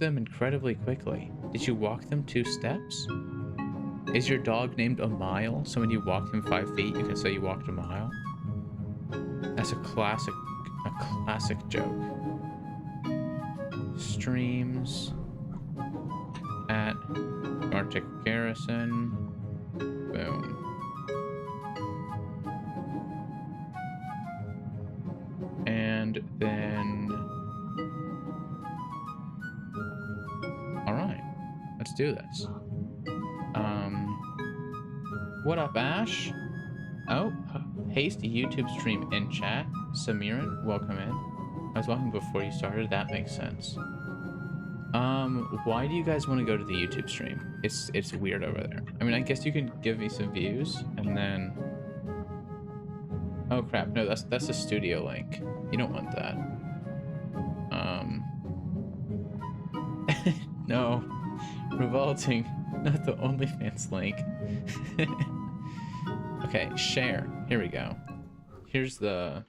them incredibly quickly. Did you walk them 2 steps? Is your dog named a mile? So when you walked him 5 feet, you can say you walked a mile? That's a classic joke. Streams at Gartic Garrison. Boom. And then... Alright. Let's do this. What up, Ash? Oh, hasty YouTube stream in chat. Samiran, welcome in. I was walking before you started. That makes sense. Why do you guys want to go to the YouTube stream? It's weird over there. I mean, I guess you could give me some views and then... Oh crap, no, that's a studio link. You don't want that. No. Revolting. Not the OnlyFans link. Okay, share. Here we go. Here's the...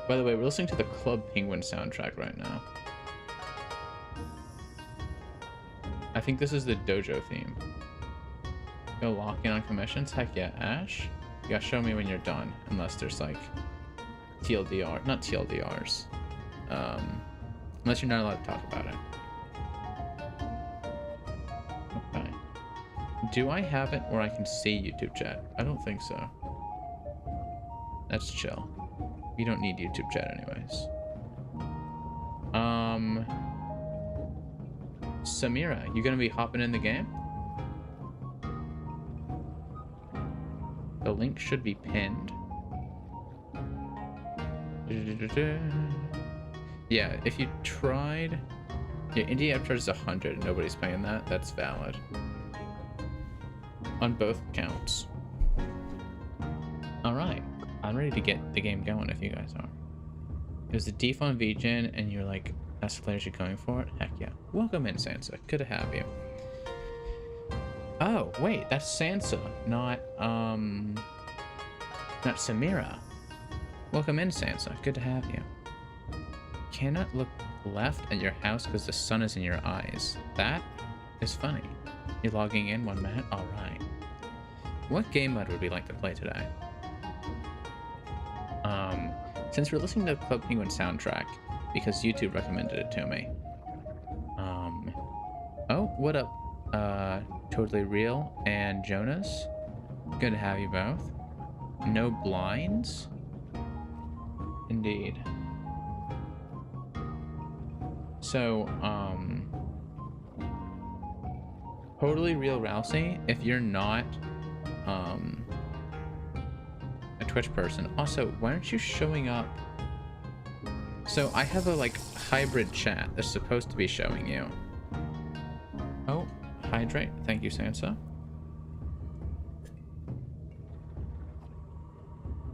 By the way, we're listening to the Club Penguin soundtrack right now. I think this is the dojo theme. Go lock in on commissions? Heck yeah, Ash. You gotta show me when you're done. Unless there's like... TLDR. Not TLDRs. Unless you're not allowed to talk about it. Okay. Do I have it where I can see YouTube chat? I don't think so. That's chill. We don't need YouTube chat anyways. Samira, you gonna be hopping in the game? The link should be pinned. Yeah, if you tried... Yeah, indie app charges 100 and nobody's paying that. That's valid. On both accounts. Alright. I'm ready to get the game going if you guys are. It was the default VGen and you're like, that's the players you're going for it? Heck yeah. Welcome in, Sansa. Good to have you. Oh, wait, that's Sansa, not Samira. Welcome in, Sansa. Good to have you. Cannot look left at your house because the sun is in your eyes. That is funny. You're logging in 1 minute? Alright. What game mode would we like to play today? Since we're listening to the Club Penguin soundtrack, because YouTube recommended it to me. Oh, what up, Totally Real and Jonas? Good to have you both. No blinds? Indeed. So, Totally Real Rousey, if you're not, a Twitch person. Also, why aren't you showing up? So, I have a, like, hybrid chat that's supposed to be showing you. Oh, hydrate. Thank you, Sansa.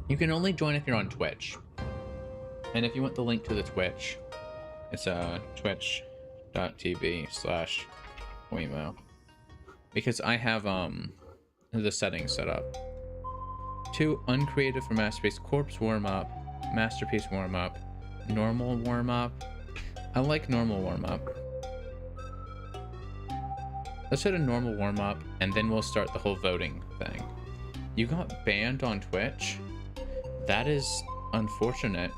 You can only join if you're on Twitch. And if you want the link to the Twitch, it's twitch.tv/Wemo. Because I have the settings set up. 2 uncreative for Masterpiece Corpse warm-up, Masterpiece warm-up, normal warm-up. I like normal warm-up. Let's hit a normal warm-up and then we'll start the whole voting thing. You got banned on Twitch? That is unfortunate.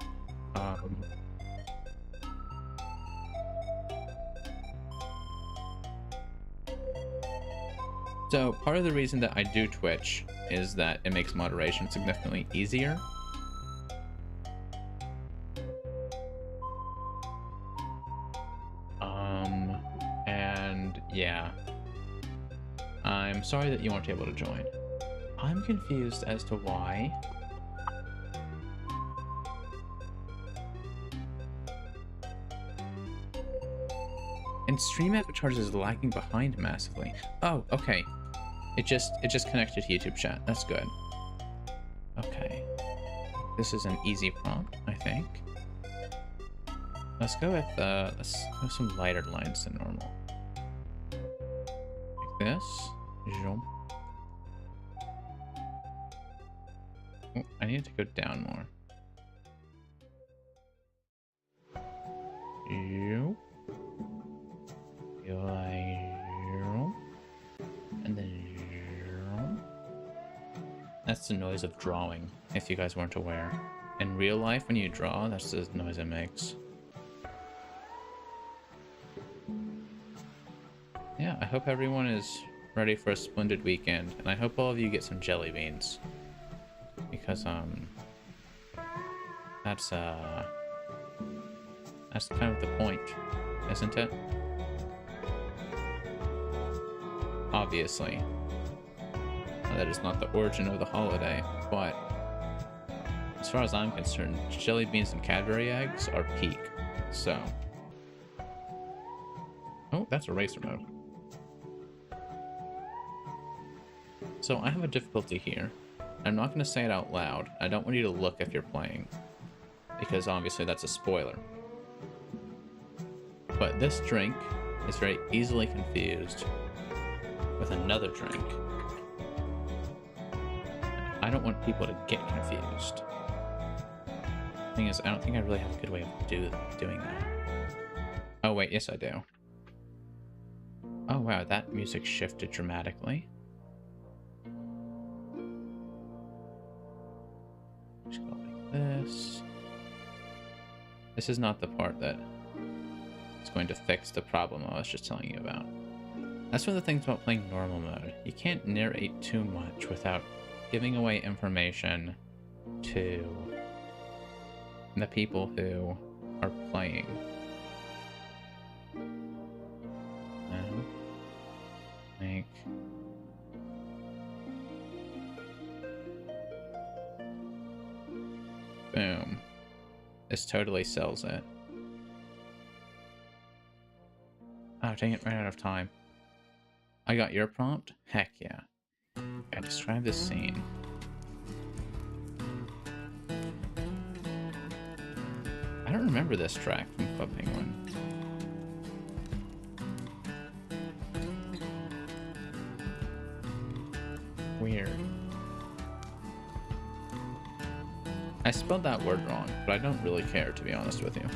So part of the reason that I do Twitch is that it makes moderation significantly easier. And yeah, I'm sorry that you weren't able to join. I'm confused as to why. And stream avatars is lagging behind massively. Oh, okay. It just connected to YouTube chat. That's good. Okay. This is an easy prompt, I think. Let's go with let's go some lighter lines than normal. Like this. Jump. Oh, I need to go down more. you. You like, and then you. That's the noise of drawing, if you guys weren't aware. In real life, when you draw, that's the noise it makes. Yeah, I hope everyone is ready for a splendid weekend, and I hope all of you get some jelly beans. Because, that's kind of the point, isn't it? Obviously. That is not the origin of the holiday, but as far as I'm concerned, jelly beans and Cadbury eggs are peak, so... Oh, that's eraser mode. So I have a difficulty here. I'm not going to say it out loud. I don't want you to look if you're playing, because obviously that's a spoiler. But this drink is very easily confused with another drink. I don't want people to get confused. Thing is, I don't think I really have a good way of doing that. Oh wait, yes I do. Oh wow, that music shifted dramatically. Just go like this. This is not the part that is going to fix the problem I was just telling you about. That's one of the things about playing normal mode. You can't narrate too much without giving away information to the people who are playing. Make boom. This totally sells it. Oh dang it, ran out of time. I got your prompt? Heck yeah. Okay, describe this scene. I don't remember this track from Club Penguin. Weird. I spelled that word wrong, but I don't really care, to be honest with you.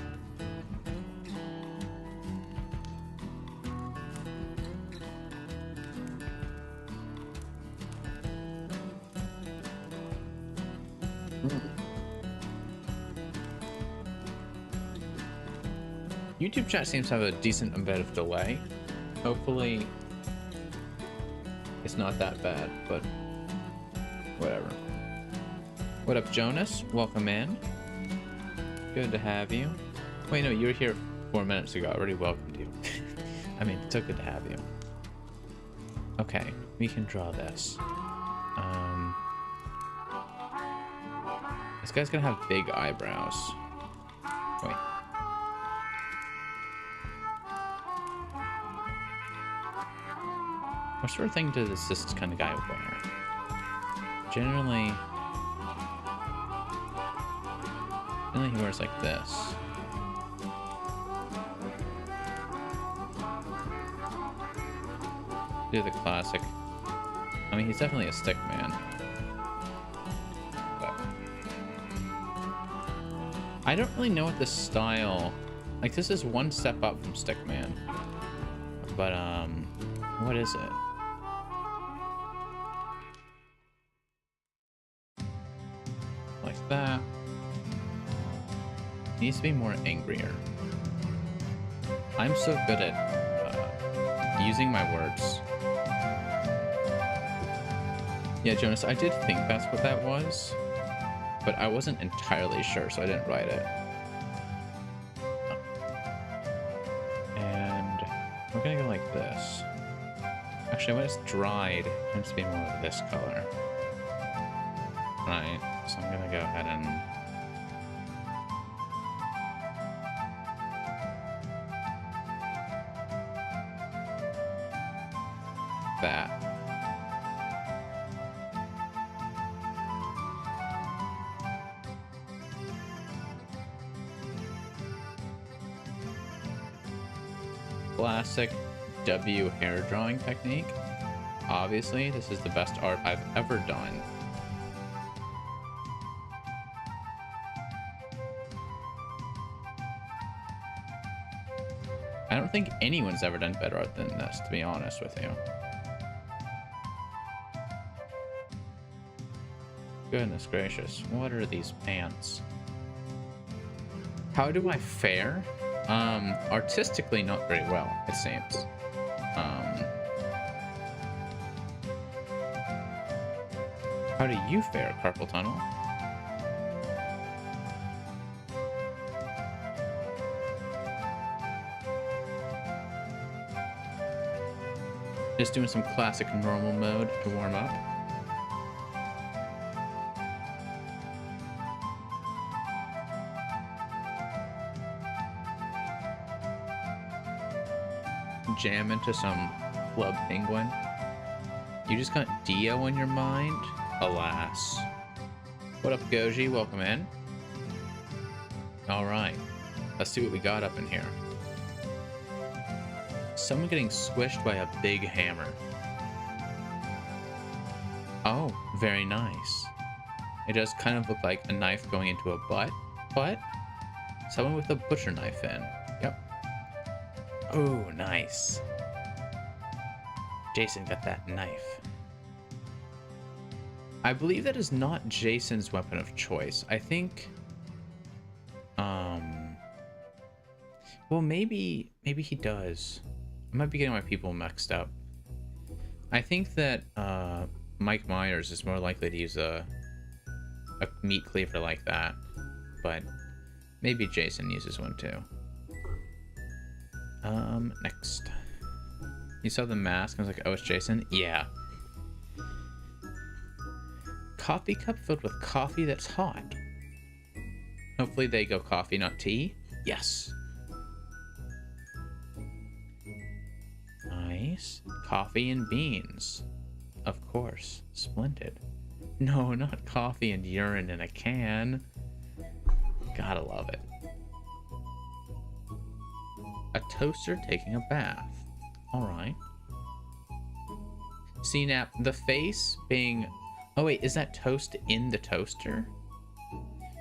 YouTube chat seems to have a decent amount of delay. Hopefully it's not that bad, but whatever. What up, Jonas? Welcome in. Good to have you. Wait, no, you were here 4 minutes ago. I already welcomed you. I mean, it's so good to have you. Okay, we can draw this. This guy's gonna have big eyebrows. Wait. What sort of thing does this kind of guy wear? Generally he wears like this. Do the classic. I mean, he's definitely a stick man. But I don't really know what this style... Like, this is one step up from stick man. But, what is it? Like that. Needs to be more angrier. I'm so good at using my words. Yeah, Jonas, I did think that's what that was, but I wasn't entirely sure, so I didn't write it. And we're gonna go like this. Actually, when it's dried, it tends to be more of this color. Right, so I'm gonna go ahead and that. Classic W hair drawing technique. Obviously, this is the best art I've ever done. I don't think anyone's ever done better art than this, to be honest with you. Goodness gracious, what are these pants? How do I fare? Artistically not very well, it seems. How do you fare, Carpal Tunnel? Just doing some classic normal mode to warm up. Jam into some Club Penguin. You just got Dio on your mind? Alas. What up, Goji? Welcome in. Alright. Let's see what we got up in here. Someone getting squished by a big hammer. Oh, very nice. It does kind of look like a knife going into a butt, but someone with a butcher knife in. Yep. Oh, nice. Jason got that knife. I believe that is not Jason's weapon of choice. I think... Well, maybe he does. I might be getting my people mixed up. I think that Mike Myers is more likely to use a meat cleaver like that. But maybe Jason uses one too. Next. You saw the mask? I was like, oh, it's Jason? Yeah. Coffee cup filled with coffee that's hot. Hopefully they go coffee, not tea. Yes. Nice. Coffee and beans. Of course. Splendid. No, not coffee and urine in a can. Gotta love it. A toaster taking a bath. Alright. See now, the face being... Oh wait, is that toast in the toaster?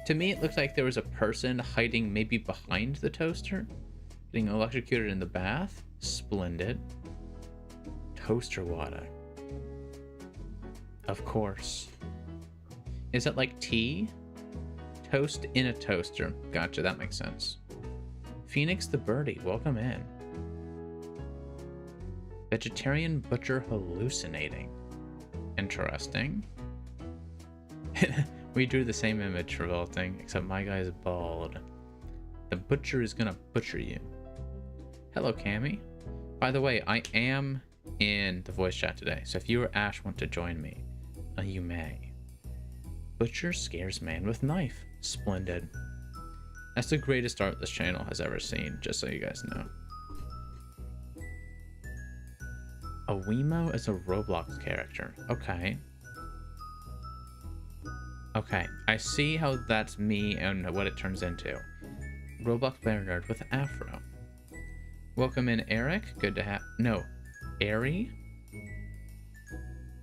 To me, it looked like there was a person hiding maybe behind the toaster. Getting electrocuted in the bath. Splendid. Toaster water. Of course. Is it like tea? Toast in a toaster. Gotcha, that makes sense. Phoenix the birdie, welcome in. Vegetarian butcher hallucinating. Interesting. We drew the same image revolting, except my guy is bald. The butcher is gonna butcher you. Hello, Cammy. By the way, I am in the voice chat today, so if you or Ash want to join me, you may. Butcher scares man with knife. Splendid. That's the greatest art this channel has ever seen, just so you guys know. A Wiimo is a Roblox character. Okay. Okay, I see how that's me and what it turns into. Roblox player nerd with afro. Welcome in, Eric. Good to have... No. Airy?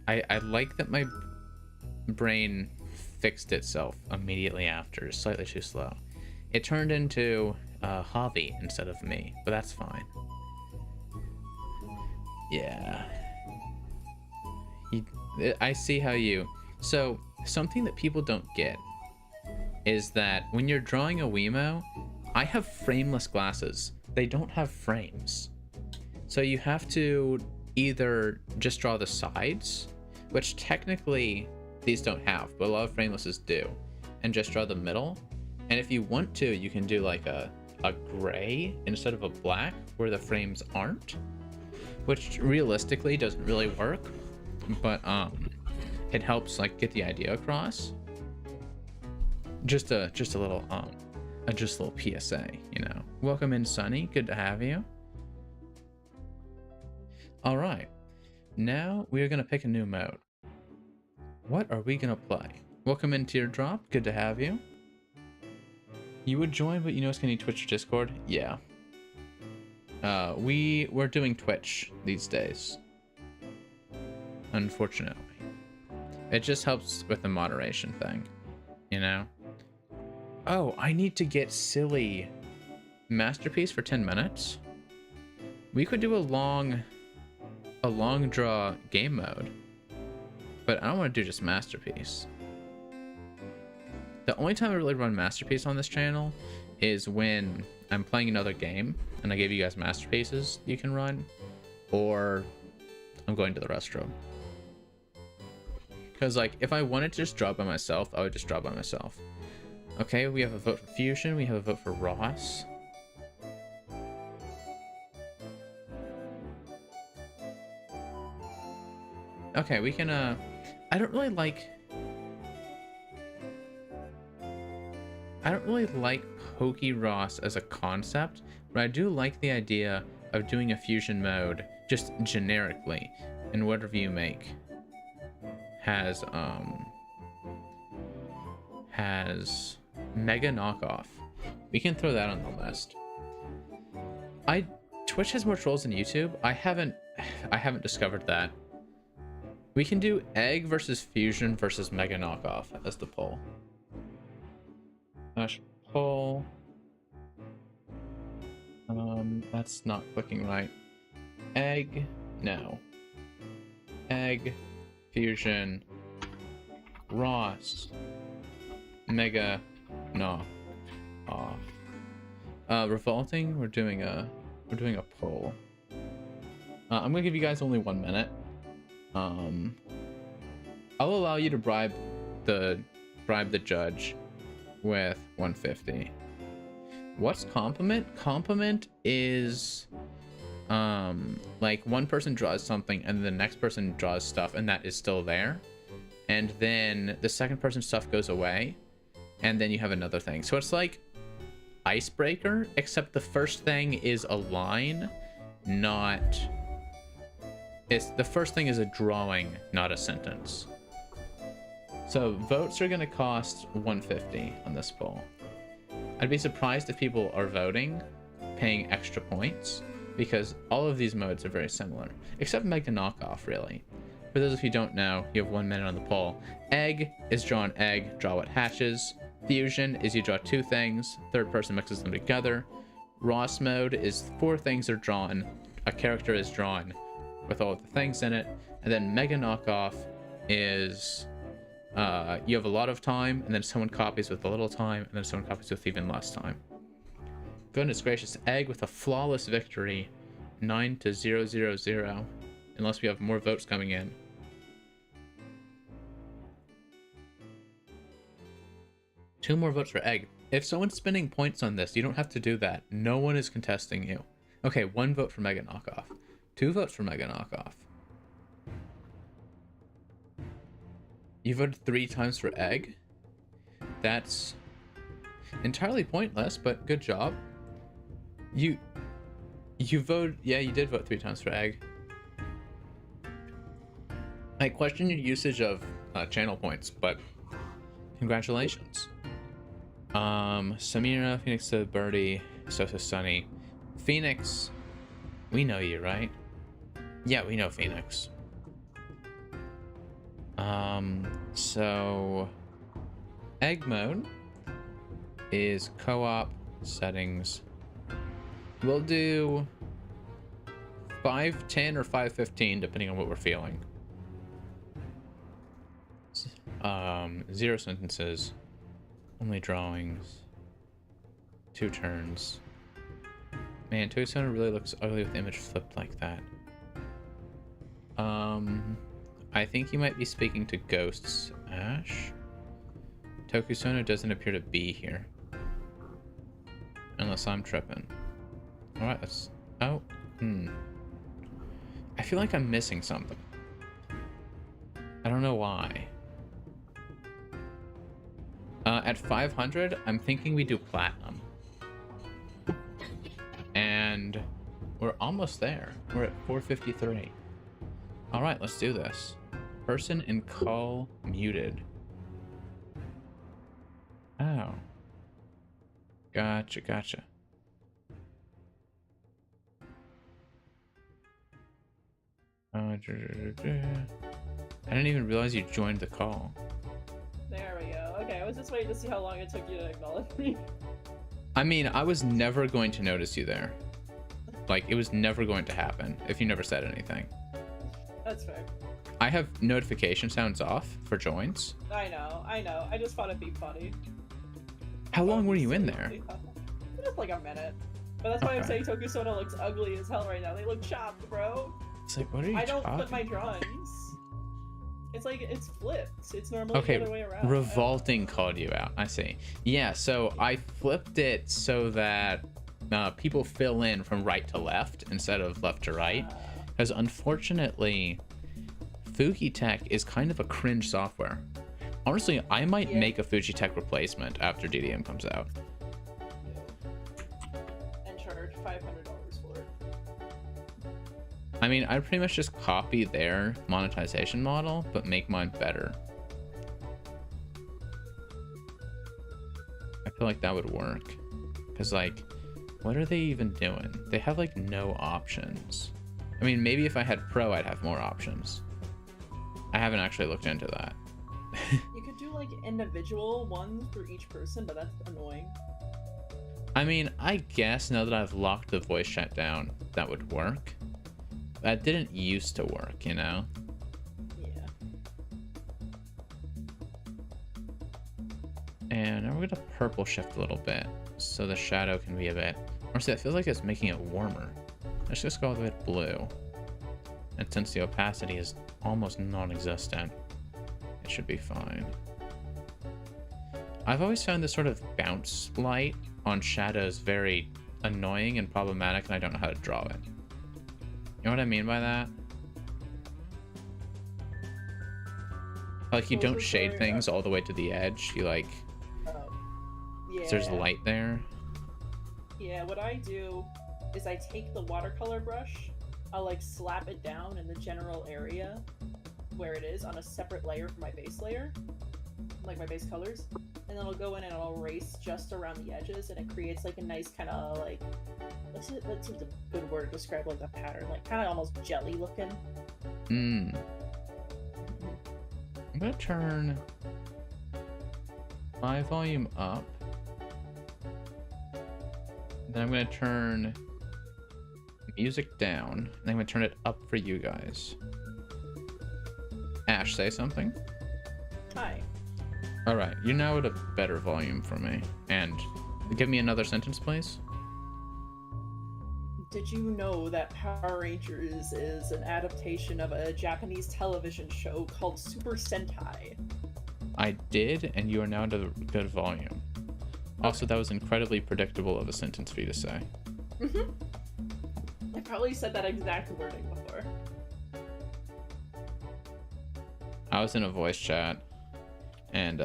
I like that my brain fixed itself immediately after. Slightly too slow. It turned into Javi instead of me, but that's fine. Yeah. I see how you... So, something that people don't get is that when you're drawing a Wiimo, I have frameless glasses. They don't have frames. So you have to either just draw the sides, which technically these don't have, but a lot of framelesses do, and just draw the middle. And if you want to, you can do like a gray instead of a black where the frames aren't, which realistically doesn't really work, but it helps like get the idea across. Just a little a little PSA, you know. Welcome in, Sunny. Good to have you. All right, now we are gonna pick a new mode. What are we gonna play? Welcome in, Teardrop. Good to have you. You would join, but you know it's gonna need Twitch or Discord. Yeah. We're doing Twitch these days. Unfortunately. It just helps with the moderation thing, you know? Oh, I need to get Silly Masterpiece for 10 minutes? We could do a long draw game mode, but I don't want to do just Masterpiece. The only time I really run Masterpiece on this channel is when I'm playing another game and I give you guys Masterpieces you can run, or I'm going to the restroom. Because, like, if I wanted to just draw by myself, I would just draw by myself. Okay, we have a vote for Fusion. We have a vote for Ross. Okay, we can, I don't really like Pokey Ross as a concept, but I do like the idea of doing a fusion mode just generically, and whatever you make has mega knockoff. We can throw that on the list. Twitch has more trolls than YouTube. I haven't discovered that. We can do egg versus fusion versus mega knockoff as the poll. Poll. That's not clicking right. Egg, no. Egg, fusion, Ross, mega, no, off. Revolting. We're doing a poll. I'm gonna give you guys only 1 minute. I'll allow you to bribe the judge with 150. What's compliment? Compliment is like one person draws something and the next person draws stuff and that is still there, and then the second person's stuff goes away and then you have another thing. So it's like icebreaker, except the first thing is a line, not... the first thing is a drawing, not a sentence. So votes are gonna cost 150 on this poll. I'd be surprised if people are voting, paying extra points, because all of these modes are very similar, except Mega Knockoff, really. For those of you who don't know, you have 1 minute on the poll. Egg is draw an egg, draw what hatches. Fusion is you draw 2 things, third person mixes them together. Ross mode is 4 things are drawn, a character is drawn with all of the things in it. And then Mega Knockoff is you have a lot of time, and then someone copies with a little time, and then someone copies with even less time. Goodness gracious, egg with a flawless victory, 9-0-0-0, unless we have more votes coming in. Two more votes for egg. If someone's spending points on this, you don't have to do that. No one is contesting you. Okay, 1 vote for Mega Knockoff. 2 votes for Mega Knockoff. You voted 3 times for egg? That's entirely pointless, but good job. You voted, yeah, you did vote 3 times for egg. I question your usage of channel points, but congratulations. Samira, Phoenix to Birdie, Sosa Sunny. Phoenix, we know you, right? Yeah, we know Phoenix. So egg mode is co-op settings. We'll do 5:10 or 5:15 depending on what we're feeling. 0 sentences, only drawings, 2 turns. Man, Tokusona really looks ugly with the image flipped like that. I think you might be speaking to ghosts, Ash. Tokusona doesn't appear to be here. Unless I'm tripping. Alright, let's... Oh, I feel like I'm missing something. I don't know why. At 500, I'm thinking we do platinum. And we're almost there. We're at 453. Alright, let's do this. Person in call muted. Oh. Gotcha, gotcha. I didn't even realize you joined the call. There we go. Okay, I was just waiting to see how long it took you to acknowledge me. I mean, I was never going to notice you there. Like, it was never going to happen if you never said anything. That's fair. I have notification sounds off for joins. I know. I just thought it'd be funny. How long were you in there? Just like a minute. But that's why I'm saying Tokusona looks ugly as hell right now. They look chopped, bro. It's like, what are you I don't talking? flip my drawings. It's like, it's flipped. It's normally Okay, the other way around. Revolting called you out. I see. Yeah, so I flipped it so that people fill in from right to left instead of left to right. Because unfortunately, Fujitech is kind of a cringe software. Honestly, I might make a Fujitech replacement after DDM comes out. And charge $500 for it. I mean, I'd pretty much just copy their monetization model, but make mine better. I feel like that would work. Because, like, what are they even doing? They have, like, no options. I mean, maybe if I had Pro, I'd have more options. I haven't actually looked into that. You could do, like, individual ones for each person, but that's annoying. I mean, I guess now that I've locked the voice chat down, that would work. That didn't used to work, you know? Yeah. And now we're gonna purple shift a little bit, so the shadow can be a bit... Honestly, I feel like it's making it warmer. Let's just go a bit blue. And since the opacity is almost non-existent, it should be fine. I've always found this sort of bounce light on shadows very annoying and problematic, and I don't know how to draw it. You know what I mean by that? Like, you don't shade things all the way to the edge. You, like... Yeah. There's light there. Yeah, what I do is I take the watercolor brush, I'll, like, slap it down in the general area where it is on a separate layer from my base layer, like my base colors, and then I'll go in and I'll erase just around the edges, and it creates, like, a nice kind of, like... What's a good word to describe, like, the pattern? Like, kind of almost jelly looking. I'm gonna turn my volume up. Then I'm gonna turn music down. And I'm gonna turn it up for you guys. Ash, say something. Hi. Alright, you're now at a better volume for me. And give me another sentence, please. Did you know that Power Rangers is an adaptation of a Japanese television show called Super Sentai? I did, and you are now at a good volume. Also, that was incredibly predictable of a sentence for you to say. I probably said that exact wording before. I was in a voice chat, and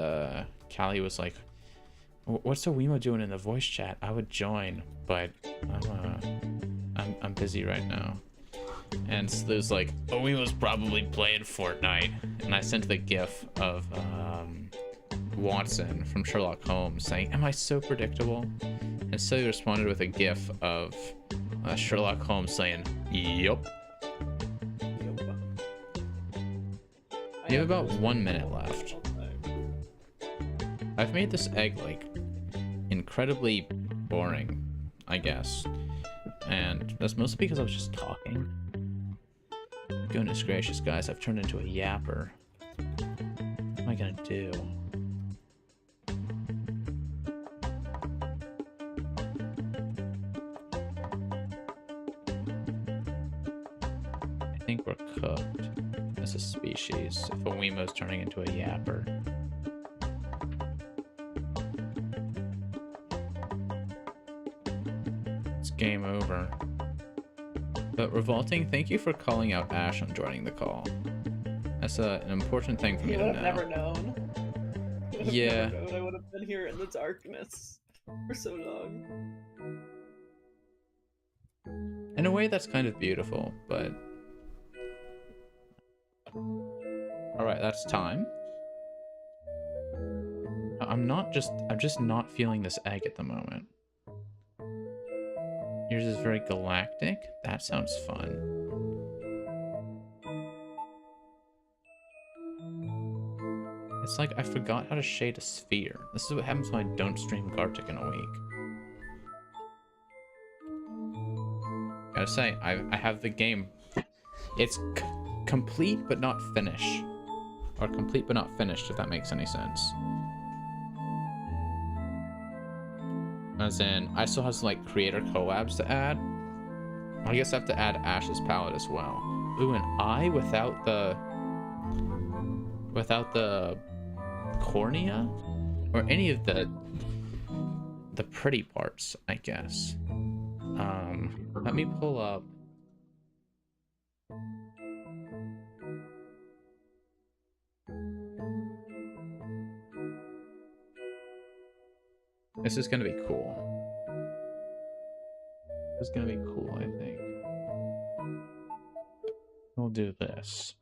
Callie was like, "What's a Wemo doing in the voice chat? I would join, but I'm busy right now." And Slew's like, "Oh, we was probably playing Fortnite." And I sent the gif of Watson from Sherlock Holmes saying, "Am I so predictable?" And Slee responded with a gif of Sherlock Holmes saying, "Yup." You have about 1 minute left. I've made this egg, like, incredibly boring, I guess. And that's mostly because I was just talking. Goodness gracious, guys, I've turned into a yapper. What am I gonna do? I think we're cooked as a species if a Wemo's turning into a yapper. It's game over. But Revolting, thank you for calling out Ash on joining the call. That's an important thing for me to know. You would have never known. Yeah. Never known. I would have been here in the darkness for so long. In a way, that's kind of beautiful, but... Alright, that's time. I'm just not feeling this egg at the moment. Yours is very galactic. That sounds fun. It's like I forgot how to shade a sphere. This is what happens when I don't stream Gartic in a week. Gotta say, I have the game. It's complete but not finished. Or complete but not finished, if that makes any sense. As in, I still have some like creator collabs to add. I guess I have to add Ash's palette as well. Ooh, an eye without the cornea? Or any of the pretty parts, I guess. Let me pull up. This is gonna be cool. This is gonna be cool, I think. We'll do this.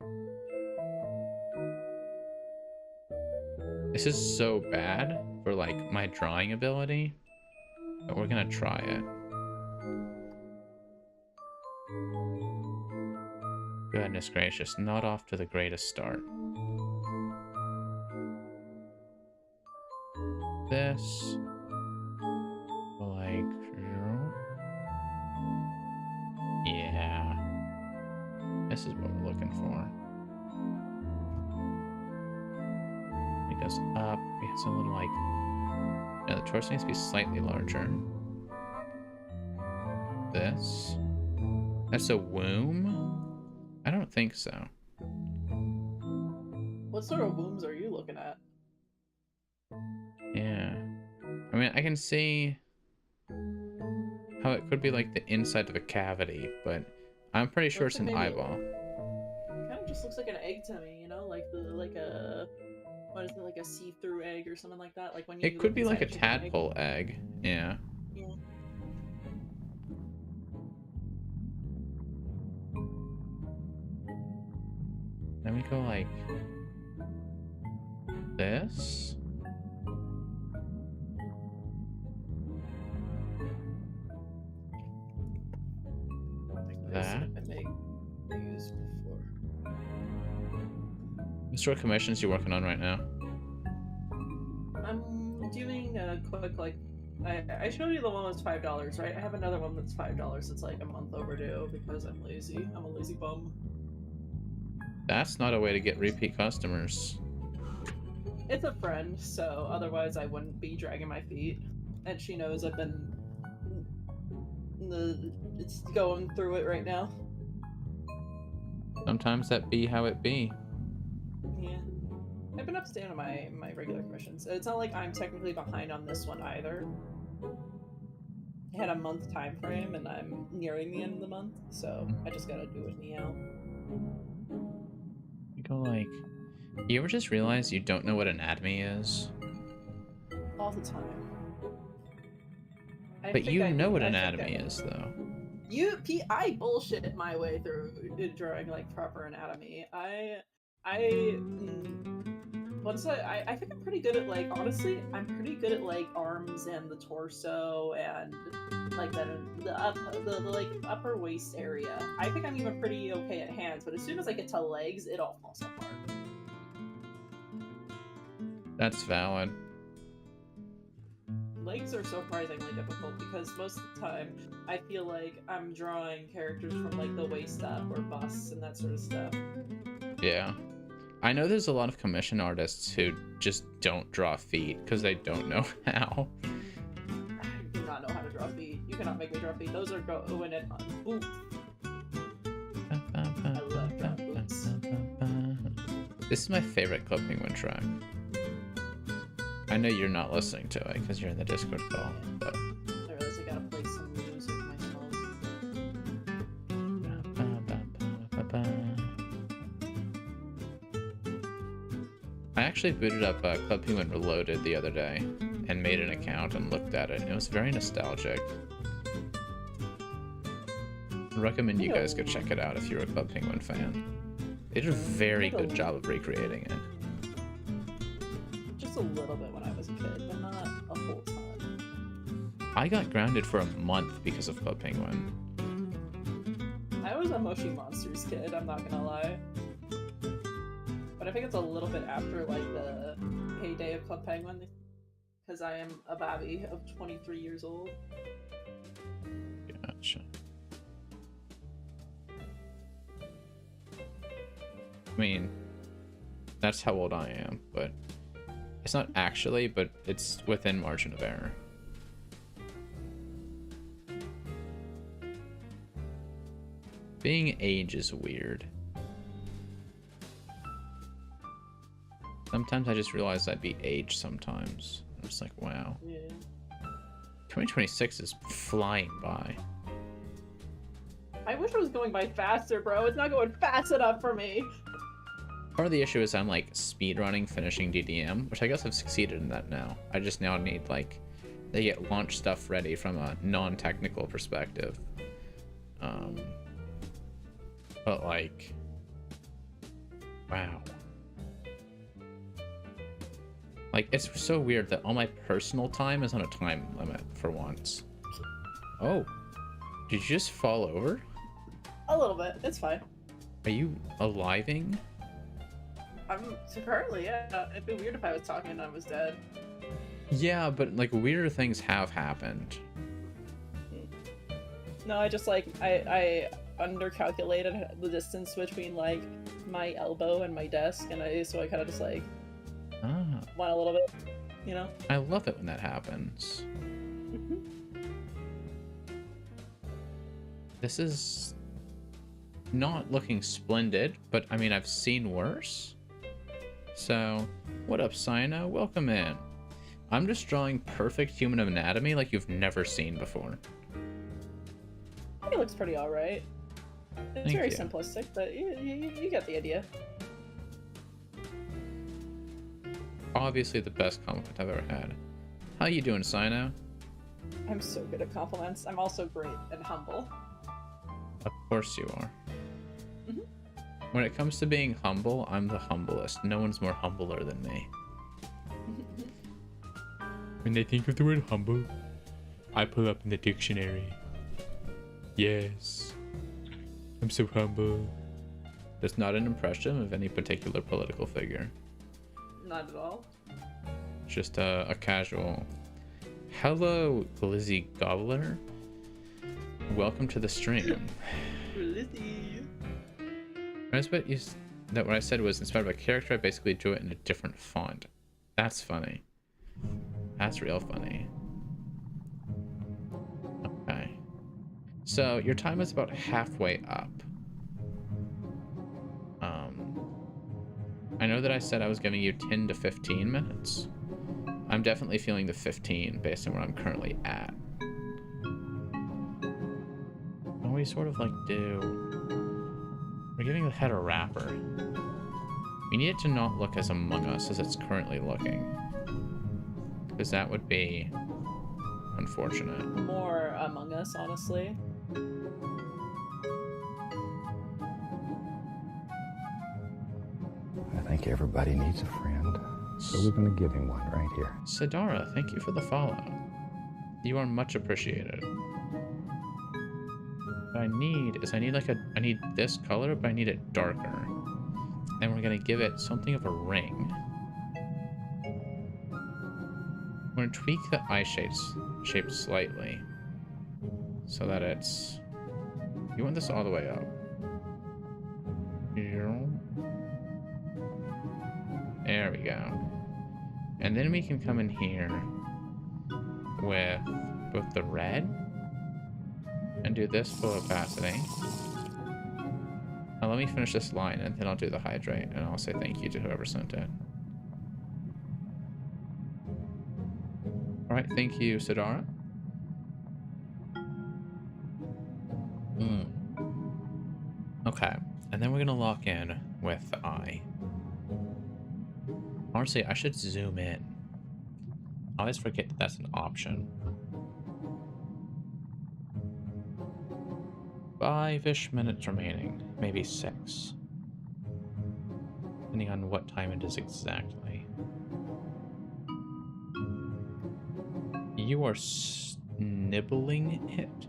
This is so bad for like my drawing ability, but we're gonna try it. Goodness gracious, not off to the greatest start. This, like, yeah, this is what we're looking for. It goes up. It's a little like, yeah, the torso needs to be slightly larger. This, that's a womb? I don't think so. What sort of wombs are you looking at? Yeah. I mean, I can see how it could be like the inside of a cavity, but I'm pretty sure it's an eyeball. It kind of just looks like an egg to me, you know, like a what is it, like a see-through egg or something like that? Like when you. It could be like a tadpole egg. Yeah. Yeah. Then we go like this. That. What sort of commissions you working on right now? I'm doing a quick, like, I showed you the one that's $5, right? I have another one that's $5. It's like a month overdue because I'm lazy. I'm a lazy bum. That's not a way to get repeat customers. It's a friend, so otherwise I wouldn't be dragging my feet. And she knows I've been it's going through it right now. Sometimes that be how it be. Yeah. I've been up to date on my regular commissions. It's not like I'm technically behind on this one either. I had a month time frame and I'm nearing the end of the month, so I just gotta do it now. You go like, you ever just realize you don't know what anatomy is? All the time. But you know what anatomy is, though. I bullshit my way through drawing like proper anatomy. I think I'm pretty good at, like, honestly, I'm pretty good at like arms and the torso and like the like upper waist area. I think I'm even pretty okay at hands, but as soon as I get to legs, it all falls apart. That's valid. Legs are surprisingly difficult because most of the time I feel like I'm drawing characters from like the waist up or busts and that sort of stuff. Yeah. I know there's a lot of commission artists who just don't draw feet because they don't know how. I do not know how to draw feet. You cannot make me draw feet. Those are going in on boot. I love drawing boots. This is my favorite Club Penguin track. I know you're not listening to it because you're in the Discord call, but I realize I gotta play some music myself. I actually booted up Club Penguin Reloaded the other day and made an account and looked at it. It was very nostalgic. I recommend you guys go check it out if you're a Club Penguin fan. They did a very good job of recreating it. Just a little bit when I was a kid, but not a whole ton. I got grounded for a month because of Club Penguin. I was a Moshi Monsters kid, I'm not gonna lie. But I think it's a little bit after, like, the heyday of Club Penguin, because I am a babby of 23 years old. Gotcha. I mean, that's how old I am, but it's not actually, but it's within margin of error. Being age is weird. Sometimes I just realize I'd be age sometimes. I'm just like, wow. Yeah. 2026 is flying by. I wish it was going by faster, bro. It's not going fast enough for me. Part of the issue is I'm like speedrunning finishing DDM, which I guess I've succeeded in that now. I just now need like they get launch stuff ready from a non-technical perspective. But like, wow. Like, it's so weird that all my personal time is on a time limit for once. Oh, did you just fall over? A little bit. It's fine. Are you aliving? So currently, yeah. It'd be weird if I was talking and I was dead. Yeah, but like weirder things have happened. No, I just like I undercalculated the distance between like my elbow and my desk, and so I kind of just like went a little bit, you know. I love it when that happens. This is not looking splendid, but I mean I've seen worse. So, what up, Sino? Welcome in. I'm just drawing perfect human anatomy like you've never seen before. I think it looks pretty alright. It's Thank very you. simplistic, but you get the idea. Obviously the best compliment I've ever had. How you doing, Sino? I'm so good at compliments. I'm also great and humble. Of course you are. Mhm. When it comes to being humble, I'm the humblest. No one's more humbler than me. When they think of the word humble, I pull up in the dictionary. Yes. I'm so humble. That's not an impression of any particular political figure. Not at all. Just a casual. Hello, Glizzy Gobbler. Welcome to the stream. Lizzie. What I said was inspired by character. I basically drew it in a different font. That's funny. That's real funny. Okay. So your time is about halfway up. I know that I said I was giving you 10 to 15 minutes. I'm definitely feeling the 15 based on where I'm currently at. And we sort of like we're giving the head a wrapper. We need it to not look as Among Us as it's currently looking. Because that would be unfortunate. More Among Us, honestly. I think everybody needs a friend, so we're going to give him one right here. Sidara, thank you for the follow. You are much appreciated. What I need is I need this color, but I need it darker. And we're gonna give it something of a ring. I'm gonna tweak the eye shape slightly so that it's. You want this all the way up. There we go. And then we can come in here with both the red and do this full opacity. Now let me finish this line and then I'll do the hydrate and I'll say thank you to whoever sent it. Alright, thank you, Sidara. Okay, and then we're gonna lock in with the eye. Honestly, I should zoom in. I always forget that that's an option. 5-ish minutes remaining, maybe 6. Depending on what time it is exactly. You are snibbling it?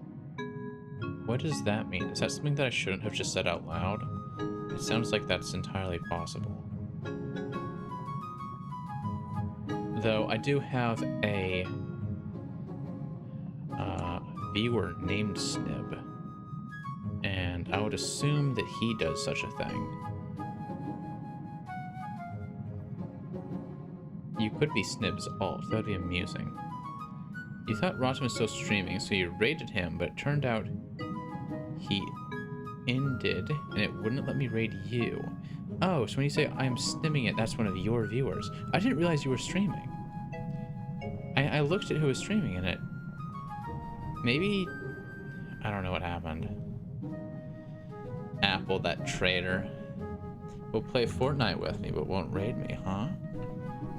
What does that mean? Is that something that I shouldn't have just said out loud? It sounds like that's entirely possible. Though I do have a viewer named Snib, and I would assume that he does such a thing. could be Snib's alt. That would be amusing. You thought Rotten was still streaming, so you raided him, but it turned out he ended, and it wouldn't let me raid you. Oh, so when you say I'm snimming it, that's one of your viewers. I didn't realize you were streaming. I looked at who was streaming, and it... Maybe... I don't know what happened. Apple, that traitor. Will play Fortnite with me, but won't raid me, huh?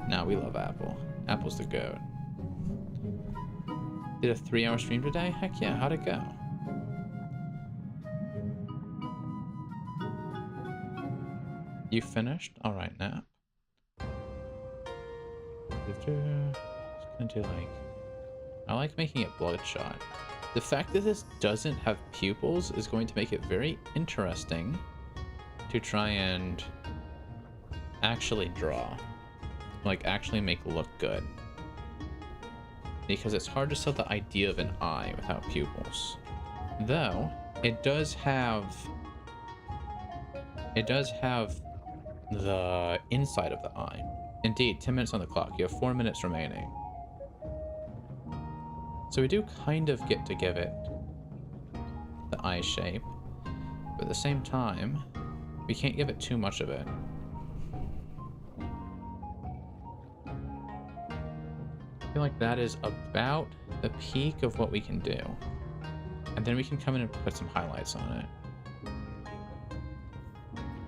No, we love Apple. Apple's the goat. Did a 3-hour stream today? Heck yeah, how'd it go? You finished? Alright, nap. Just gonna do like... I like making it bloodshot. The fact that this doesn't have pupils is going to make it very interesting to try and actually draw. Like, actually make look good. Because it's hard to sell the idea of an eye without pupils. Though, it does have the inside of the eye. Indeed, 10 minutes on the clock. You have 4 minutes remaining. So we do kind of get to give it the eye shape, but at the same time, we can't give it too much of it. I feel like that is about the peak of what we can do. And then we can come in and put some highlights on it.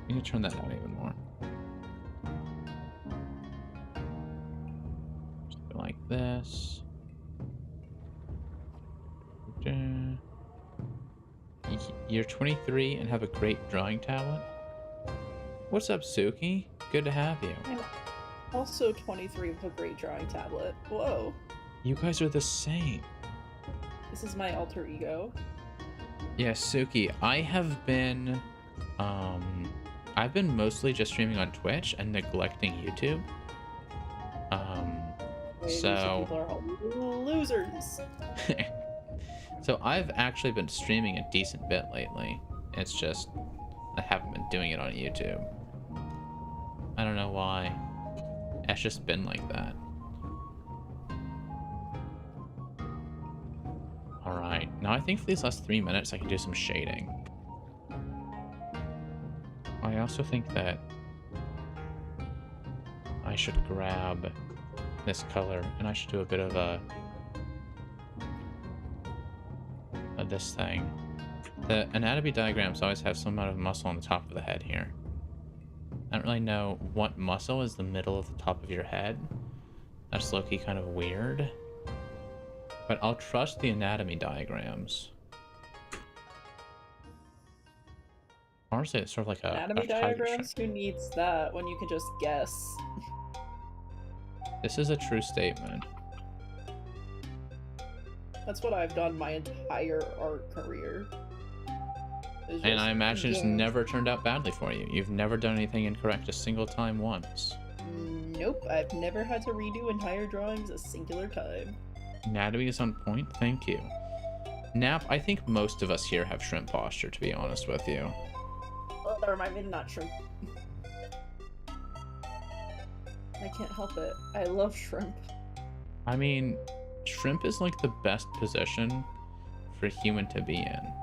We need to turn that down even more. Just go like this. You're 23 and have a great drawing talent? What's up, Suki? Good to have you. I'm also 23 with a great drawing tablet. Whoa. You guys are the same. This is my alter ego. Yeah, Suki, I've been mostly just streaming on Twitch and neglecting YouTube. So people are all losers. So I've actually been streaming a decent bit lately. It's just I haven't been doing it on YouTube. I don't know why. It's just been like that. Alright, now I think for these last 3 minutes I can do some shading. I also think that I should grab this color and I should do a bit of this thing. The anatomy diagrams always have some amount of muscle on the top of the head here. I don't really know what muscle is the middle of the top of your head. That's low-key kind of weird. But I'll trust the anatomy diagrams. Honestly, it's sort of like a Anatomy diagrams? Who needs that when you can just guess? This is a true statement. That's what I've done my entire art career. And I imagine it's never turned out badly for you. You've never done anything incorrect a single time once. Nope, I've never had to redo entire drawings a singular time. Anatomy is on point, thank you. Nap, I think most of us here have shrimp posture, to be honest with you. Oh, that reminds me to not shrimp. I can't help it. I love shrimp. I mean, shrimp is like the best position for a human to be in.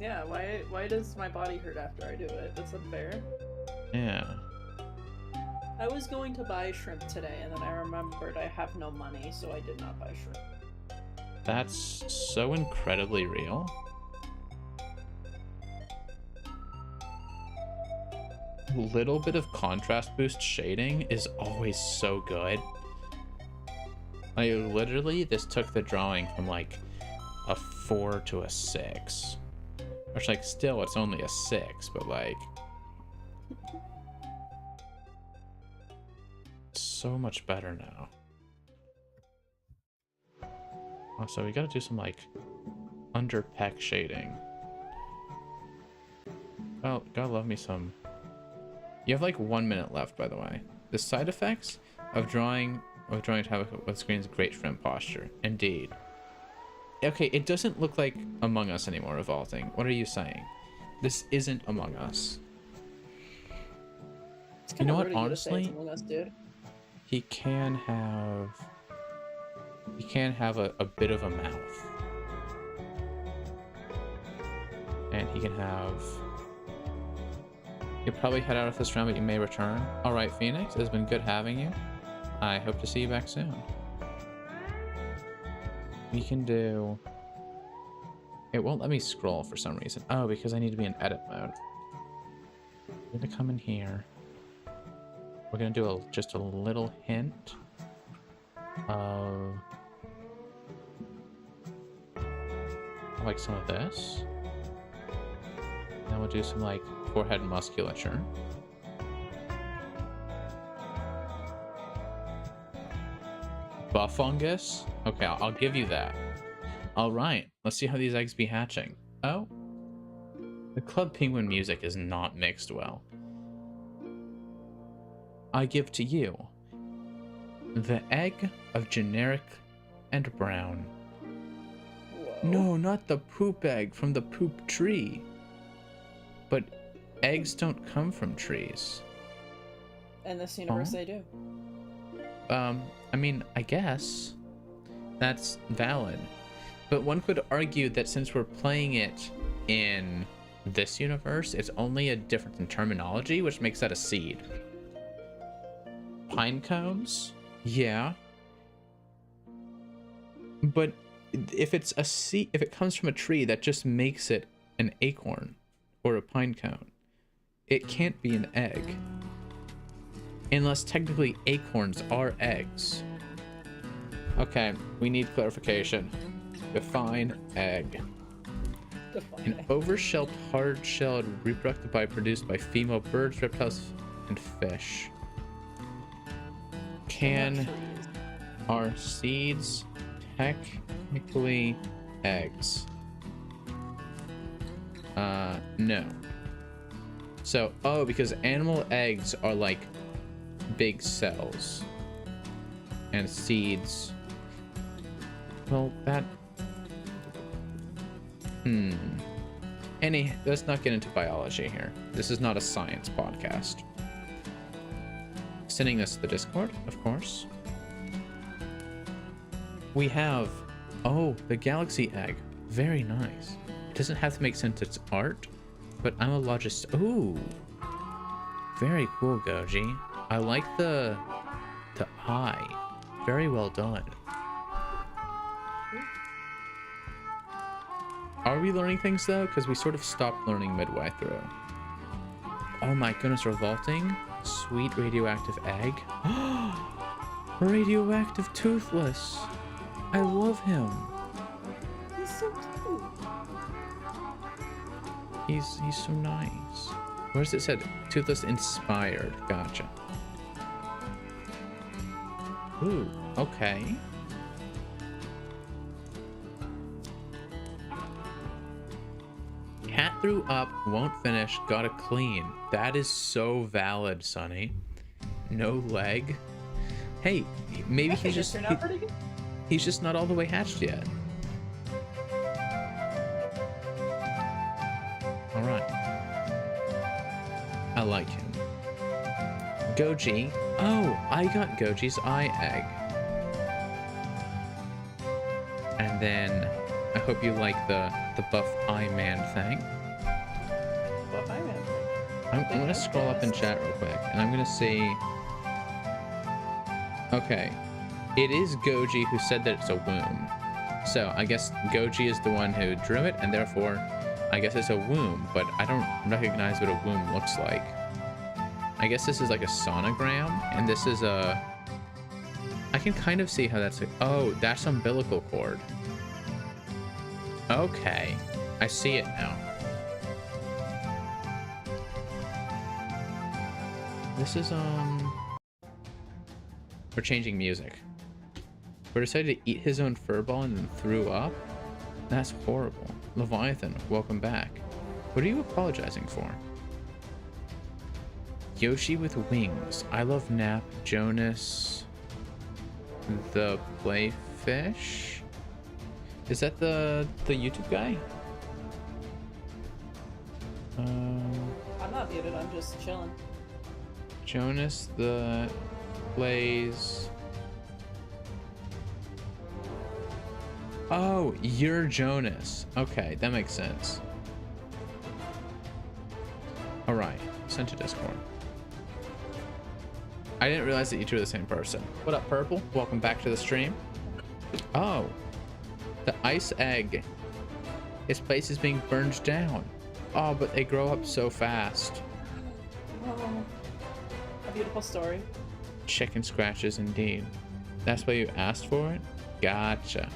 Yeah, why does my body hurt after I do it? That's unfair. Yeah. I was going to buy shrimp today, and then I remembered I have no money, so I did not buy shrimp. That's so incredibly real. A little bit of contrast boost shading is always so good. Like, literally, this took the drawing from, like, a 4 to a 6. Which, like, still, it's only a 6, but, like... so much better now. Also, we gotta do some, like, under pec shading. Well, gotta love me some... You have, like, 1 minute left, by the way. The side effects of drawing to have with screen's great shrimp posture. Indeed. Okay, it doesn't look like Among Us anymore, Revolting. What are you saying? This isn't Among Us. It's You know kinda what, rude of you to say honestly? it's Among Us, dude. he can have a bit of a mouth. And he can have... You'll probably head out of this round, but you may return. Alright, Phoenix, it has been good having you. I hope to see you back soon. We can do... It won't let me scroll for some reason. Oh, because I need to be in edit mode. We're gonna come in here. We're gonna do just a little hint of like some of this. Then we'll do some like forehead musculature. Buff fungus? Okay, I'll give you that. Alright, let's see how these eggs be hatching. Oh, the Club Penguin music is not mixed well. I give to you the egg of generic and brown. Whoa. No, not the poop egg from the poop tree. But eggs don't come from trees. In this universe, they do. I mean, I guess that's valid. But one could argue that since we're playing it in this universe, it's only a difference in terminology, which makes that a seed. Pine cones? Yeah. But if it's a seed, if it comes from a tree, that just makes it an acorn or a pine cone. It can't be an egg. Unless technically acorns are eggs. Okay, we need clarification. Define egg. An overshelled, hard-shelled reproductive body produced by female birds, reptiles, and fish. Are seeds technically eggs? No. So, oh, because animal eggs are like big cells. And seeds... Well, that... Let's not get into biology here. This is not a science podcast. Sending this to the Discord, of course. We have... Oh, the galaxy egg. Very nice. It doesn't have to make sense it's art, but I'm a logist. Ooh. Very cool, Goji. I like the eye. Very well done. Are we learning things though? Because we sort of stopped learning midway through. Oh my goodness, revolting. Sweet radioactive egg. Radioactive toothless. I love him. He's so cute. He's so nice. Where's it said? Toothless inspired. Gotcha. Ooh, okay. Cat threw up, won't finish, gotta clean. That is so valid, Sonny. No leg. Hey, maybe he's just he's just not all the way hatched yet. All right. I like him. Goji. Oh, I got Goji's eye egg. And then I hope you like the buff eye man thing. Buff eye man thing. I'm gonna scroll up in chat real quick, and I'm gonna see. Okay, it is Goji who said that it's a womb. So I guess Goji is the one who drew it, and therefore I guess it's a womb, but I don't recognize what a womb looks like. I guess this is like a sonogram, and this is a... I can kind of see how that's... Oh, that's umbilical cord. Okay, I see it now. This is, We're changing music. We're decided to eat his own furball and then threw up? That's horrible. Leviathan, welcome back. What are you apologizing for? Yoshi with wings. I love Nap. Jonas. The Playfish? Is that the YouTube guy? I'm not muted, I'm just chilling. Jonas the Blaze. Oh, you're Jonas. Okay, that makes sense. All right, sent to Discord. I didn't realize that you two are the same person. What up, Purple? Welcome back to the stream. Oh, the ice egg. Its place is being burned down. Oh, but they grow up so fast. Oh, a beautiful story. Chicken scratches indeed. That's why you asked for it? Gotcha.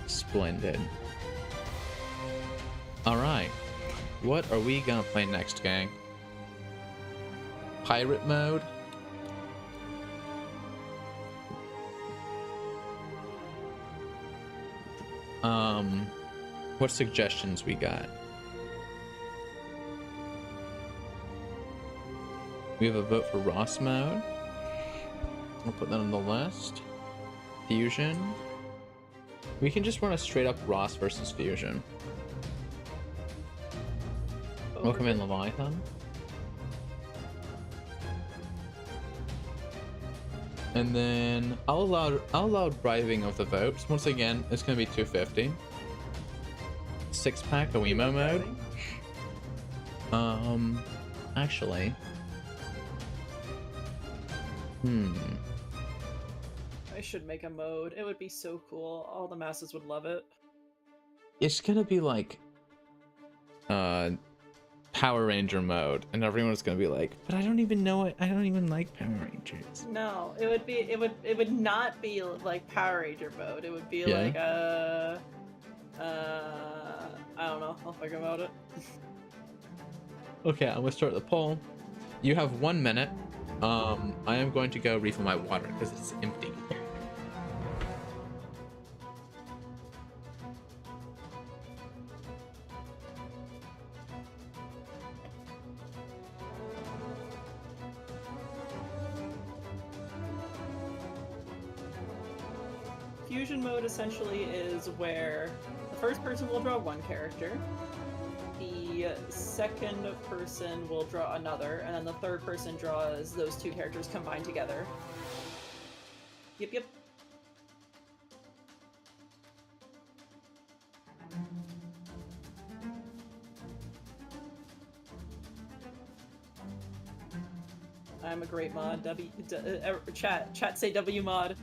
Splendid. All right. What are we gonna play next, gang? Pirate mode? What suggestions we got? We have a vote for Ross mode. I'll put that on the list. Fusion. We can just run a straight up Ross versus Fusion. Welcome in, Leviathan. And then I'll allow bribing of the votes. Once again, it's gonna be 250. 6-pack, a Wemo mode. Actually. I should make a mode. It would be so cool. All the masses would love it. It's gonna be like Power Ranger mode, and everyone's gonna be like, but I don't even know it. I don't even like Power Rangers. No, it would be. It would not be like Power Ranger mode. It would be like I don't know. I'll think about it. Okay, I'm gonna start the poll. You have 1 minute. I am going to go refill my water because it's empty. Fusion mode essentially is where the first person will draw one character, the second person will draw another, and then the third person draws those two characters combined together. Yep. I'm a great mod. Chat say W mod.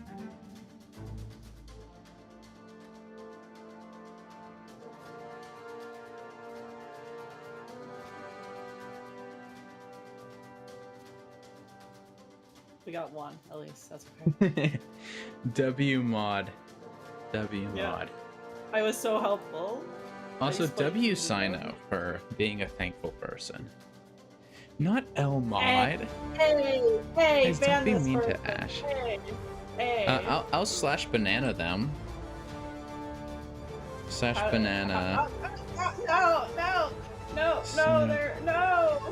We got one, at least. That's okay. W mod. W Yeah. mod. I was so helpful. Also, explained W to you, Sino for being a thankful person. Not L mod. Hey, Guys, don't ban be this mean person. to Ash. Hey. I'll slash banana them. Slash banana.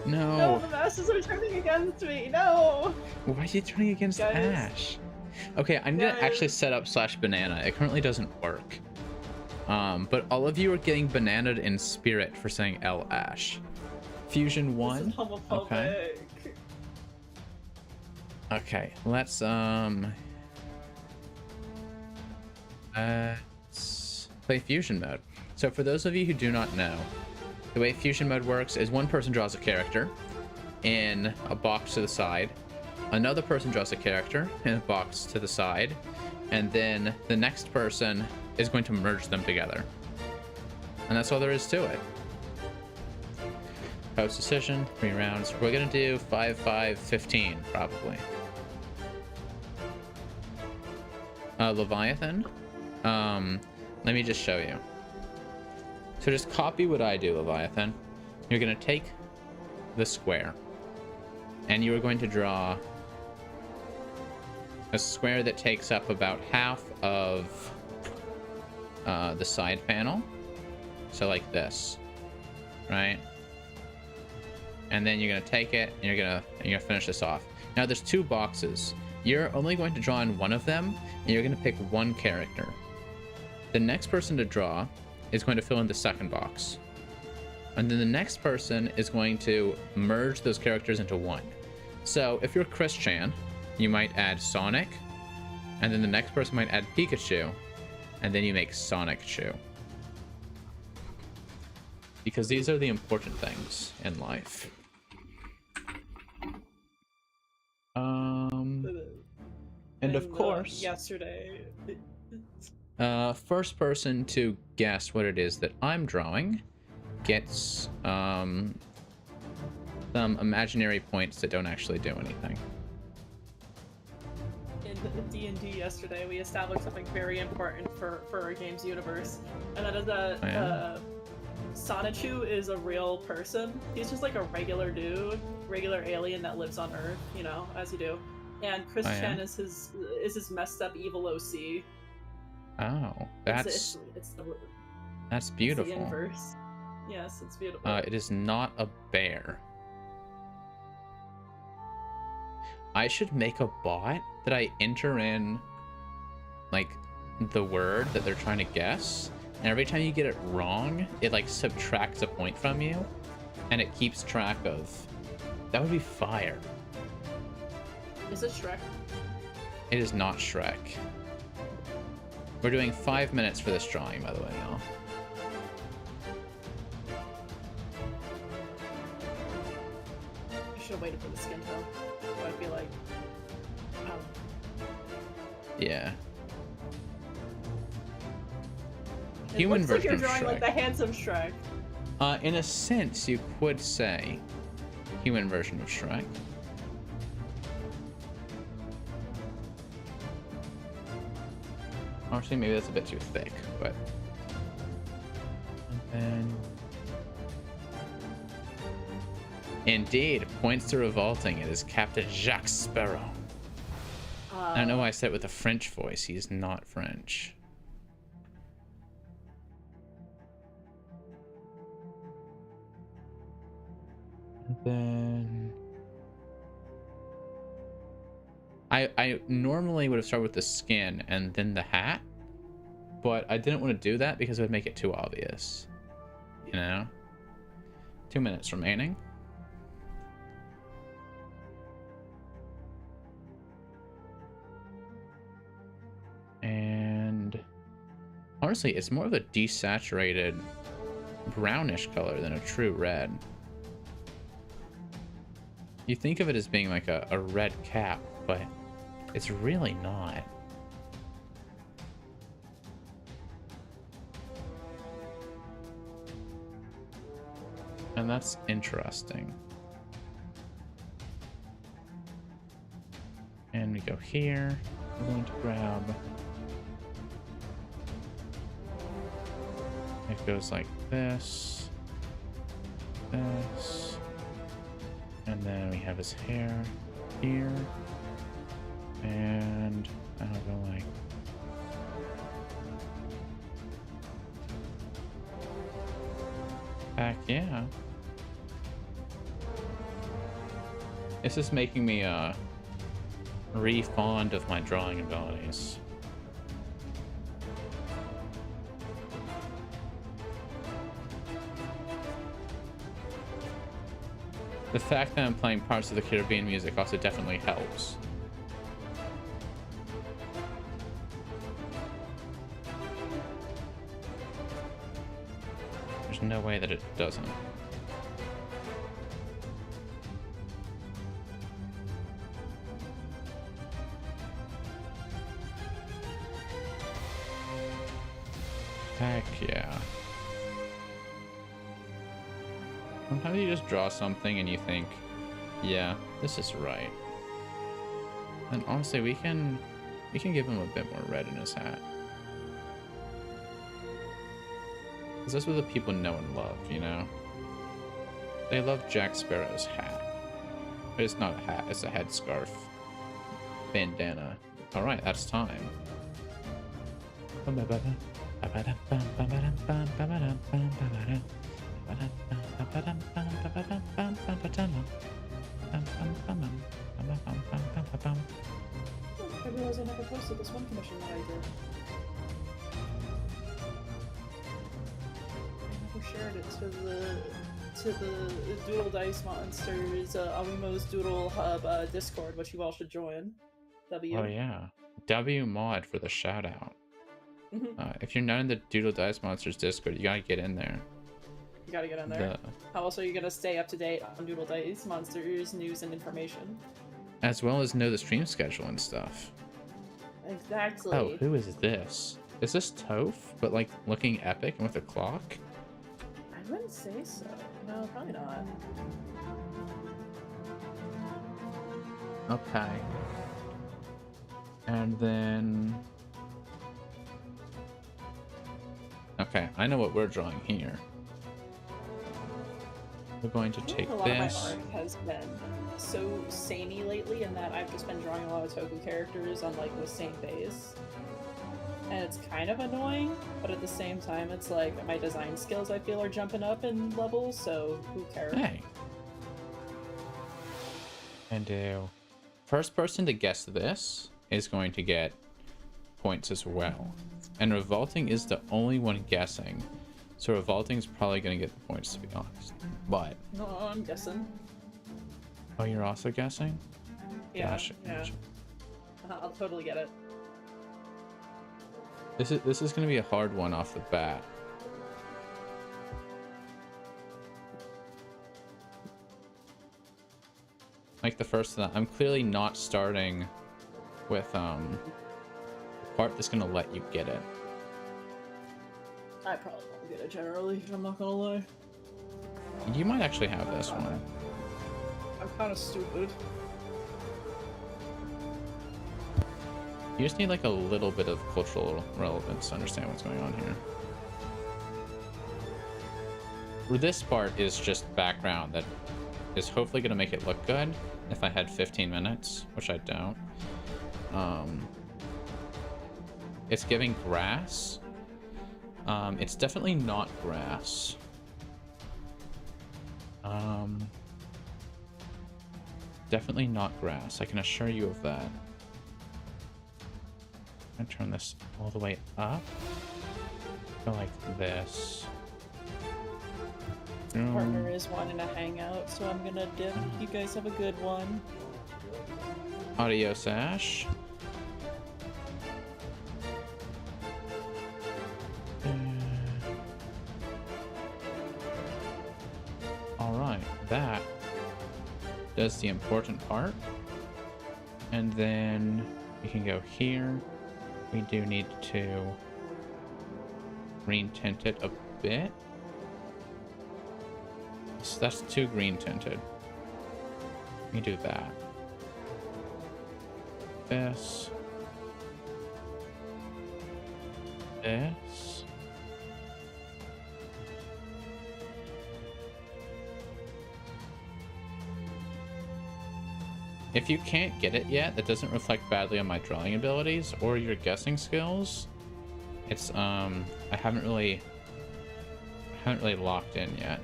No, the masses are turning against me. No. Why are you turning against Guys. Ash? Okay, I need to Guys. actually set up slash banana. It currently doesn't work. But all of you are getting bananaed in spirit for saying L Ash. Fusion 1. This is homophobic. Okay, let's play fusion mode. So for those of you who do not know, the way fusion mode works is one person draws a character in a box to the side, another person draws a character in a box to the side, and then the next person is going to merge them together. And that's all there is to it. Post decision, 3 rounds. We're gonna do 5, 5, 15 probably. Leviathan. Let me just show you. So just copy what I do, Leviathan. You're gonna take the square, and you are going to draw a square that takes up about half of the side panel. So like this, right? And then you're gonna take it and you're gonna finish this off. Now there's 2 boxes. You're only going to draw in one of them, and you're gonna pick one character. The next person to draw is going to fill in the second box. And then the next person is going to merge those characters into one. So if you're Chris Chan, you might add Sonic, and then the next person might add Pikachu, and then you make Sonic Chew. Because these are the important things in life. And of course, yesterday, first person to guess what it is that I'm drawing gets some imaginary points that don't actually do anything. in D&D yesterday, we established something very important for our game's universe, and that is that Sonichu is a real person. He's just like a regular dude, regular alien that lives on Earth, you know, as you do. And Chris Chen is his messed up evil OC. Oh, that's beautiful. It's the inverse. Yes, it's beautiful. It is not a bear. I should make a bot that I enter in, like, the word that they're trying to guess, and every time you get it wrong, it, like, subtracts a point from you, and it keeps track of. That would be fire. Is it Shrek? It is not Shrek. We're doing 5 minutes for this drawing, by the way, y'all. I should have waited for the skin tone. So I'd be like, Yeah. It Human looks like version you're of drawing Shrek. like the handsome Shrek. In a sense, you could say human version of Shrek. Actually, maybe that's a bit too thick, but... And then... Indeed, points to revolting. It is Captain Jacques Sparrow. I don't know why I said it with a French voice. He's not French. And then... I normally would have started with the skin and then the hat, but I didn't want to do that because it would make it too obvious. You know? 2 minutes remaining. And honestly, it's more of a desaturated brownish color than a true red. You think of it as being like a red cap, but it's really not. And that's interesting. And we go here. We're going to grab... It goes like this. This. And then we have his hair here. And I'll go like... Heck yeah. This is making me re-fond of my drawing abilities. The fact that I'm playing parts of the Caribbean music also definitely helps. There's no way that it doesn't. Heck yeah. Sometimes you just draw something and you think, yeah, this is right. And honestly, we can give him a bit more red in his hat. Because that's what the people know and love, you know? They love Jack Sparrow's hat. But it's not a hat, it's a headscarf. Bandana. Alright, that's time. I realized I never posted this one commission that I did. I never shared it to the Doodle Dice Monsters Awimo's Doodle Hub Discord, which you all should join. W. Oh yeah. W mod for the shout out. Mhm. If you're not in the Doodle Dice Monsters Discord, you gotta get in there. You gotta get in there. How else are you gonna stay up to date on Doodle Dice Monsters news and information? As well as know the stream schedule and stuff. Exactly. Oh, who is this? Is this Toph, but like looking epic and with a clock? I wouldn't say so. No, probably not. Okay. And then... Okay, I know what we're drawing here. We're going to take A lot this. of my art has been so samey lately in that I've just been drawing a lot of Toku characters on like the same base. And it's kind of annoying, but at the same time it's like my design skills I feel are jumping up in levels, so who cares? Hey. And do... First person to guess this is going to get points as well. And Revolting is the only one guessing. So Revolting's probably going to get the points, to be honest. But... No, I'm guessing. Oh, you're also guessing? Yeah, Gotcha, yeah. gotcha. I'll totally get it. This is going to be a hard one off the bat. Like the first one, I'm clearly not starting with the part that's going to let you get it. I probably won't get it generally, I'm not gonna lie. You might actually have this one. I'm kind of stupid. You just need like a little bit of cultural relevance to understand what's going on here. This part is just background that is hopefully going to make it look good if I had 15 minutes, which I don't. It's giving grass. It's definitely not grass. Definitely not grass. I can assure you of that. I'm gonna turn this all the way up. Go like this. Partner is wanting to hang out, so I'm gonna dip. You guys have a good one. Adios, Ash. Alright, that does the important part. And then we can go here. We do need to green tint it a bit. So that's too green tinted. We do that. This. This. If you can't get it yet, that doesn't reflect badly on my drawing abilities or your guessing skills. It's I haven't really locked in yet.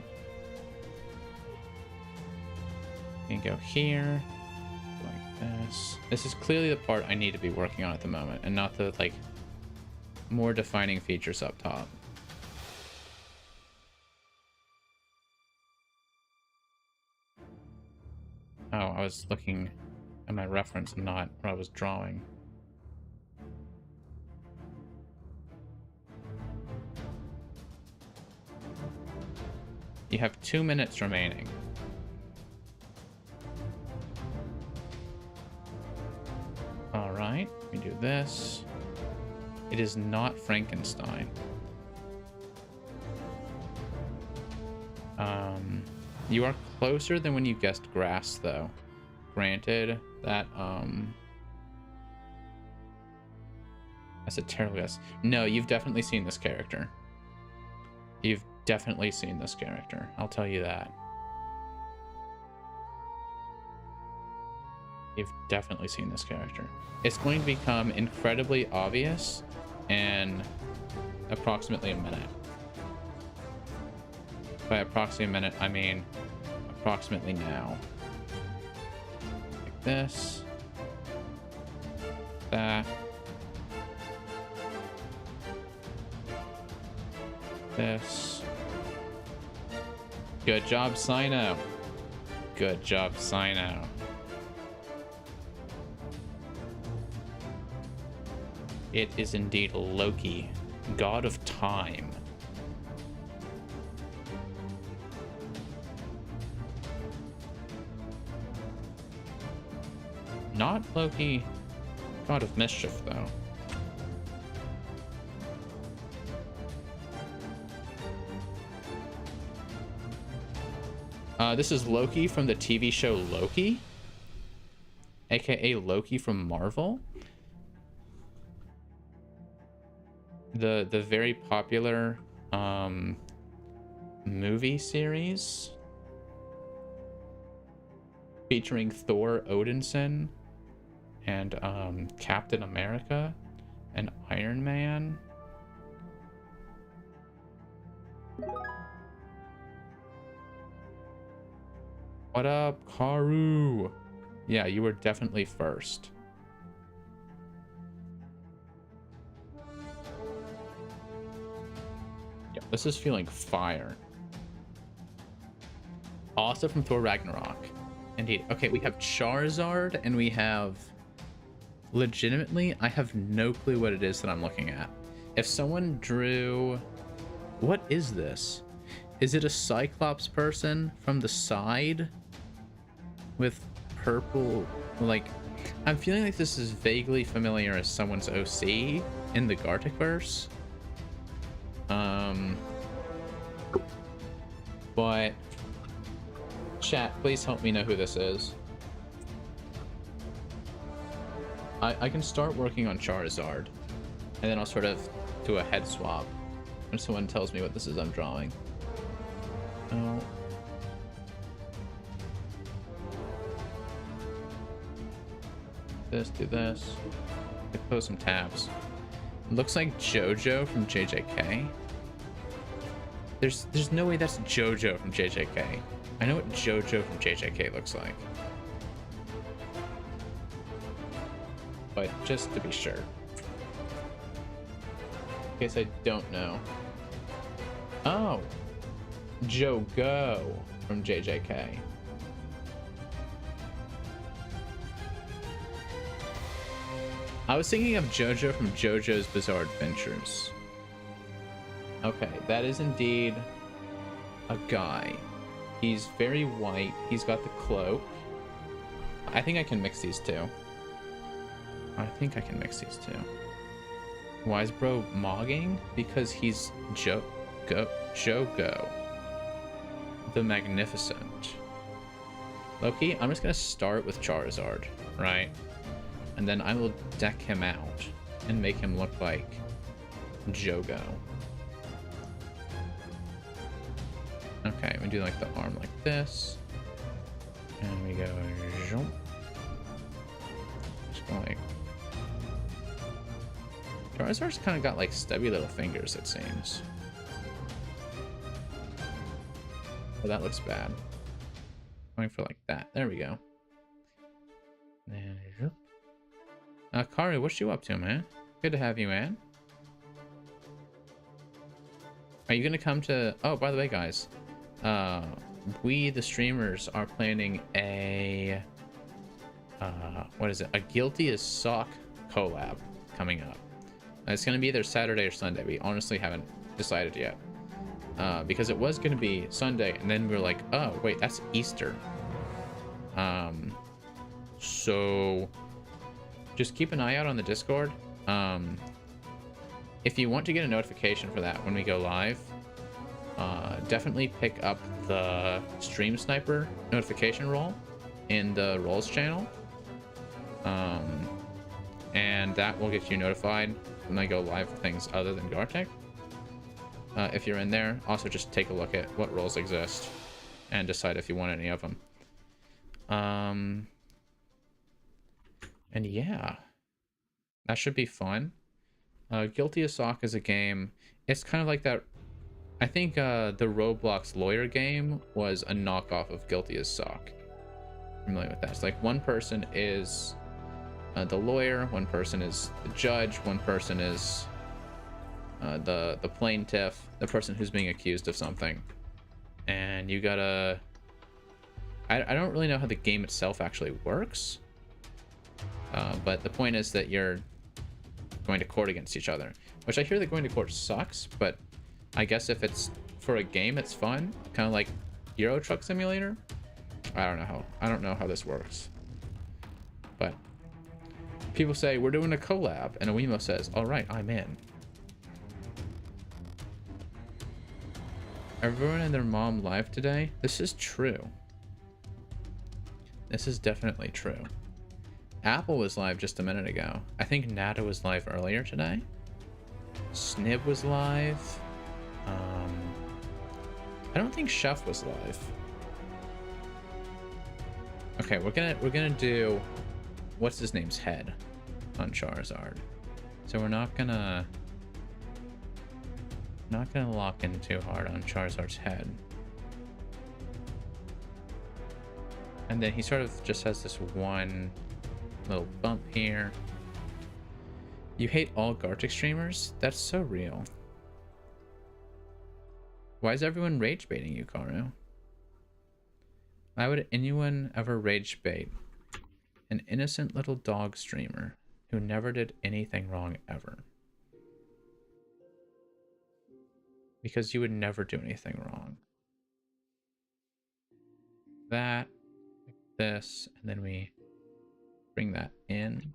You can go here, like this. This is clearly the part I need to be working on at the moment, and not the like more defining features up top. Oh, I was looking at my reference and not what I was drawing. You have 2 minutes remaining. Alright, we do this. It is not Frankenstein. You are closer than when you guessed grass, though. Granted, that, that's a terrible guess. No, you've definitely seen this character. You've definitely seen this character. I'll tell you that. You've definitely seen this character. It's going to become incredibly obvious in approximately a minute. By approximately a minute, I mean approximately now. Like this. That. This. Good job, Sino. Good job, Sino. It is indeed Loki, god of time. Not Loki, god of mischief, though. This is Loki from the TV show Loki, aka Loki from Marvel. The very popular movie series featuring Thor Odinson and Captain America and Iron Man. What up, Karu? Yeah, you were definitely first. Yeah, this is feeling fire. Also from Thor Ragnarok. Indeed. Okay, we have Charizard and we have... Legitimately, I have no clue what it is that I'm looking at. If someone drew... What is this? Is it a Cyclops person from the side? With purple... Like... I'm feeling like this is vaguely familiar as someone's OC in the Gartic verse. But... Chat, please help me know who this is. I can start working on Charizard, and then I'll sort of do a head swap when someone tells me what this is I'm drawing. Oh. This, do this. I close some tabs. It looks like JoJo from JJK. There's no way that's JoJo from JJK. I know what JoJo from JJK looks like. But just to be sure. In case I don't know. Oh! Jogo from JJK. I was thinking of JoJo from JoJo's Bizarre Adventures. Okay, that is indeed a guy. He's very white. He's got the cloak. I think I can mix these two. Why is bro mogging? Because he's Jogo. The Magnificent. Loki, I'm just gonna start with Charizard, right? And then I will deck him out and make him look like Jogo. Okay, we do like the arm like this. And we go jump. Just go like... Charizard's kind of got like stubby little fingers, it seems. Oh, that looks bad. Going for like that. There we go. Kari, what you up to, man? Good to have you, man. Are you gonna come to... Oh, by the way, guys. We, the streamers, are planning a... what is it? A Guilty as Sock collab coming up. It's gonna be either Saturday or Sunday. We honestly haven't decided yet. Because it was gonna be Sunday, and then we were like, oh, wait, that's Easter. So... just keep an eye out on the Discord. If you want to get a notification for that when we go live, definitely pick up the Stream Sniper notification role in the Roles channel. And that will get you notified when I go live for things other than Gartic. If you're in there, also just take a look at what roles exist and decide if you want any of them. And yeah, that should be fun. Guilty as Sock is a game. It's kind of like that. I think the Roblox lawyer game was a knockoff of Guilty as Sock. I'm familiar with that. It's like one person is the lawyer, one person is the judge, one person is the plaintiff, the person who's being accused of something. And you gotta... I don't really know how the game itself actually works. But the point is that you're going to court against each other. Which I hear that going to court sucks, but I guess if it's for a game, it's fun. Kind of like Euro Truck Simulator. I don't know how this works. But people say, we're doing a collab, and Awemo says, all right, I'm in. Everyone and their mom live today? This is true. This is definitely true. Apple was live just a minute ago. I think Nada was live earlier today. Snib was live. I don't think Chef was live. Okay, we're gonna do what's his name's head on Charizard. So we're not gonna lock in too hard on Charizard's head. And then he sort of just has this one little bump here. You hate all Gartic streamers? That's so real. Why is everyone rage baiting you, Karu? Why would anyone ever rage bait an innocent little dog streamer who never did anything wrong ever? Because you would never do anything wrong. That, like this, and then we bring that in.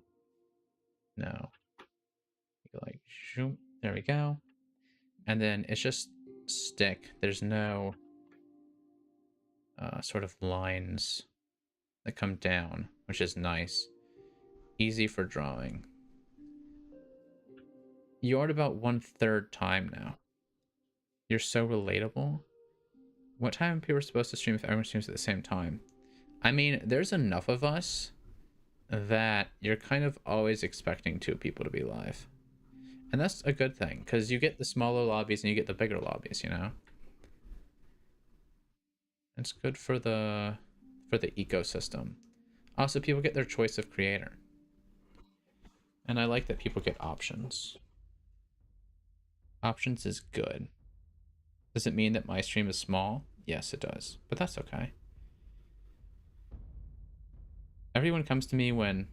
No. Like, shoom, there we go. And then it's just stick. There's no sort of lines that come down, which is nice. Easy for drawing. You're at about 1/3 time now. You're so relatable. What time are people supposed to stream if everyone streams at the same time? I mean, there's enough of us that you're kind of always expecting 2 people to be live. And that's a good thing, because you get the smaller lobbies and you get the bigger lobbies, you know? It's good for the ecosystem. Also, people get their choice of creator. And I like that people get options. Options is good. Does it mean that my stream is small? Yes, it does. But that's okay. Everyone comes to me when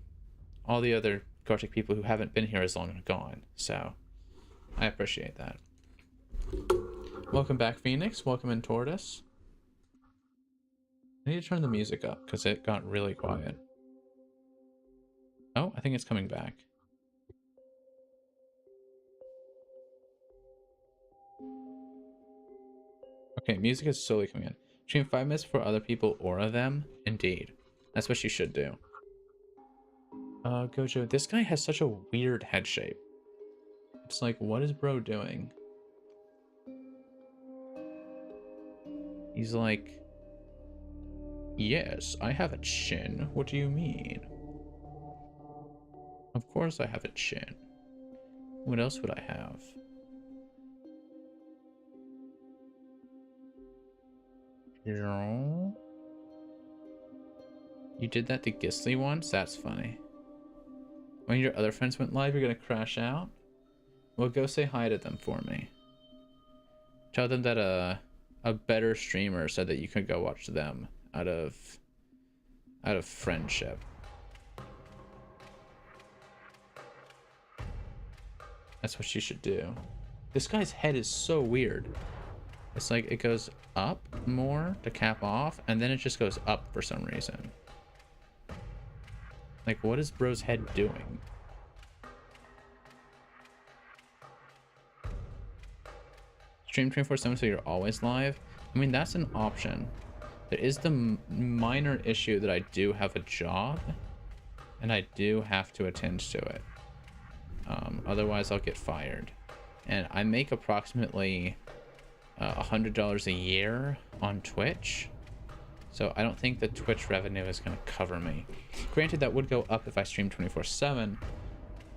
all the other Gartic people who haven't been here as long are gone. So, I appreciate that. Welcome back, Phoenix. Welcome in, Tortoise. I need to turn the music up because it got really quiet. Oh, I think it's coming back. Okay, music is slowly coming in. Stream 5 minutes for other people or them? Indeed. That's what you should do. Gojo, this guy has such a weird head shape. It's like, what is bro doing? He's like, yes, I have a chin. What do you mean? Of course I have a chin. What else would I have? You did that to Gisli once? That's funny. When your other friends went live, you're gonna crash out? Well, go say hi to them for me. Tell them that a better streamer said that you could go watch them out of friendship. That's what you should do. This guy's head is so weird. It's like it goes up more to cap off, and then it just goes up for some reason. Like, what is bro's head doing? Stream 24/7 so you're always live? I mean, that's an option. There is the minor issue that I do have a job, and I do have to attend to it. Otherwise, I'll get fired. And I make approximately $100 a year on Twitch. So I don't think the Twitch revenue is going to cover me. Granted, that would go up if I stream 24/7,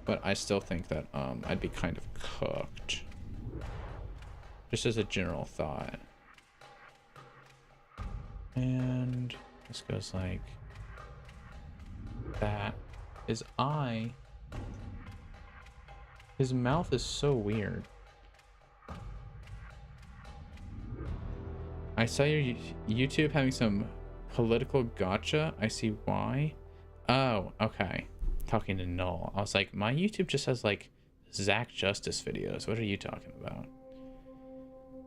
but I still think that I'd be kind of cooked. Just as a general thought. And this goes like that. His eye. His mouth is so weird. I saw your YouTube having some political gotcha. I see why. Oh, okay. Talking to Null. I was like, my YouTube just has like Zach Justice videos. What are you talking about?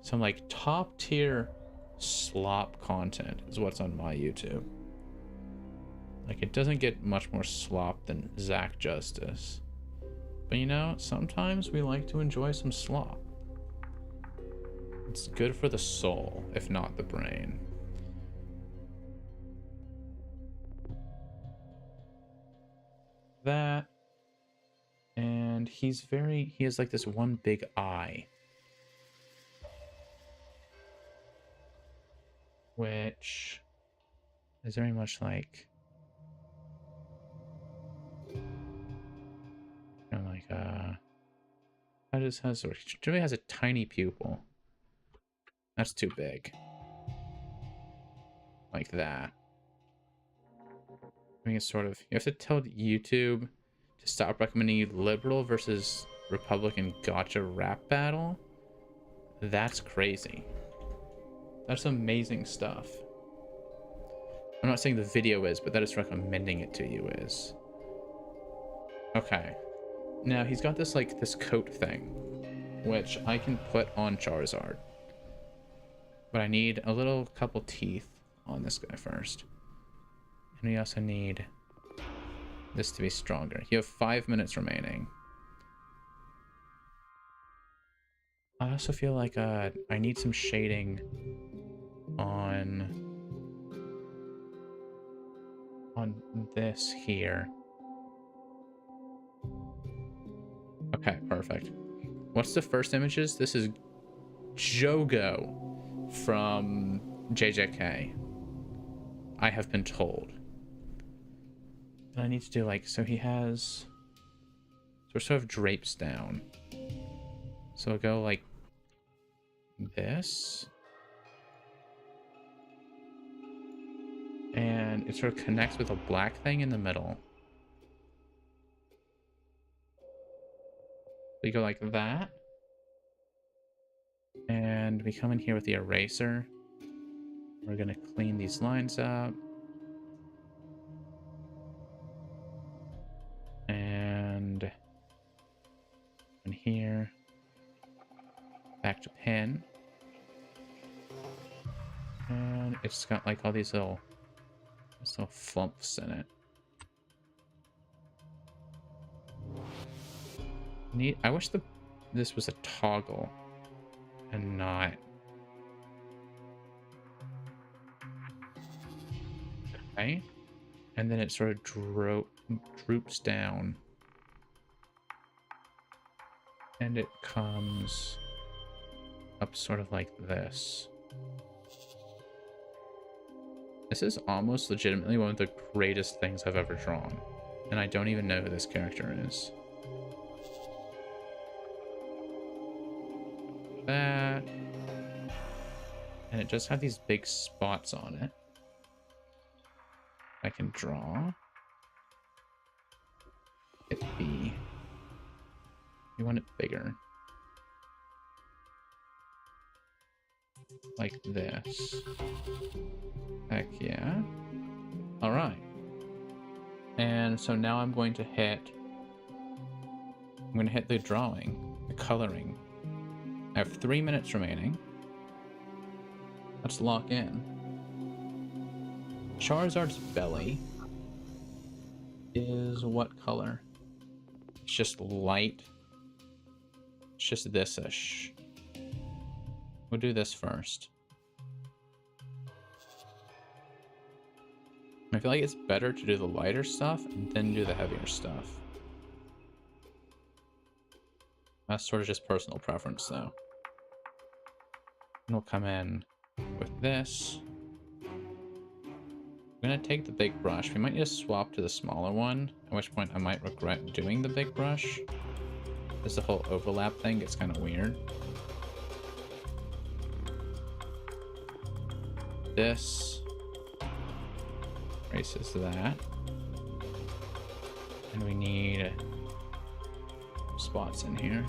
Some like top tier slop content is what's on my YouTube. Like, it doesn't get much more slop than Zach Justice. But you know, sometimes we like to enjoy some slop. It's good for the soul, if not the brain. That. And he has like this one big eye. Which is very much like, kind of like, how does it work? Joey has a tiny pupil. That's too big. Like that. I mean, it's sort of, you have to tell YouTube to stop recommending you liberal versus Republican gotcha rap battle. That's crazy. That's amazing stuff. I'm not saying the video is, but that is recommending it to you is. Okay. Now he's got this like this coat thing, which I can put on Charizard. But I need a little couple teeth on this guy first. And we also need this to be stronger. You have 5 minutes remaining. I also feel like I need some shading on this here. Okay, perfect. What's the first images? This is Jogo from JJK. I have been told. And I need to do like, so he has, so it sort of drapes down. So I'll go like this. And it sort of connects with a black thing in the middle. We go like that. And we come in here with the eraser. We're gonna clean these lines up. And in here. Back to pen. And it's got like all these little flumps in it. Neat. I wish this was a toggle and not. Okay. And then it sort of droops down. And it comes up sort of like this. This is almost legitimately one of the greatest things I've ever drawn. And I don't even know who this character is. That. And it does have these big spots on it. I can draw. It B. You want it bigger. Like this. Heck yeah. Alright. And so now I'm going to hit the drawing, the coloring. I have 3 minutes remaining. Let's lock in. Charizard's belly is what color? It's just light. It's just this-ish. We'll do this first. I feel like it's better to do the lighter stuff and then do the heavier stuff. That's sort of just personal preference, though. And we'll come in with this. I'm gonna take the big brush. We might need to swap to the smaller one, at which point I might regret doing the big brush. Because the whole overlap thing gets kind of weird. This erases that. And we need spots in here.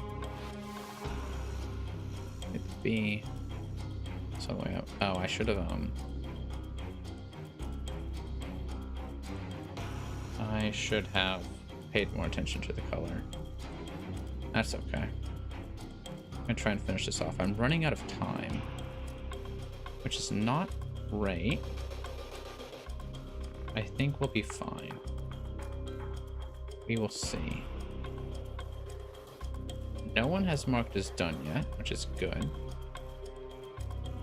Hit B. It's all the way up. Oh, I should have paid more attention to the color. That's okay. I'm gonna try and finish this off. I'm running out of time, which is not great. I think we'll be fine. We will see. No one has marked as done yet, which is good.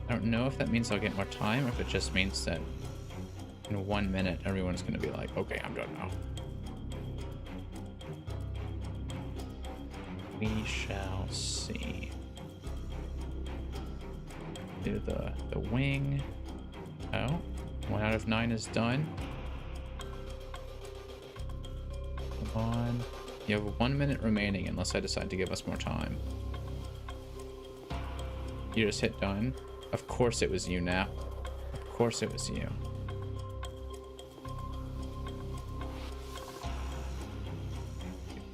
I don't know if that means I'll get more time or if it just means that in 1 minute everyone's gonna be like, okay, I'm done now. We shall see. Do the wing. Oh, 1 out of 9 is done. Come on. You have 1 minute remaining unless I decide to give us more time. You just hit done. Of course it was you, Nap. Of course it was you.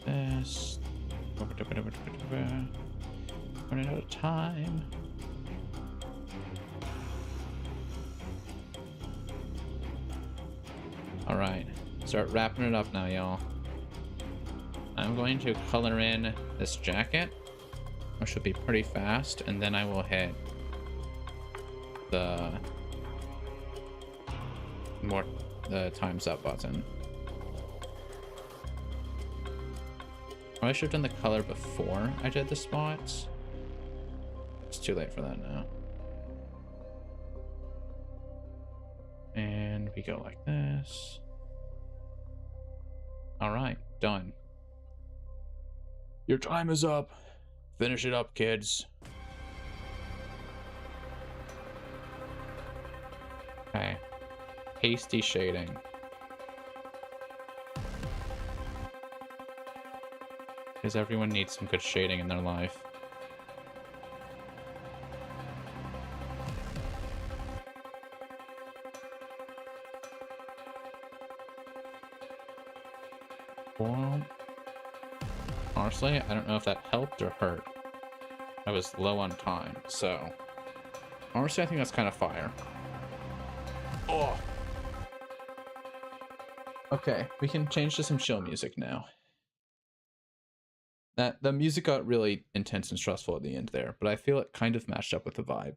This. Running out of time. Alright. Start wrapping it up now, y'all. I'm going to color in this jacket, which should be pretty fast, and then I will hit the time's up button. I should have done the color before I did the spots. It's too late for that now. And we go like this. All right, done. Your time is up. Finish it up, kids. Okay. Hasty shading. Because everyone needs some good shading in their life. Well, honestly, I don't know if that helped or hurt. I was low on time, so honestly, I think that's kind of fire. Oh. Okay, we can change to some chill music now. That the music got really intense and stressful at the end there, but I feel it kind of matched up with the vibe.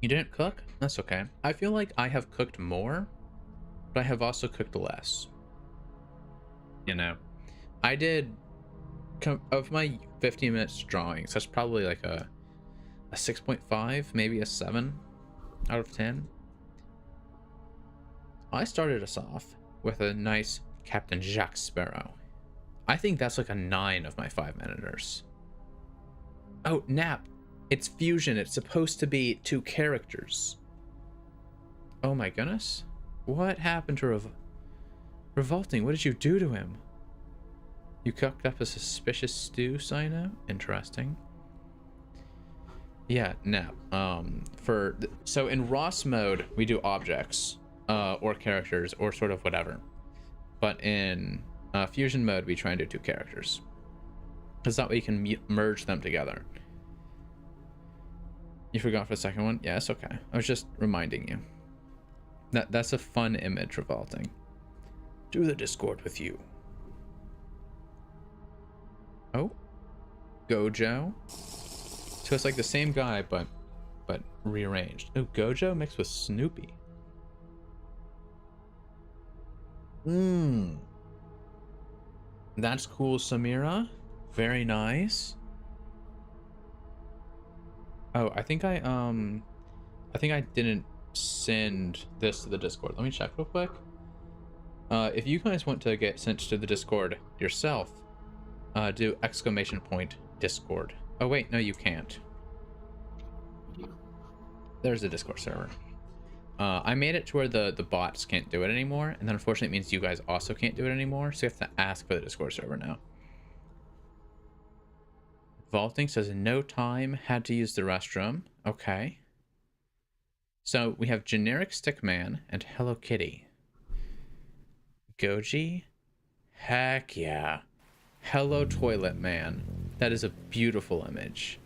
You didn't cook? That's okay. I feel like I have cooked more, but I have also cooked less. You know, I did, of my 15 minutes drawings, that's probably like a 6.5, maybe a 7 out of 10. I started us off with a nice Captain Jack Sparrow. I think that's like a 9 of my 5-minuters. Oh, Nap. It's fusion. It's supposed to be 2 characters. Oh my goodness. What happened to Revolting? What did you do to him? You cooked up a suspicious stew, Sino? Interesting. Yeah, Nap. So in Ross mode, we do objects. Or characters, or sort of whatever. But in fusion mode, we try and do 2 characters. Because that way you can merge them together. You forgot for the second one? Yes, okay. I was just reminding you. That's a fun image, Revolting. Do the Discord with you. Oh. Gojo. So it's like the same guy, but rearranged. Oh, Gojo mixed with Snoopy. That's cool, Samira. Very nice. Oh, I think I didn't send this to the Discord. Let me check real quick. If you guys want to get sent to the Discord yourself, do !Discord. Oh wait, no, you can't. There's the Discord server. I made it to where the bots can't do it anymore, and then unfortunately it means you guys also can't do it anymore, so you have to ask for the Discord server now. Vaulting says no time, had to use the restroom. Okay. So we have generic Stickman and Hello Kitty. Goji? Heck yeah. Hello Toilet Man. That is a beautiful image.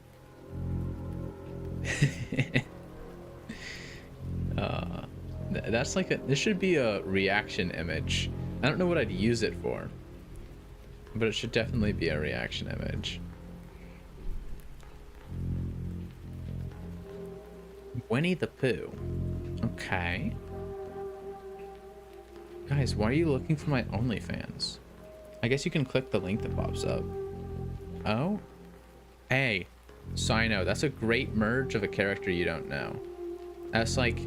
That's like this should be a reaction image I don't know what I'd use it for, but it should definitely be a reaction image. Winnie the Pooh. Okay. Guys, why are you looking for my OnlyFans? I guess you can click the link that pops up. Oh? Hey, Sino, that's a great merge of a character you don't know. That's like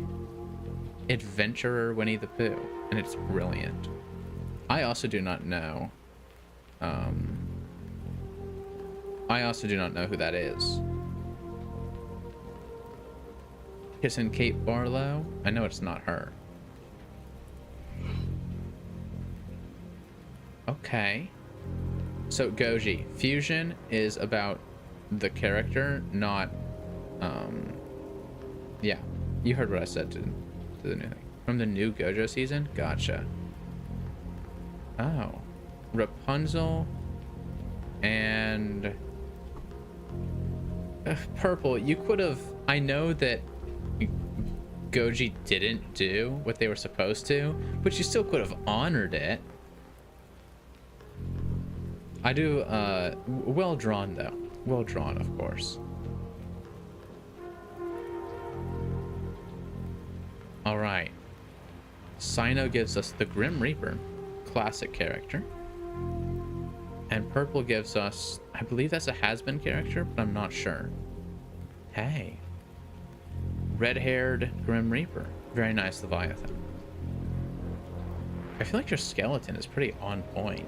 Adventurer Winnie the Pooh, and it's brilliant. I also do not know. I also do not know who that is. Kissin' Kate Barlow? I know it's not her. Okay. So Goji, Fusion is about the character, not yeah. You heard what I said to the new thing. From the new Gojo season? Gotcha. Oh. Rapunzel and Purple, you could have, I know that Goji didn't do what they were supposed to, but you still could have honored it. I do, well drawn though. Well drawn, of course. All right. Sino gives us the Grim Reaper, classic character. And Purple gives us, I believe that's a has-been character, but I'm not sure. Hey. Red-haired Grim Reaper. Very nice, Leviathan. I feel like your skeleton is pretty on point.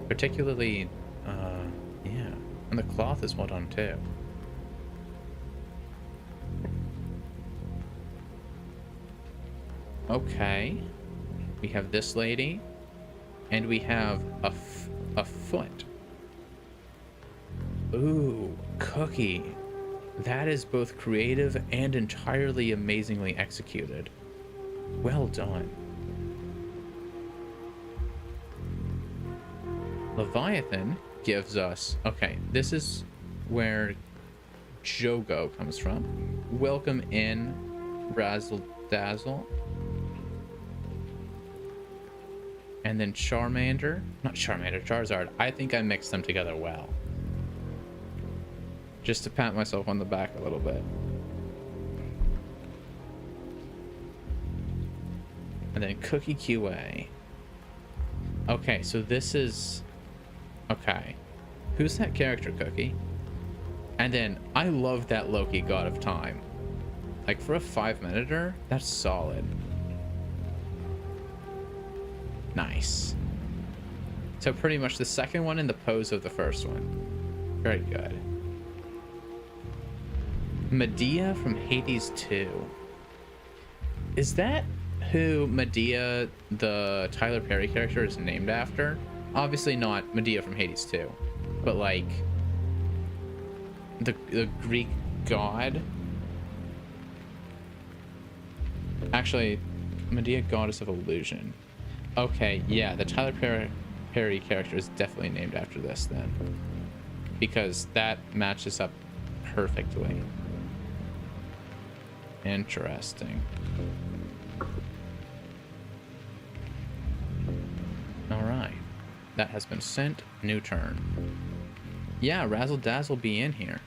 Particularly, yeah. And the cloth is well done, too. Okay. We have this lady. And we have a foot. Ooh, Cookie. That is both creative and entirely amazingly executed. Well done. Leviathan gives us... Okay, this is where Jogo comes from. Welcome in, Razzle Dazzle. And then Charmander. Not Charmander, Charizard. I think I mixed them together well. Just to pat myself on the back a little bit. And then Cookie QA. Okay, so this is... Okay. Who's that character, Cookie? And then, I love that Loki God of Time. Like, for a 5-minuter, that's solid. Nice. So pretty much the second one in the pose of the first one. Very good. Medea from Hades 2. Is that who Medea, the Tyler Perry character, is named after? Obviously not Medea from Hades 2, but like the Greek god. Actually, Medea, goddess of illusion. Okay, yeah, the Tyler Perry character is definitely named after this then, because that matches up perfectly. Interesting. All right, that has been sent. New turn. Yeah, Razzle Dazzle be in here.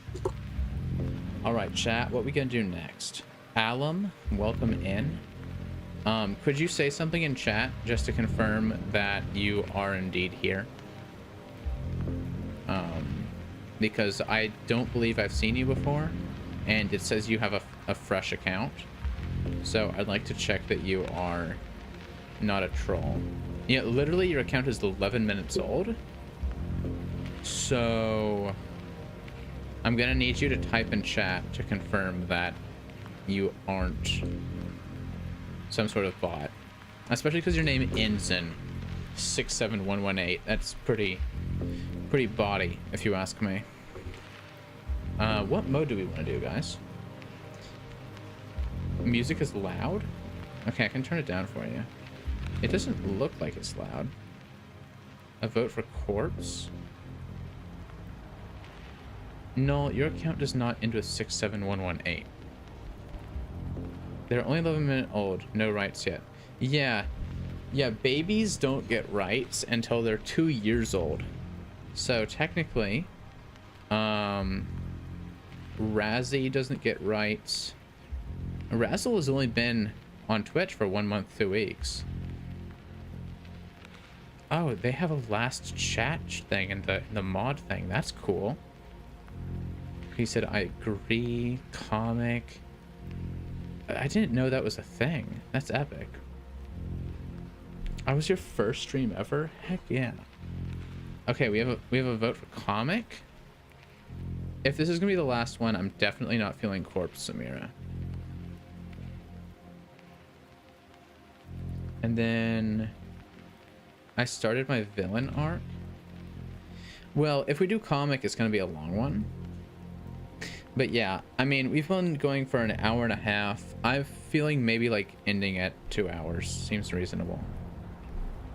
All right, chat, what we gonna do next? Alum, welcome in. Could you say something in chat just to confirm that you are indeed here? Because I don't believe I've seen you before, and it says you have a fresh account. So I'd like to check that you are not a troll. Yeah, literally your account is 11 minutes old. So I'm gonna need you to type in chat to confirm that you aren't some sort of bot, especially because your name ends in 67118. That's pretty bawdy, if you ask me. What mode do we want to do, guys? Music is loud? Okay, I can turn it down for you. It doesn't look like it's loud. A vote for corpse? No, your account does not end with 67118. They're only 11 minutes old. No rights yet. Yeah. Yeah, babies don't get rights until they're 2 years old. So technically, Razzie doesn't get rights. Razzle has only been on Twitch for 1 month, 2 weeks. Oh, they have a last chat thing in the mod thing. That's cool. He said, I agree, comic. I didn't know that was a thing. That's epic. I was your first stream ever? Heck yeah. Okay, we have a vote for comic. If this is gonna be the last one, I'm definitely not feeling corpse Samira. And then I started my villain arc. Well, if we do comic, it's gonna be a long one. But yeah, I mean, we've been going for an hour and a half. I'm feeling maybe like ending at 2 hours. Seems reasonable.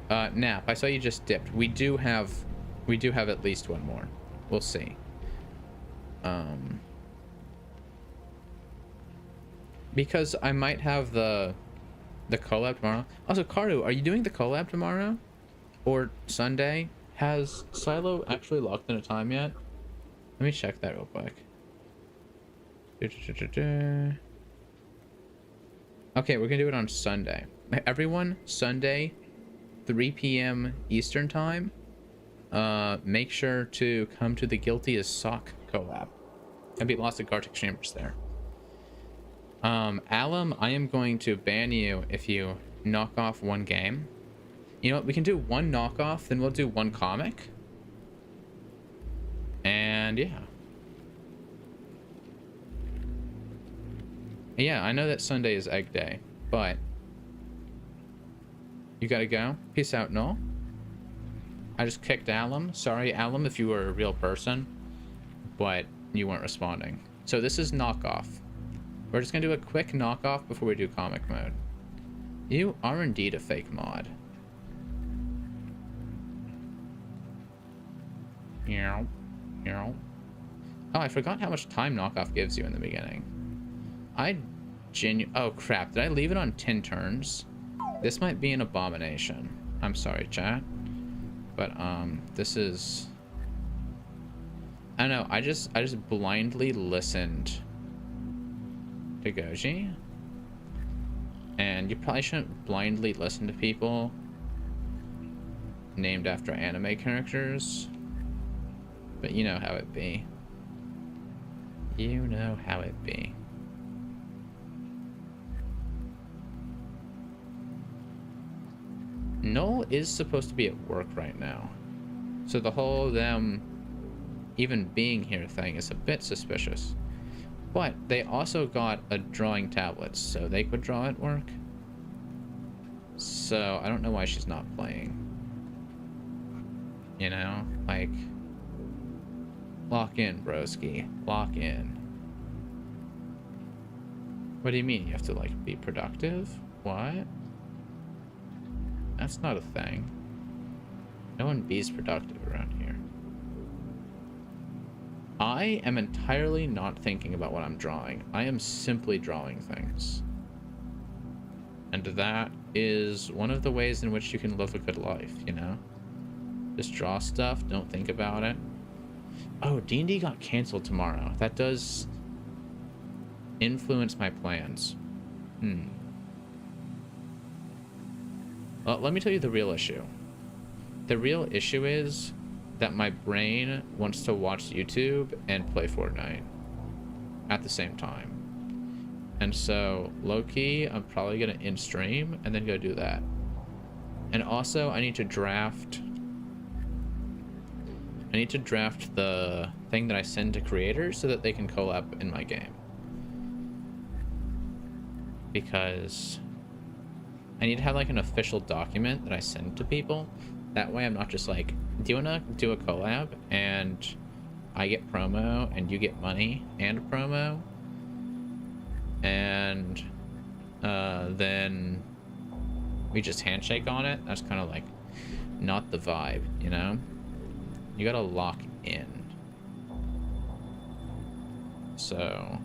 Nap, I saw you just dipped. We do have at least one more. We'll see. Because I might have the collab tomorrow. Also, Karu, are you doing the collab tomorrow? Or Sunday? Has Silo actually locked in a time yet? Let me check that real quick. Okay, we're gonna do it on Sunday. Everyone, Sunday, 3 p.m. Eastern time. Make sure to come to the Guilty as Sock collab. Gonna be lots of Gartic streamers there. Alum, I am going to ban you if you knock off one game. You know what? We can do one knockoff, then we'll do one comic. And yeah. Yeah, I know that Sunday is egg day, but you gotta go. Peace out, Noel. I just kicked Alum. Sorry, Alum, if you were a real person, but you weren't responding. So this is knockoff. We're just gonna do a quick knockoff before we do comic mode. You are indeed a fake mod. Oh, I forgot how much time knockoff gives you in the beginning. Oh crap, did I leave it on 10 turns? This might be an abomination. I'm sorry, chat. But this is, I don't know, I just blindly listened to Goji. And you probably shouldn't blindly listen to people named after anime characters. But you know how it be. You know how it be. Noel is supposed to be at work right now. So the whole them even being here thing is a bit suspicious. But they also got a drawing tablet, so they could draw at work. So I don't know why she's not playing. You know, like, lock in, broski. Lock in. What do you mean? You have to, like, be productive? What? That's not a thing. No one be's productive around here. I am entirely not thinking about what I'm drawing. I am simply drawing things. And that is one of the ways in which you can live a good life, you know? Just draw stuff, don't think about it. Oh, D&D got canceled tomorrow. That does influence my plans. Well, let me tell you the real issue. The real issue is that my brain wants to watch YouTube and play Fortnite at the same time. And so, low-key, I'm probably gonna end stream and then go do that. And also, I need to draft the thing that I send to creators so that they can collab in my game. Because I need to have like an official document that I send to people. That way I'm not just like, do you wanna do a collab and I get promo and you get money and promo? And then we just handshake on it. That's kind of like not the vibe, you know? You gotta lock in. So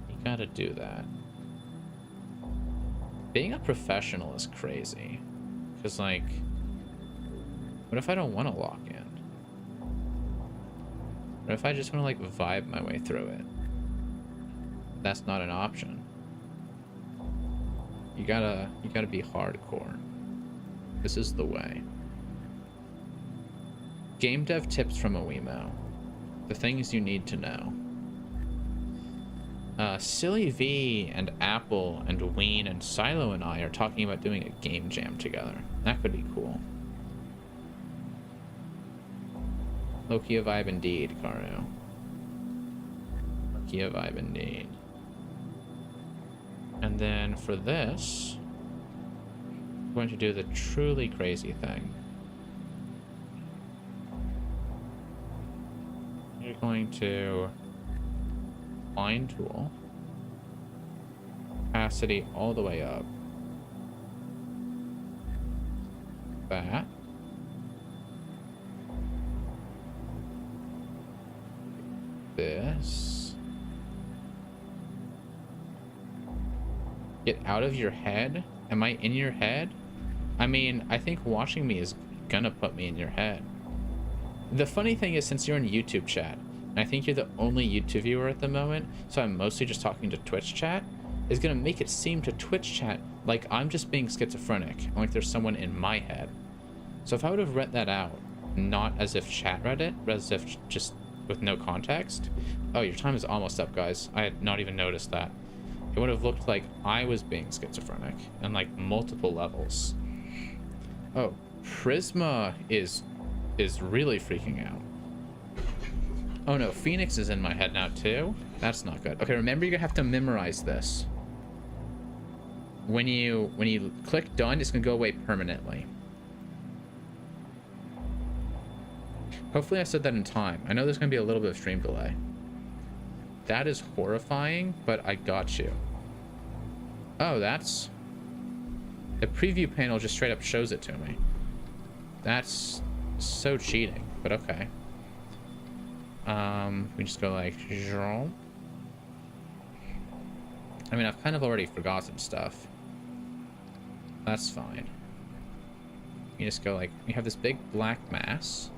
you gotta do that. Being a professional is crazy. Because, like, what if I don't want to lock in? What if I just want to, like, vibe my way through it? That's not an option. You gotta be hardcore. This is the way. Game dev tips from a Wiimo. The things you need to know. Silly V and Apple and Ween and Silo and I are talking about doing a game jam together. That could be cool. Lokia vibe indeed, Karu. Lokia vibe indeed. And then for this, I'm going to do the truly crazy thing. You're going to line tool, opacity all the way up. That. This. Get out of your head? Am I in your head? I mean, I think watching me is gonna put me in your head. The funny thing is, since you're in YouTube chat, and I think you're the only YouTube viewer at the moment, so I'm mostly just talking to Twitch chat, is gonna make it seem to Twitch chat like I'm just being schizophrenic, and like there's someone in my head. So if I would have read that out, not as if chat read it, but as if just with no context. Oh, your time is almost up, guys. I had not even noticed that. It would have looked like I was being schizophrenic on like multiple levels. Oh, Prisma is really freaking out. Oh no, Phoenix is in my head now too. That's not good. Okay, remember you're gonna have to memorize this. When you click done, it's gonna go away permanently. Hopefully I said that in time. I know there's gonna be a little bit of stream delay. That is horrifying, but I got you. Oh, that's... The preview panel just straight up shows it to me. That's so cheating, but okay. We just go like... I mean, I've kind of already forgotten stuff. That's fine. You just go like... You have this big black mass.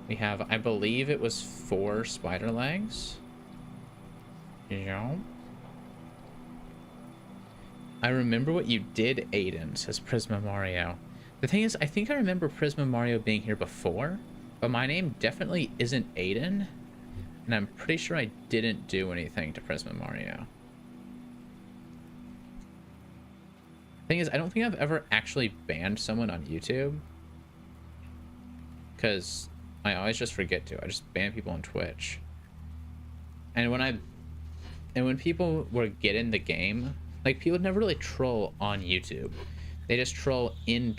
We have, I believe it was 4 spider legs. Yeah. I remember what you did, Aiden, says Prisma Mario. The thing is, I think I remember Prisma Mario being here before, but my name definitely isn't Aiden, and I'm pretty sure I didn't do anything to Prisma Mario. Thing is, I don't think I've ever actually banned someone on YouTube, because I always just forget to. I just ban people on Twitch. And when people were get in the game, like, people never really troll on YouTube. They just troll in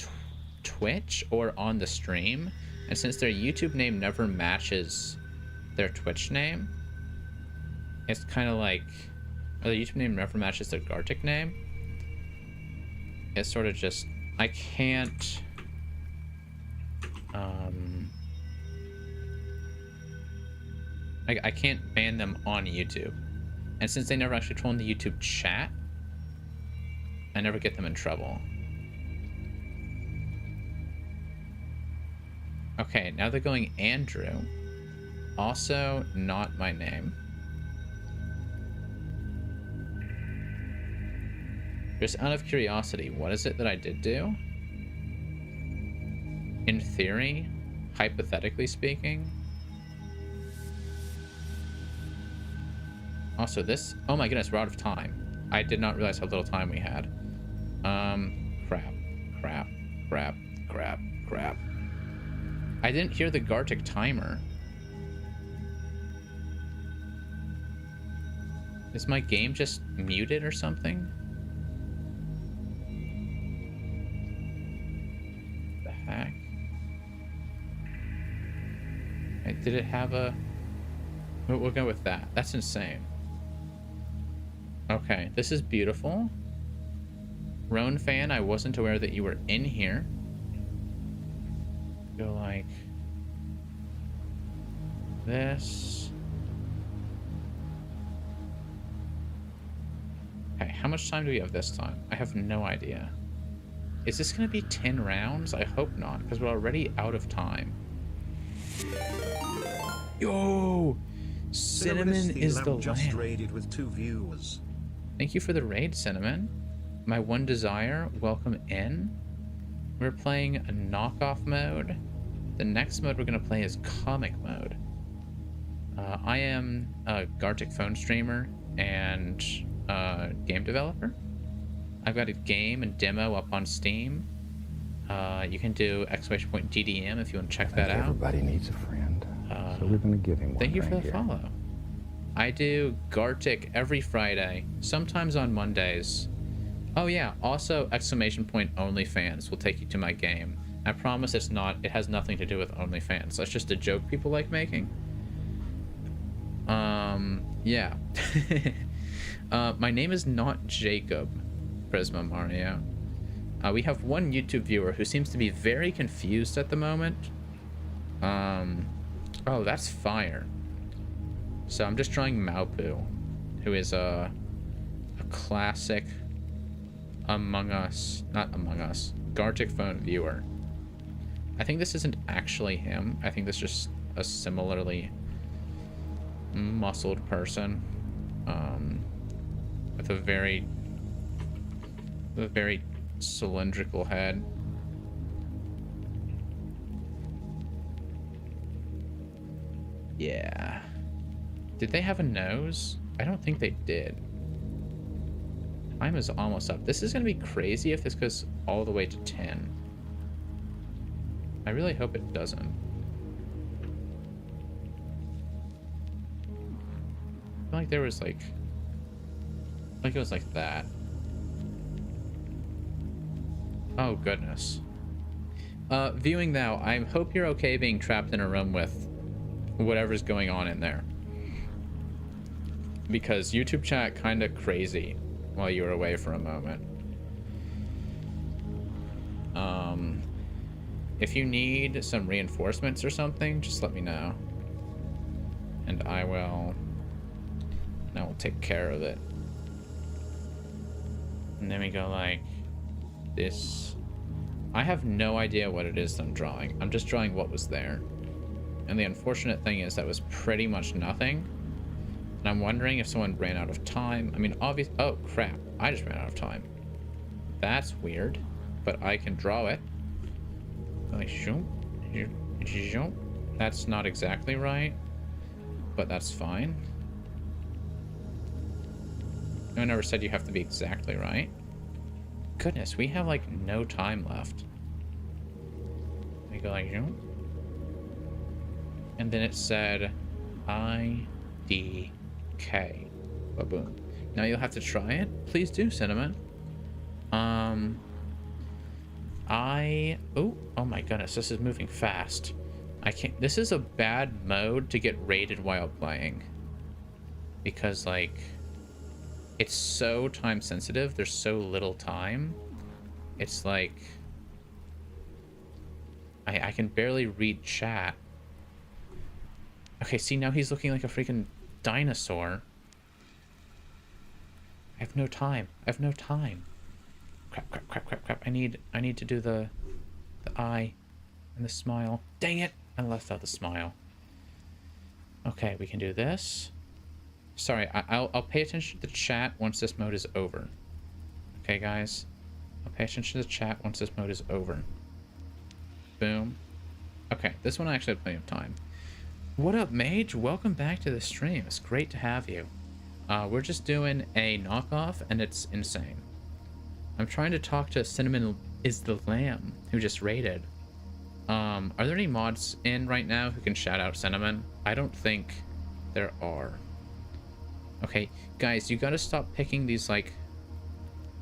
Twitch or on the stream. And since their YouTube name never matches their Twitch name, it's kind of like, or their YouTube name never matches their Gartic name. It's sort of just, I can't, I can't ban them on YouTube. And since they never actually troll in the YouTube chat, I never get them in trouble. Okay, now they're going Andrew. Also not my name. Just out of curiosity, what is it that I did do? In theory, hypothetically speaking. Also this, oh my goodness, we're out of time. I did not realize how little time we had. Crap. I didn't hear the Gartic timer. Is my game just muted or something? The heck? Did it have a... We'll go with that. That's insane. Okay, this is beautiful. Roan fan, I wasn't aware that you were in here. Go like this. Okay, how much time do we have this time? I have no idea. Is this going to be 10 rounds? I hope not, because we're already out of time. Yo! Cinnamon is the just lamb. raided with 2 viewers. Thank you for the raid, Cinnamon. My one desire, welcome in. We're playing a knockoff mode. The next mode we're going to play is comic mode. I am a Gartic Phone streamer and game developer. I've got a game and demo up on Steam. You can do !DDM if you want to check that out. Everybody needs a friend, so we're gonna give him one. Thank you for right the here. follow. I do Gartic every Friday, sometimes on Mondays. Oh yeah, also !OnlyFans will take you to my game. I promise it has nothing to do with OnlyFans. That's just a joke people like making. Yeah. My name is not Jacob Prisma Mario. We have one YouTube viewer who seems to be very confused at the moment. Oh, that's fire. So I'm just drawing Maupu, who is a classic Gartic Phone viewer. I think this isn't actually him. I think this is just a similarly muscled person with a very cylindrical head. Yeah. Did they have a nose? I don't think they did. Time is almost up. This is going to be crazy if this goes all the way to 10. I really hope it doesn't. I feel like there was like it was like that. Oh goodness. Viewing now, I hope you're okay being trapped in a room with whatever's going on in there. Because YouTube chat kind of crazy while you were away for a moment. If you need some reinforcements or something, just let me know. And I will take care of it. And then we go like this. I have no idea what it is I'm drawing. I'm just drawing what was there. And the unfortunate thing is that was pretty much nothing. And I'm wondering if someone ran out of time. I mean, obvious. Oh, crap. I just ran out of time. That's weird. But I can draw it. Like, that's not exactly right. But that's fine. No one ever said you have to be exactly right. Goodness, we have, like, no time left. We go like, and then it said IDK. Ba-boom. Now you'll have to try it. Please do, Cinnamon. Oh my goodness, this is moving fast. I can't. This is a bad mode to get rated while playing. Because, like, it's so time sensitive. There's so little time. It's like I can barely read chat. Okay, see, now he's looking like a freaking dinosaur. I have no time. I have no time. Crap. I need to do the eye and the smile. Dang it! I left out the smile. Okay, we can do this. Sorry, I'll pay attention to the chat once this mode is over. Okay, guys? I'll pay attention to the chat once this mode is over. Boom. Okay, this one I actually have plenty of time. What up, Mage? Welcome back to the stream. It's great to have you. We're just doing a knockoff, and it's insane. I'm trying to talk to Cinnamon is the Lamb, who just raided. Are there any mods in right now who can shout out Cinnamon? I don't think there are. Okay, guys, you gotta stop picking these, like,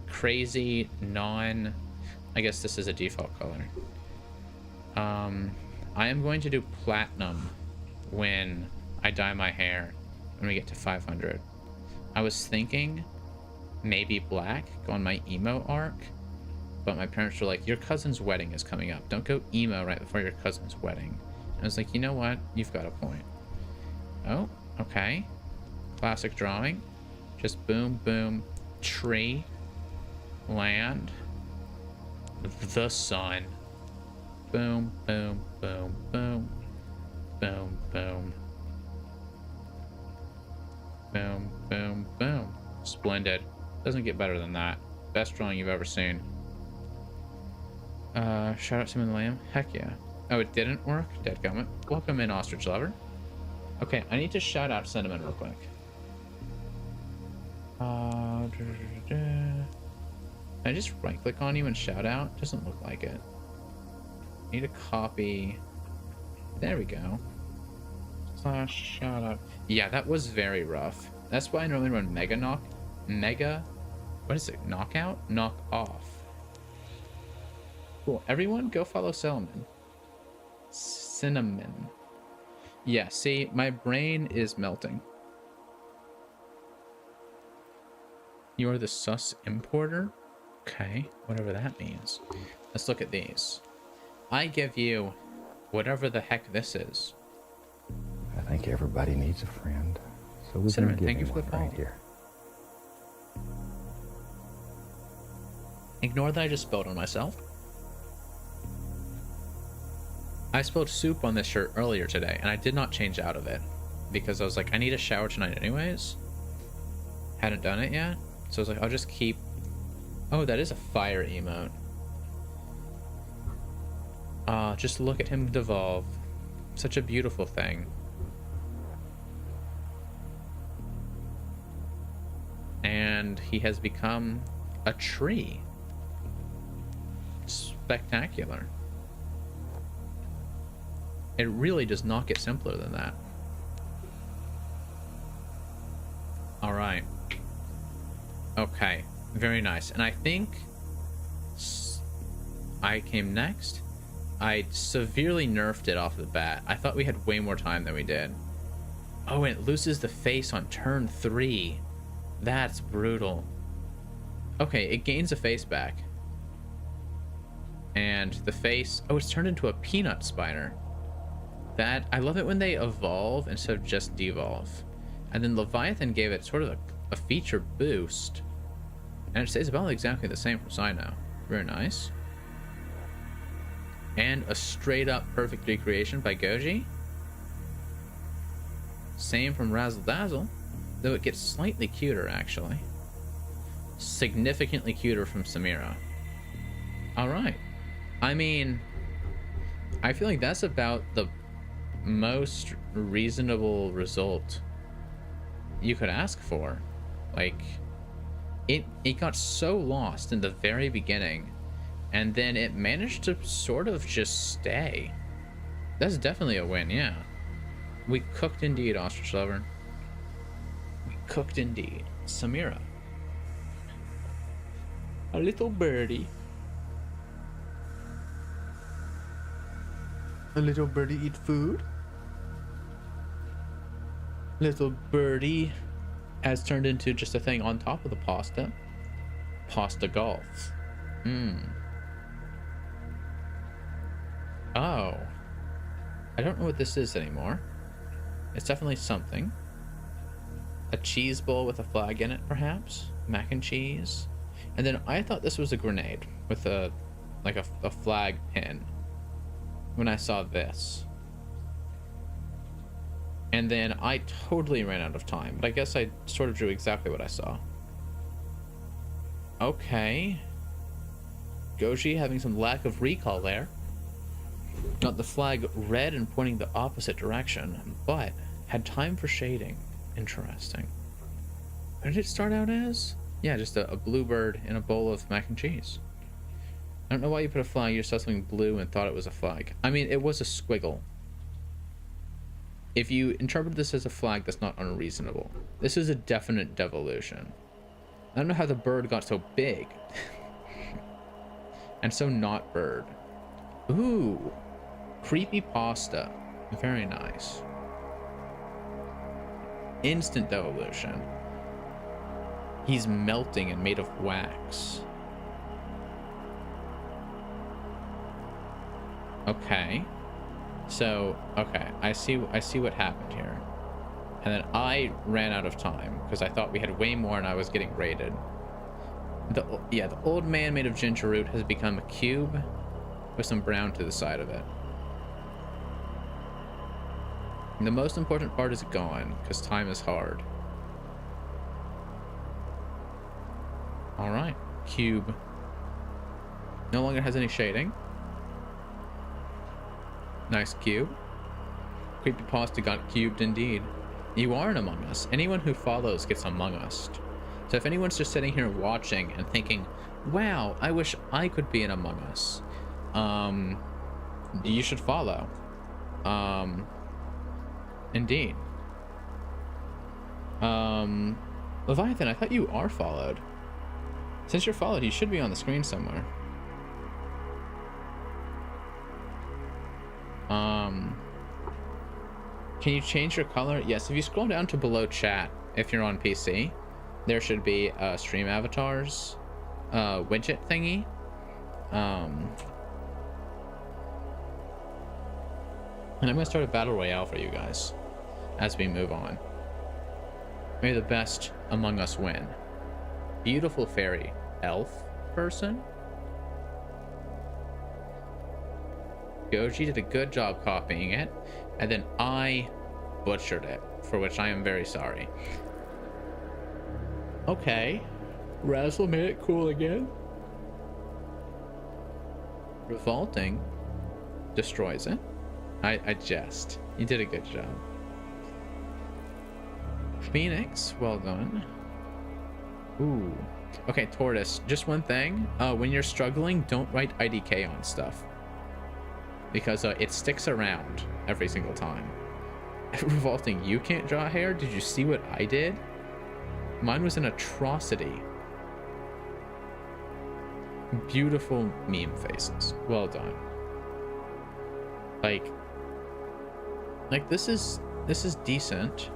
crazy I guess this is a default color. I am going to do platinum when I dye my hair when we get to 500. I was thinking maybe black, go on my emo arc, but my parents were like, your cousin's wedding is coming up. Don't go emo right before your cousin's wedding. And I was like, you know what? You've got a point. Oh, okay. Classic drawing. Just boom, boom, tree, land, the sun. Boom, boom, boom, boom, boom, boom, boom, boom, boom. Splendid. Doesn't get better than that. Best drawing you've ever seen. Shout out Simon the Lamb. Heck yeah. Oh, it didn't work? Dadgummit. Welcome in, Ostrich Lover. Okay, I need to shout out Cinnamon real quick. Can I just right click on you and shout out? Doesn't look like it. Need a copy. There we go. Slash shout out. Yeah, that was very rough. That's why I normally run what is it? Knockout? Knock off. Cool. Everyone go follow Cinnamon. Yeah, see, my brain is melting. You're the sus importer? Okay, whatever that means. Let's look at these. I give you whatever the heck this is. I think everybody needs a friend. So we're Cinnamon, gonna give thank you him for the one right follow. here. Ignore that I just spilled on myself. I spilled soup on this shirt earlier today, and I did not change out of it. Because I was like, I need a shower tonight anyways. Hadn't done it yet. So I was like, I'll just keep... Oh, that is a fire emote. Just look at him devolve. Such a beautiful thing. And he has become a tree. Spectacular. It really does not get simpler than that. Alright. Okay. Very nice. And I think I came next. I severely nerfed it off the bat. I thought we had way more time than we did. Oh, and it loses the face on turn 3. That's brutal. Okay, it gains a face back. And the face... Oh, it's turned into a peanut spider. That... I love it when they evolve instead of just devolve. And then Leviathan gave it sort of a feature boost. And it stays about exactly the same from Sino. Very nice. And a straight up perfect recreation by Goji. Same from Razzle Dazzle. Though it gets slightly cuter, actually. Significantly cuter from Samira. Alright. I mean, I feel like that's about the most reasonable result you could ask for. Like, it got so lost in the very beginning, and then it managed to sort of just stay. That's definitely a win, yeah. We cooked indeed, Ostrich Lover. We cooked indeed. Samira. A little birdie. A little birdie eat food. Little birdie has turned into just a thing on top of the pasta. Pasta golf. Oh. I don't know what this is anymore. It's definitely something. A cheese bowl with a flag in it, perhaps? Mac and cheese? And then I thought this was a grenade with a flag pin when I saw this. And then I totally ran out of time, but I guess I sort of drew exactly what I saw. Okay. Goji having some lack of recall there. Got the flag red and pointing the opposite direction, but had time for shading. Interesting. What did it start out as? Yeah, just a bluebird in a bowl of mac and cheese. I don't know why you put a flag, you saw something blue and thought it was a flag. I mean, it was a squiggle. If you interpret this as a flag, that's not unreasonable. This is a definite devolution. I don't know how the bird got so big. And so not bird. Ooh. Creepy pasta. Very nice. Instant devolution. He's melting and made of wax. Okay. So, okay, I see what happened here. And then I ran out of time because I thought we had way more and I was getting raided. The old man made of ginger root has become a cube with some brown to the side of it. And the most important part is gone, because time is hard. Alright, cube. No longer has any shading. Nice cube. Creepypasta got cubed indeed. You are an Among Us. Anyone who follows gets Among Us. So if anyone's just sitting here watching and thinking, wow, I wish I could be an Among Us, you should follow. Indeed. Leviathan, I thought you are followed. Since you're followed, you should be on the screen somewhere. Can you change your color? Yes, if you scroll down to below chat, if you're on PC, there should be a stream avatars widget thingy. And I'm gonna start a battle royale for you guys as we move on. May the best among us win. Beautiful fairy elf person. Goji did a good job copying it, and then I butchered it, for which I am very sorry. Okay, Razzle made it cool again. Revolting destroys it. I jest. You did a good job. Phoenix, well done. Ooh. Okay, Tortoise, just one thing. When you're struggling, don't write IDK on stuff. Because it sticks around every single time. Revolting, you can't draw hair? Did you see what I did? Mine was an atrocity. Beautiful meme faces. Well done. Like this is decent.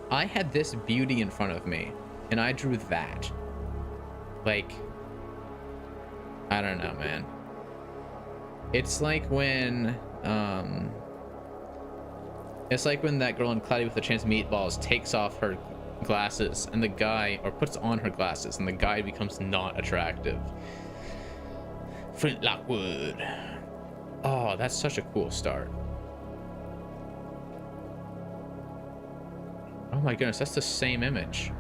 I had this beauty in front of me, and I drew that. Like, I don't know, man. It's like when that girl in Cloudy with a Chance of Meatballs takes off her glasses and the guy, or puts on her glasses and the guy becomes not attractive. Flint Lockwood. Oh, that's such a cool start. Oh my goodness, that's the same image.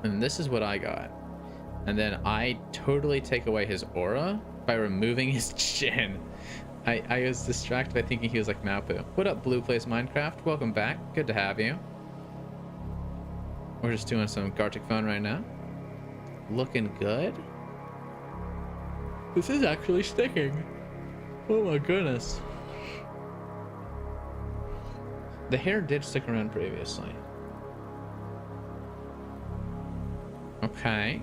And this is what I got. And then I totally take away his aura by removing his chin. I was distracted by thinking he was like Mapu. What up, Blue Plays Minecraft? Welcome back. Good to have you. We're just doing some Gartic Phone right now. Looking good. This is actually sticking. Oh my goodness. The hair did stick around previously. Okay.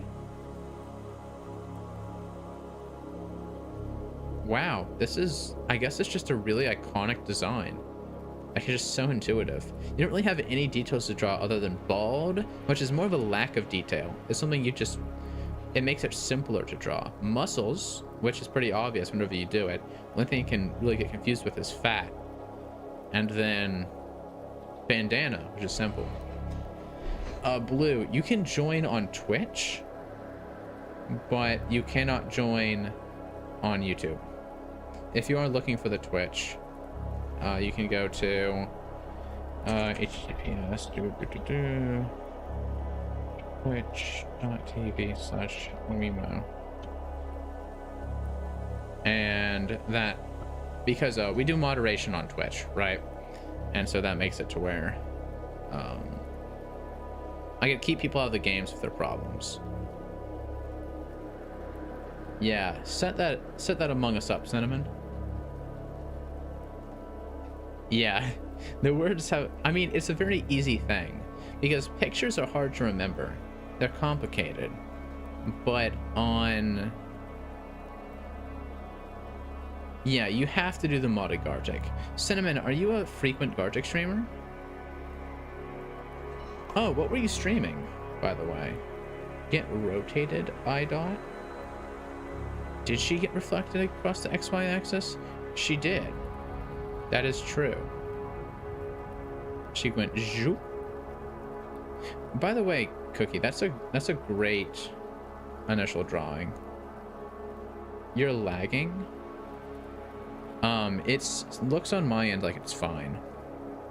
Wow, this is, I guess it's just a really iconic design. Like, it's just so intuitive. You don't really have any details to draw other than bald, which is more of a lack of detail. It's something you just, it makes it simpler to draw. Muscles, which is pretty obvious whenever you do it. One thing you can really get confused with is fat. And then bandana, which is simple. Blue, you can join on Twitch, but you cannot join on YouTube. If you are looking for the Twitch, you can go to https twitch.tv/Wemo. And that, because we do moderation on Twitch, right? And so that makes it to where I can keep people out of the games if there are problems. Yeah, set that Among Us up, Cinnamon. Yeah, the words have, I mean, it's a very easy thing because pictures are hard to remember. They're complicated, but on, yeah, you have to do the modded Gartic. Cinnamon, are you a frequent Gartic streamer? Oh, what were you streaming, by the way? Get rotated, I-dot? Did she get reflected across the XY axis? She did. That is true. She went zoop. By the way, Cookie, that's a great initial drawing. You're lagging. It's looks on my end like it's fine.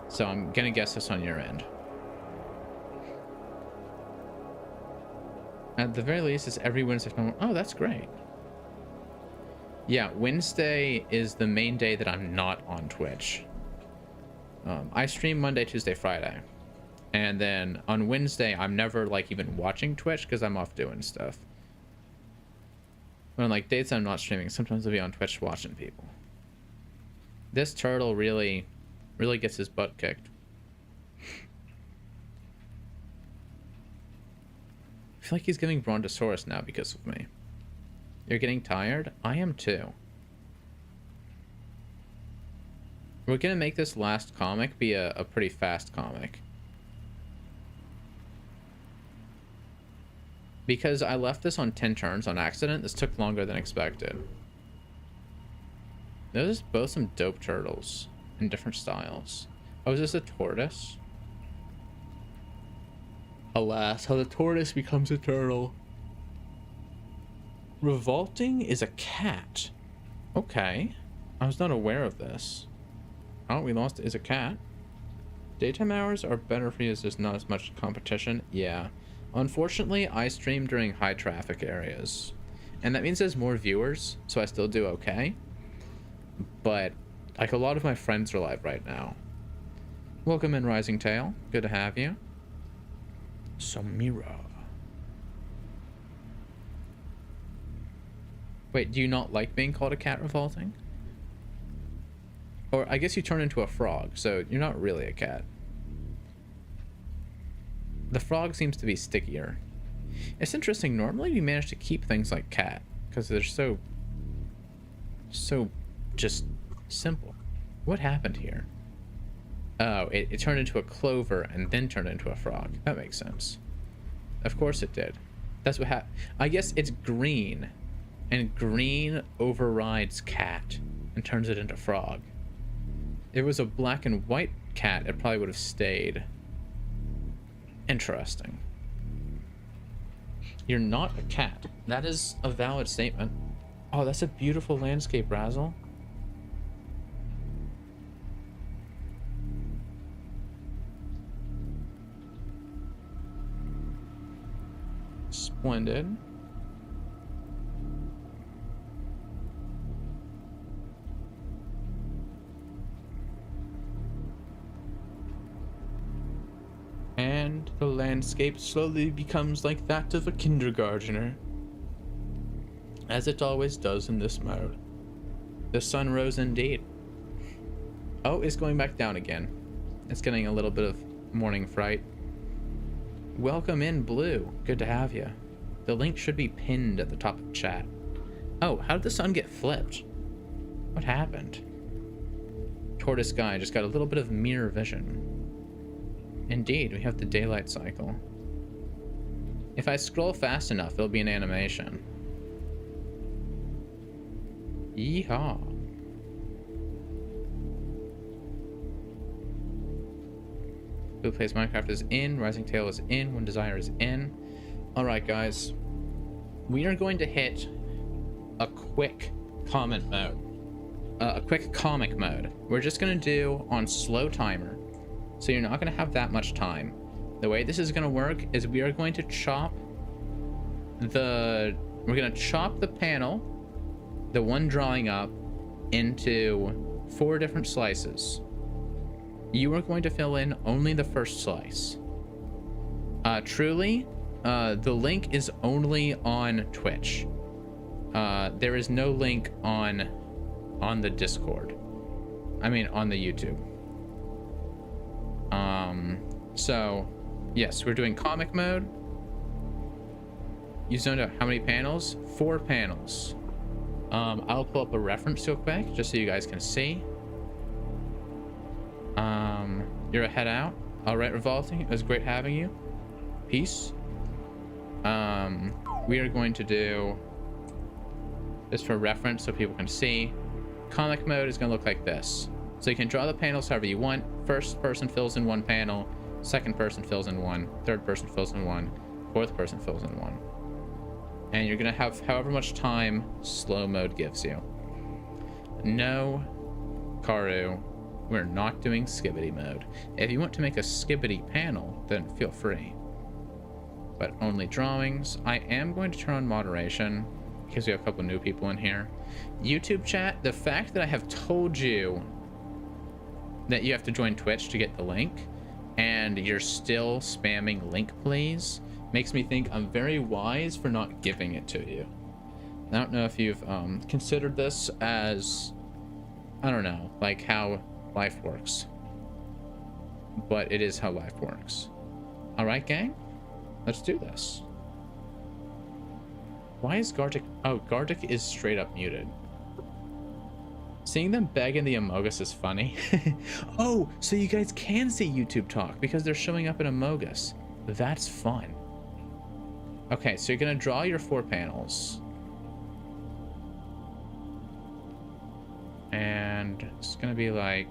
So I'm gonna guess this on your end. At the very least, it's every Wednesday. Oh, that's great. Yeah, Wednesday is the main day that I'm not on Twitch. I stream Monday, Tuesday, Friday. And then on Wednesday, I'm never like even watching Twitch because I'm off doing stuff. But on like dates I'm not streaming, sometimes I'll be on Twitch watching people. This turtle really gets his butt kicked. I feel like he's giving Brontosaurus now because of me. You're getting tired? I am too. We're gonna make this last comic be a pretty fast comic. Because I left this on 10 turns on accident, this took longer than expected. Those are both some dope turtles in different styles. Oh, is this a tortoise? Alas, how the tortoise becomes a turtle. Revolting is a cat. Okay. I was not aware of this. Oh, we lost is a cat. Daytime hours are better for you as there's not as much competition. Yeah. Unfortunately, I stream during high traffic areas. And that means there's more viewers, so I still do okay. But, like, a lot of my friends are live right now. Welcome in, Rising Tail. Good to have you. Samira. Wait, do you not like being called a cat, Revolting? Or I guess you turn into a frog, so you're not really a cat. The frog seems to be stickier. It's interesting, normally we manage to keep things like cat, because they're so just simple. What happened here? Oh, it turned into a clover and then turned into a frog. That makes sense. Of course it did. That's what happened. I guess it's green, and green overrides cat and turns it into frog. If it was a black and white cat, it probably would have stayed. Interesting. You're not a cat. That is a valid statement. Oh, that's a beautiful landscape, Razzle. Splendid. And the landscape slowly becomes like that of a kindergartner, as it always does in this mode. The sun rose indeed. Oh, it's going back down again. It's getting a little bit of morning fright. Welcome in, Blue. Good to have you. The link should be pinned at the top of chat. Oh, how did the sun get flipped? What happened? Tortoise guy just got a little bit of mirror vision. Indeed, we have the daylight cycle. If I scroll fast enough, it'll be an animation. Yeehaw. Who plays Minecraft is in, Rising Tail is in, One Desire is in. Alright guys, we are going to hit a quick comment mode. A quick comic mode. We're just gonna do on slow timer. So you're not going to have that much time. The way this is going to work is we are going to chop the panel, the one drawing up, into 4 different slices. You are going to fill in only the first slice. Truly, the link is only on Twitch. There is no link on the Discord. I mean, on the YouTube. So yes, we're doing comic mode. You zoned out how many panels? 4 panels. I'll pull up a reference real quick just so you guys can see. You're a head out. All right, Revolting, it was great having you. Peace. We are going to do this for reference so people can see. Comic mode is going to look like this. So you can draw the panels however you want. First person fills in 1 panel. Second person fills in 1. Third person fills in 1. Fourth person fills in 1. And you're gonna have however much time slow mode gives you. No, Karu, we're not doing skibbity mode. If you want to make a skibbity panel, then feel free. But only drawings. I am going to turn on moderation because we have a couple new people in here. YouTube chat, the fact that I have told you that you have to join Twitch to get the link and you're still spamming link please makes me think I'm very wise for not giving it to you. I don't know if you've considered this as, I don't know, like how life works, but it is how life works. All right, gang, let's do this. Why is Gartic? Oh, Gartic is straight up muted. Seeing them beg in the Amogus is funny. Oh, so you guys can see YouTube talk because they're showing up in Amogus. That's fun. Okay, so you're gonna draw your 4 panels. And it's gonna be like,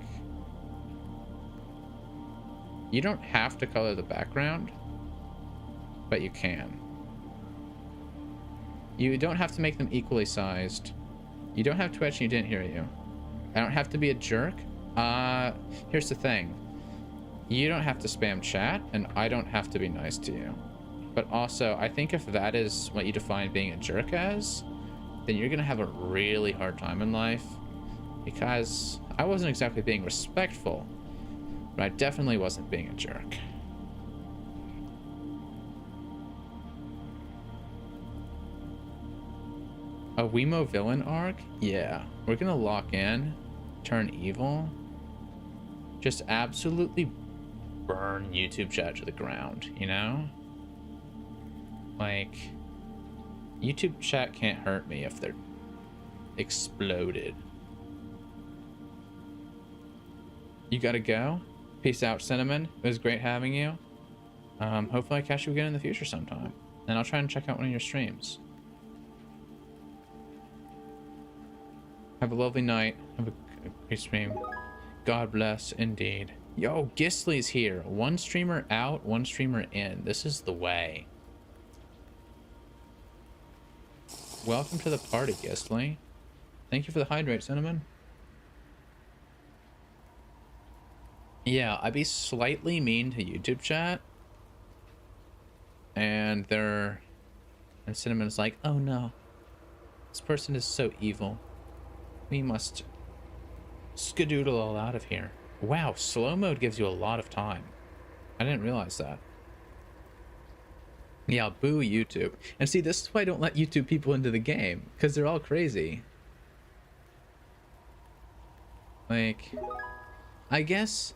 you don't have to color the background, but you can. You don't have to make them equally sized. You don't have Twitch and you didn't hear you. I don't have to be a jerk. Here's the thing. You don't have to spam chat, and I don't have to be nice to you. But also, I think if that is what you define being a jerk as, then you're gonna have a really hard time in life. Because I wasn't exactly being respectful, but I definitely wasn't being a jerk. A Wemo villain arc? Yeah. We're gonna lock in, turn evil, just absolutely burn YouTube chat to the ground, you know? Like, YouTube chat can't hurt me if they're exploded. You gotta go. Peace out, Cinnamon. It was great having you. Hopefully I catch you again in the future sometime. And I'll try and check out one of your streams. Have a lovely night. Have a great stream. God bless, indeed. Yo, Gistley's here. 1 streamer out, 1 streamer in. This is the way. Welcome to the party, Gistley. Thank you for the hydrate, Cinnamon. Yeah, I'd be slightly mean to YouTube chat. And Cinnamon's like, oh no. This person is so evil. We must skedoodle all out of here. Wow, slow mode gives you a lot of time. I didn't realize that. Yeah, boo YouTube. And see, this is why I don't let YouTube people into the game, because they're all crazy. Like, I guess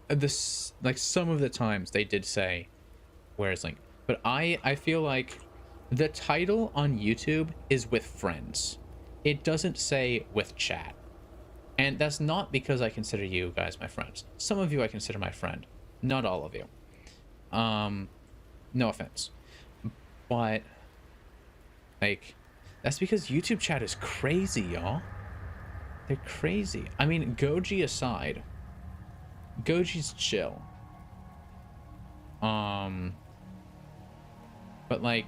this, like, some of the times they did say, where's Link? But I feel like the title on YouTube is with friends. It doesn't say with chat. And that's not because I consider you guys my friends. Some of you I consider my friend. Not all of you. No offense. But, like, that's because YouTube chat is crazy, y'all. They're crazy. I mean, Goji aside. Goji's chill. But, like,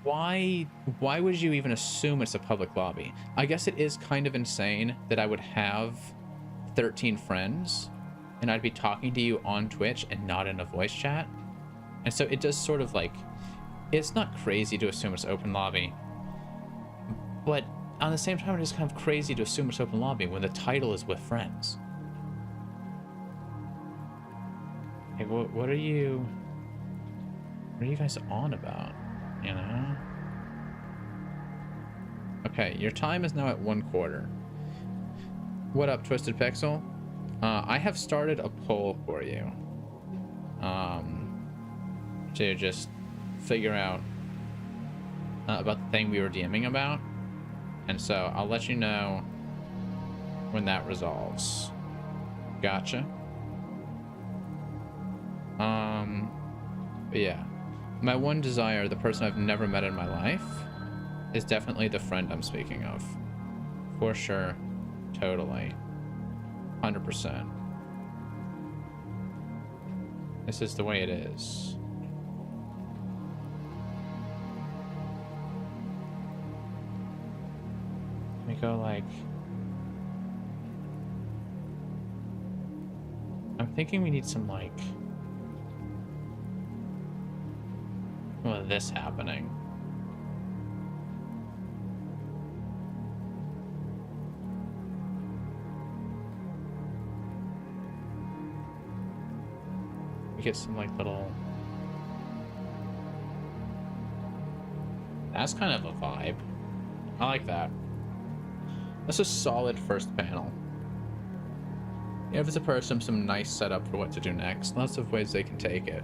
why would you even assume it's a public lobby? I guess it is kind of insane that I would have 13 friends and I'd be talking to you on Twitch and not in a voice chat. And so it does sort of, like, it's not crazy to assume it's open lobby, but on the same time it is kind of crazy to assume it's open lobby when the title is with friends. Like, what are you guys on about? You know? Okay, your time is now at 1/4. What up, Twisted Pixel? I have started a poll for you. To just figure out about the thing we were DMing about. And so I'll let you know when that resolves. Gotcha. But yeah. My one desire, the person I've never met in my life, is definitely the friend I'm speaking of. For sure. Totally. 100%. This is the way it is. Let me go like... I'm thinking we need some like... Well, this happening. We get some like little... That's kind of a vibe. I like that. That's a solid first panel. Give the person some nice setup for what to do next. Lots of ways they can take it.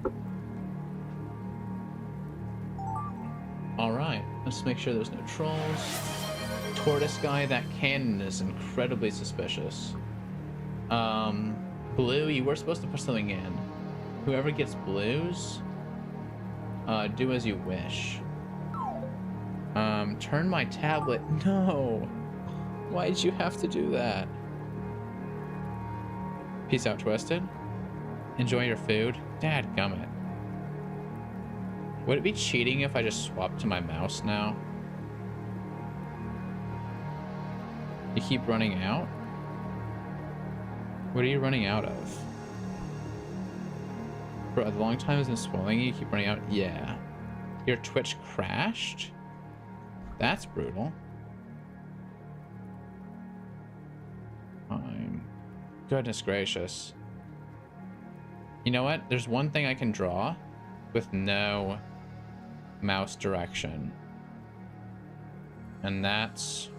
Alright, let's make sure there's no trolls. Tortoise guy, that cannon is incredibly suspicious. Blue, you were supposed to put something in. Whoever gets blues, do as you wish. Turn my tablet. No! Why'd you have to do that? Peace out, Twisted. Enjoy your food. Dadgummit. Would it be cheating if I just swapped to my mouse now? You keep running out? What are you running out of? For a long time has been swelling, you keep running out? Yeah. Your Twitch crashed? That's brutal. Goodness gracious. You know what? There's one thing I can draw with no mouse direction. And that's...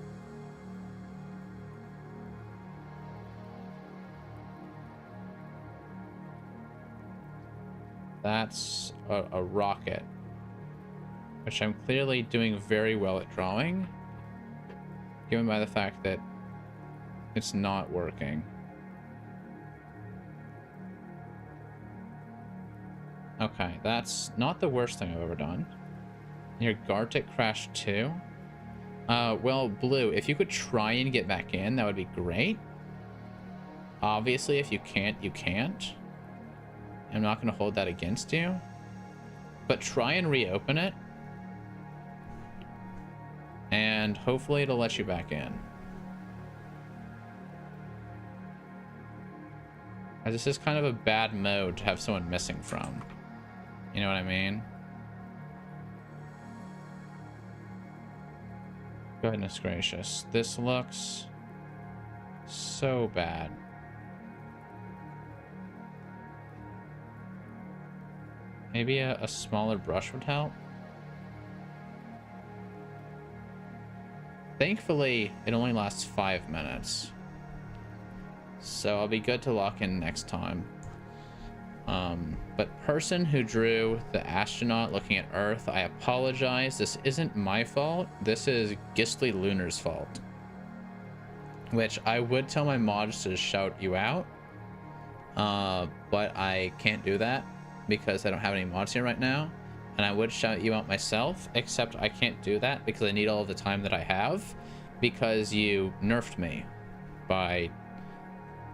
That's a rocket. Which I'm clearly doing very well at drawing. Given by the fact that it's not working. Okay, that's not the worst thing I've ever done. Your Gartic crashed too? Well, Blue, if you could try and get back in, that would be great. Obviously, if you can't, you can't. I'm not going to hold that against you. But try and reopen it. And hopefully it'll let you back in. This is kind of a bad mode to have someone missing from. You know what I mean? Goodness gracious. This looks so bad. Maybe a smaller brush would help. Thankfully, it only lasts 5 minutes. So I'll be good to lock in next time. But person who drew the astronaut looking at Earth, I apologize. This isn't my fault. This is Ghistly Lunar's fault. Which I would tell my mods to shout you out. But I can't do that because I don't have any mods here right now. And I would shout you out myself, except I can't do that because I need all of the time that I have because you nerfed me by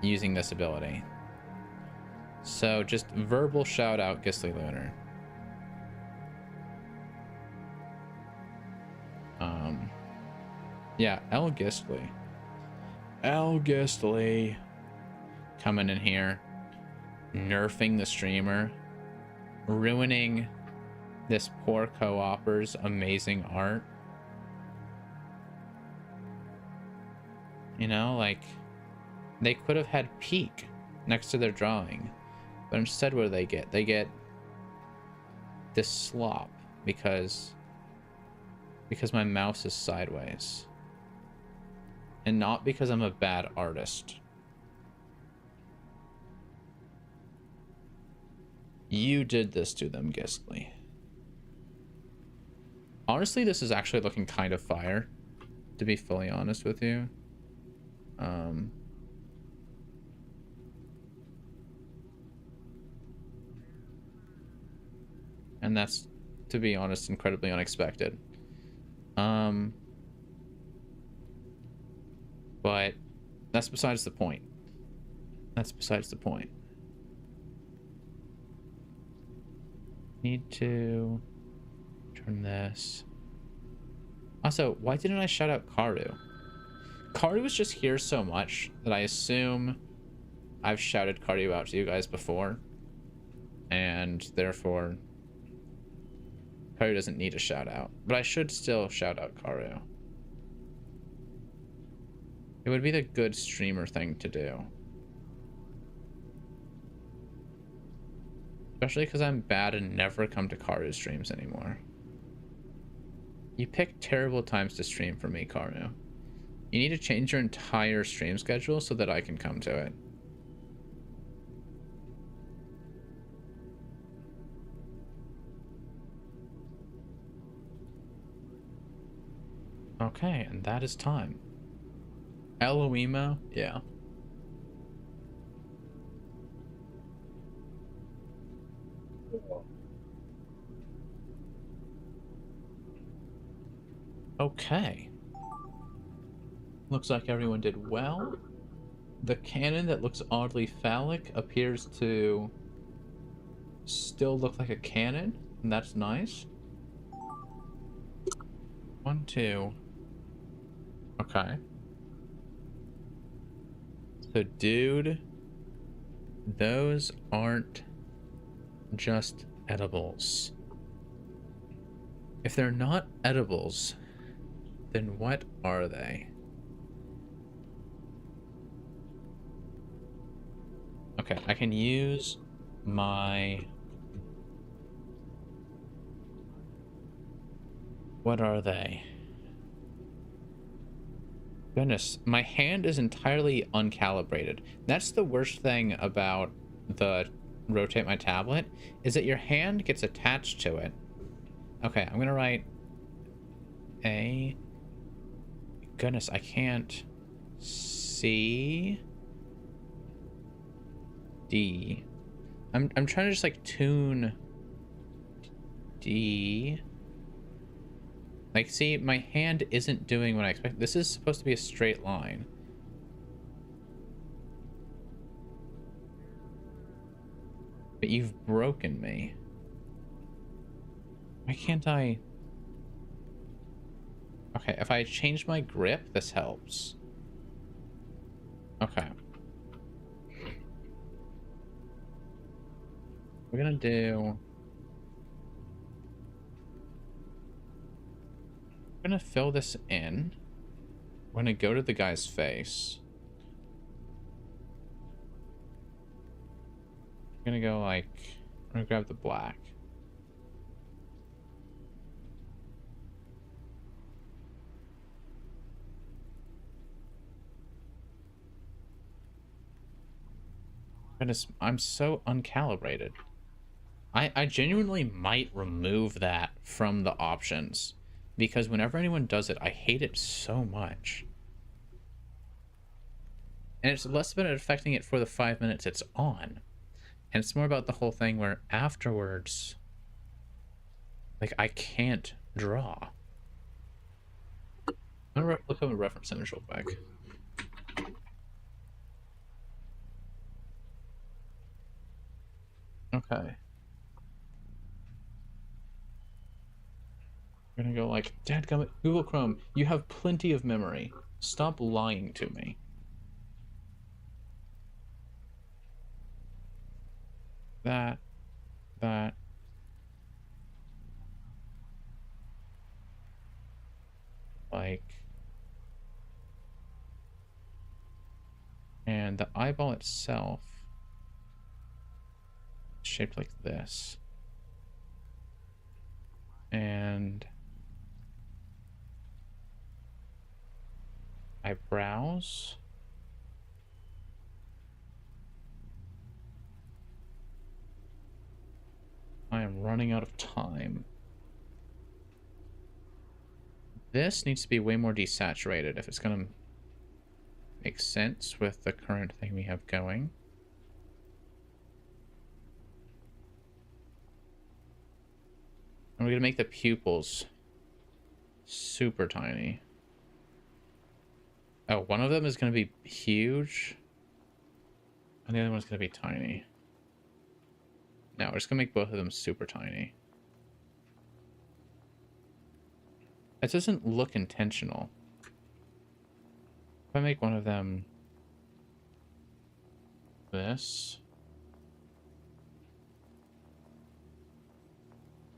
using this ability. So just verbal shout out Ghistly Lunar. Yeah, El Ghistly. El Ghistly coming in here, nerfing the streamer, ruining this poor co-opper's amazing art. You know, like, they could have had peak next to their drawing, but instead what do they get? They get this slop because my mouse is sideways. And not because I'm a bad artist. You did this to them, Ghistly. Honestly, this is actually looking kind of fire, to be fully honest with you. And that's, to be honest, incredibly unexpected. But that's besides the point. That's besides the point. Need to turn this. Also, why didn't I shout out Karu? Karu was just here so much that I assume I've shouted Karu out to you guys before. And therefore, Karu doesn't need a shout out. But I should still shout out Karu. It would be the good streamer thing to do. Especially because I'm bad and never come to Karu streams anymore. You pick terrible times to stream for me, Karu. You need to change your entire stream schedule so that I can come to it. Okay, and that is time. Eloimo? Yeah. Okay. Looks like everyone did well. The cannon that looks oddly phallic appears to still look like a cannon, and that's nice. 1, 2. Okay. So, dude, those aren't just edibles. If they're not edibles, then what are they? Okay, I can use my... What are they? Goodness, my hand is entirely uncalibrated. That's the worst thing about the rotate my tablet, is that your hand gets attached to it. Okay, I'm gonna write A. Goodness, I can't see D. I'm trying to just like tune D. Like, see, my hand isn't doing what I expect. This is supposed to be a straight line. But you've broken me. Why can't I? Okay, if I change my grip, this helps. Okay. We're gonna do... I'm gonna fill this in. We're gonna go to the guy's face. I'm gonna go like... I'm gonna grab the black. Goodness, I'm so uncalibrated. I genuinely might remove that from the options, because whenever anyone does it, I hate it so much. And it's less about it affecting it for the 5 minutes it's on. And it's more about the whole thing where afterwards, like, I can't draw. I'm gonna look up a reference image real quick. Okay. We're gonna go like, dadgummit, Google Chrome, you have plenty of memory. Stop lying to me. That. Like. And the eyeball itself is shaped like this. And eyebrows. I am running out of time. This needs to be way more desaturated if it's gonna make sense with the current thing we have going. And we're gonna make the pupils super tiny. Oh, one of them is gonna be huge, and the other one's gonna be tiny. No, we're just gonna make both of them super tiny. That doesn't look intentional. If I make one of them this,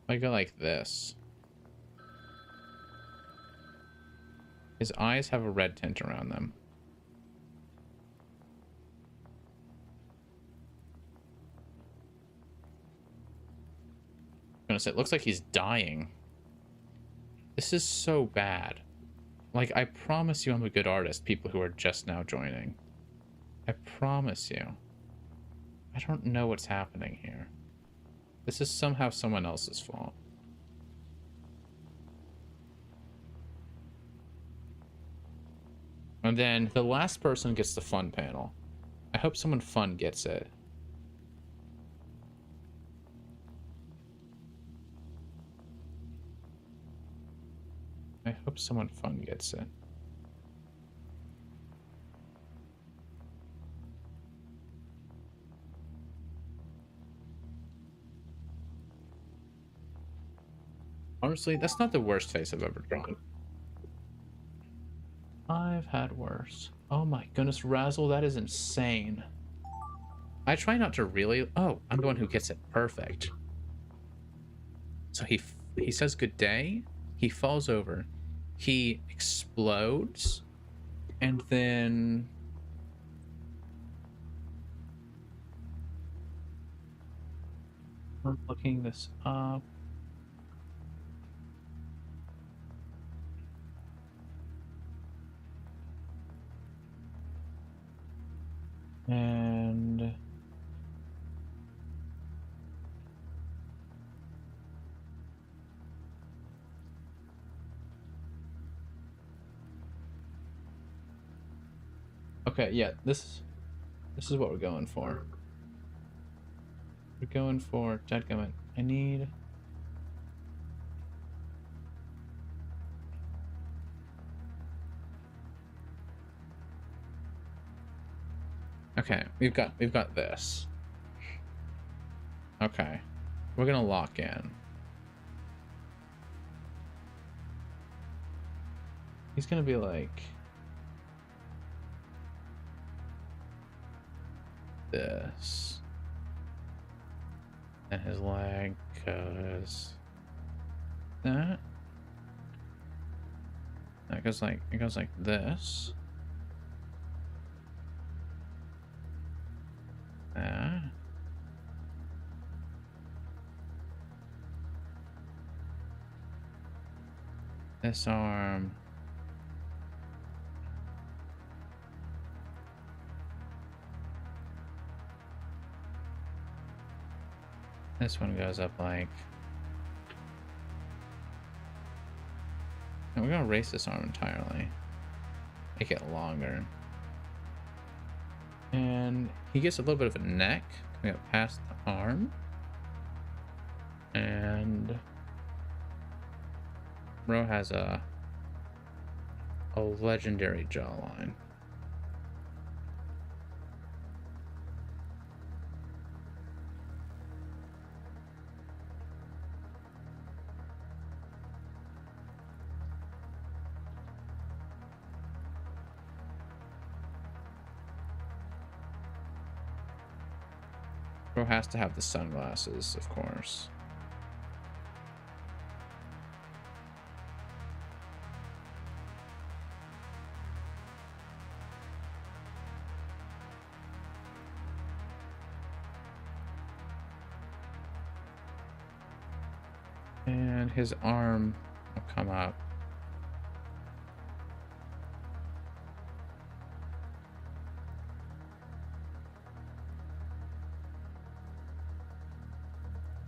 if I go like this, his eyes have a red tint around them. I'm gonna say, it looks like he's dying. This is so bad. Like, I promise you I'm a good artist, people who are just now joining. I promise you. I don't know what's happening here. This is somehow someone else's fault. And then the last person gets the fun panel. I hope someone fun gets it. I hope someone fun gets it. Honestly, that's not the worst face I've ever drawn. I've had worse. Oh my goodness, Razzle, that is insane. I try not to really... Oh, I'm the one who gets it perfect. So he says good day, he falls over, he explodes, and then... I'm looking this up. And... Okay, yeah, this is what we're going for. We're going for dadgummit. I need... Okay, we've got this. Okay. We're gonna lock in. He's gonna be like this. And his leg goes that. That goes like, it goes like this. That. This arm. This one goes up like... And we're gonna erase this arm entirely. Make it longer. And he gets a little bit of a neck coming up past the arm. And... Ro has a legendary jawline. Ro has to have the sunglasses, of course. And his arm will come up.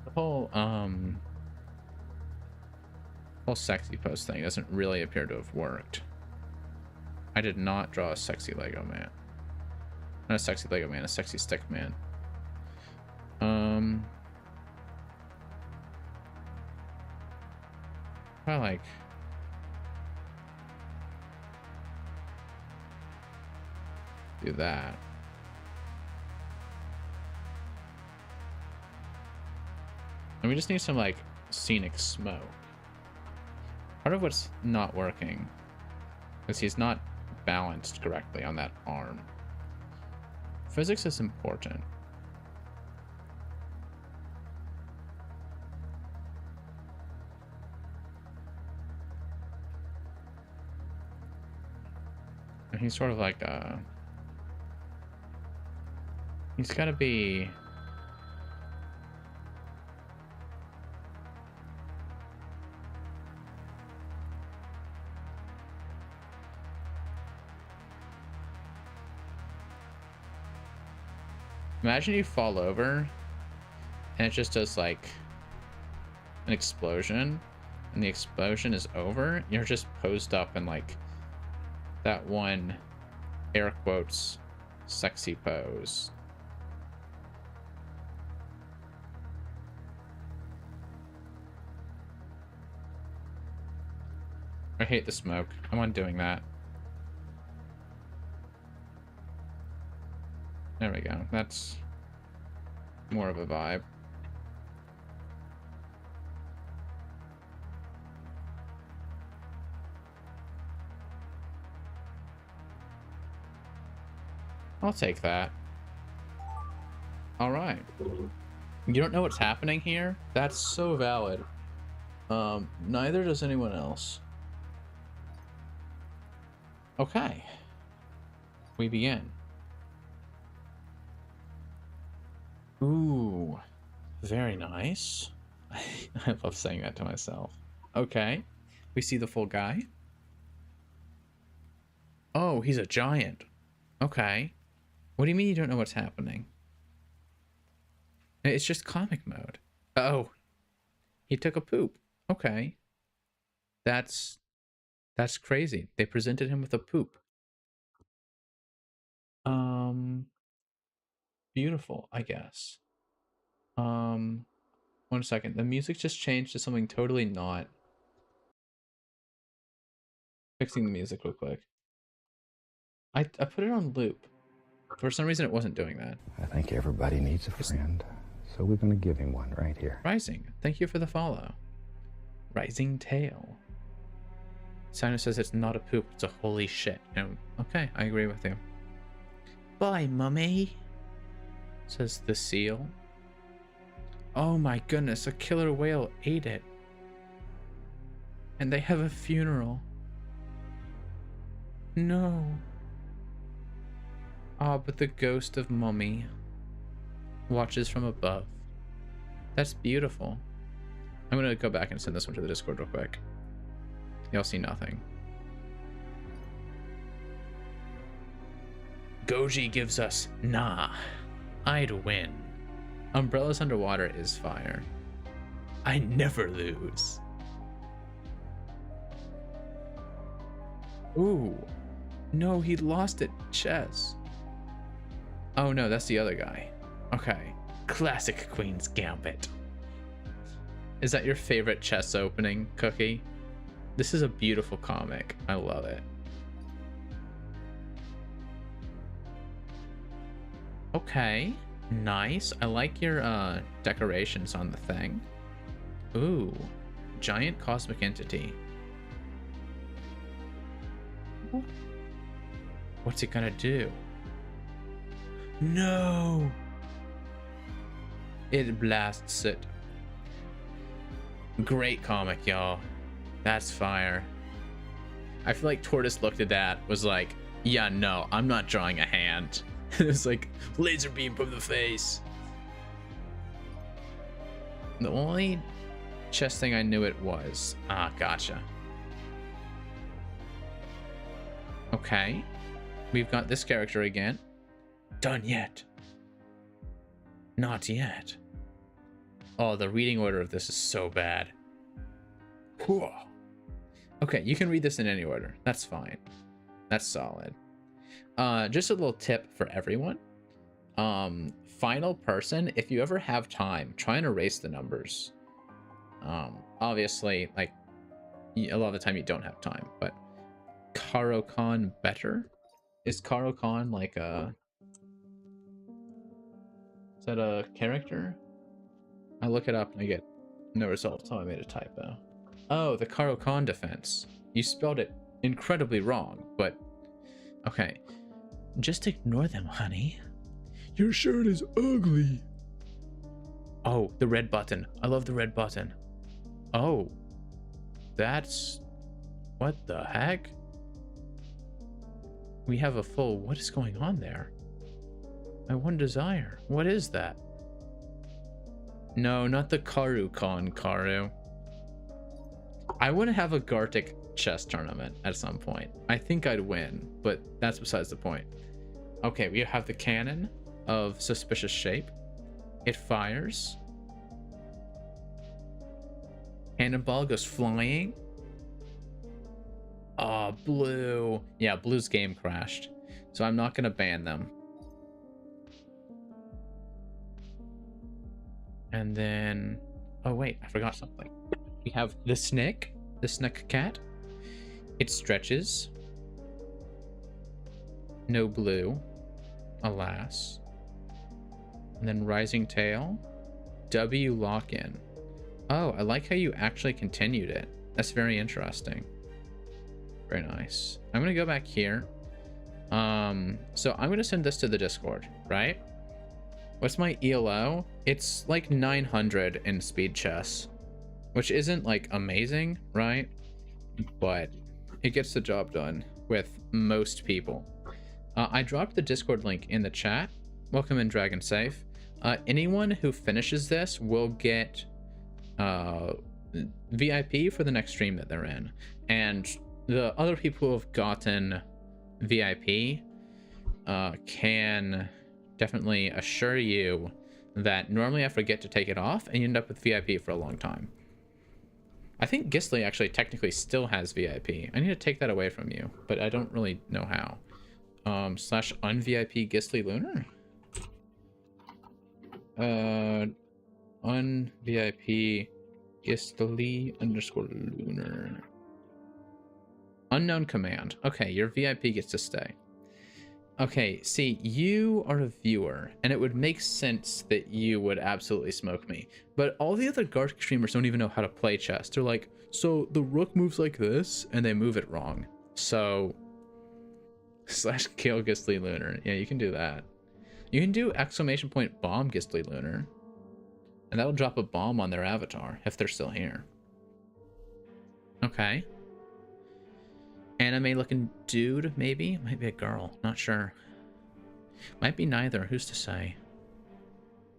The whole sexy pose thing doesn't really appear to have worked. I did not draw a sexy Lego man. Not a sexy Lego man, a sexy stick man. I like... do that. And we just need some, like, scenic smoke. Part of what's not working is he's not balanced correctly on that arm. Physics is important. And he's sort of like, he's gotta be... Imagine you fall over and it just does like an explosion and the explosion is over. You're just posed up in like that one air quotes sexy pose. I hate the smoke. I'm undoing that. There we go. That's more of a vibe. I'll take that. All right. You don't know what's happening here? That's so valid. Neither does anyone else. Okay. We begin. Ooh, very nice. I love saying that to myself. Okay, we see the full guy. Oh, he's a giant. Okay. What do you mean you don't know what's happening? It's just comic mode. Oh, he took a poop. Okay. That's crazy. They presented him with a poop. Beautiful, I guess. 1 second. The music just changed to something totally not. Fixing the music real quick. I put it on loop. For some reason, it wasn't doing that. I think everybody needs a friend, so we're going to give him one right here. Rising, thank you for the follow. Rising Tail. Sino says it's not a poop, it's a holy shit. Okay, I agree with you. Bye, mummy, says the seal. Oh my goodness, a killer whale ate it. And they have a funeral. No. Ah, but the ghost of mummy watches from above. That's beautiful. I'm gonna go back and send this one to the Discord real quick. Y'all see nothing. Goji gives us nah. I'd win. Umbrellas underwater is fire. I never lose. Ooh. No, he lost at chess. Oh no, that's the other guy. Okay. Classic Queen's Gambit. Is that your favorite chess opening, Cookie? This is a beautiful comic. I love it. Okay. Nice. I like your decorations on the thing. Ooh. Giant cosmic entity. What's it gonna do? No! It blasts it. Great comic, y'all. That's fire. I feel like Tortoise looked at that, was like, yeah, no, I'm not drawing a hand. It was like, laser beam from the face. The only chess thing I knew it was. Ah, gotcha. Okay. We've got this character again. Done yet? Not yet. Oh, the reading order of this is so bad. Whew. Okay, you can read this in any order. That's fine. That's solid. Just a little tip for everyone. Final person, if you ever have time, try and erase the numbers. Obviously, like, a lot of the time you don't have time, but Karo-Khan better? Is Karo-Khan like a... Is that a character? I look it up and I get no results. Oh, I made a typo. Oh, the Karo-Kan defense. You spelled it incredibly wrong, but okay. Just ignore them, honey. Your shirt is ugly. Oh, the red button. I love the red button. Oh, that's... What the heck? We have a full... What is going on there? My one desire. What is that? No, not the Karo-Kan Karu. I want to have a Gartic chess tournament at some point. I think I'd win, but that's besides the point. Okay, we have the cannon of suspicious shape. It fires. Cannonball goes flying. Oh, blue. Yeah, blue's game crashed. So I'm not going to ban them. And then... Oh, wait, I forgot something. We have the snake cat. It stretches. No blue, alas. And then rising tail. W lock-in. Oh, I like how you actually continued it. That's very interesting. Very nice. I'm gonna go back here. So I'm gonna send this to the Discord, right? What's my ELO? It's like 900 in speed chess, which isn't like amazing, right? But it gets the job done with most people. I dropped the Discord link in the chat. Welcome in, Dragon Safe. Anyone who finishes this will get VIP for the next stream that they're in. And the other people who have gotten VIP can definitely assure you that normally I forget to take it off and you end up with VIP for a long time. I think Gisli actually technically still has VIP. I need to take that away from you, but I don't really know how. Slash unvip Gisli Lunar? Unvip Gisli _ Lunar. Unknown command. Okay, your VIP gets to stay. Okay, see, you are a viewer, and it would make sense that you would absolutely smoke me. But all the other Gartic streamers don't even know how to play chess. They're like, so the rook moves like this, and they move it wrong. So, slash kill Gisli Lunar. Yeah, you can do that. You can do exclamation point bomb Gisli Lunar. And that'll drop a bomb on their avatar, if they're still here. Okay. Anime looking dude, maybe? Might be a girl, not sure. Might be neither, who's to say?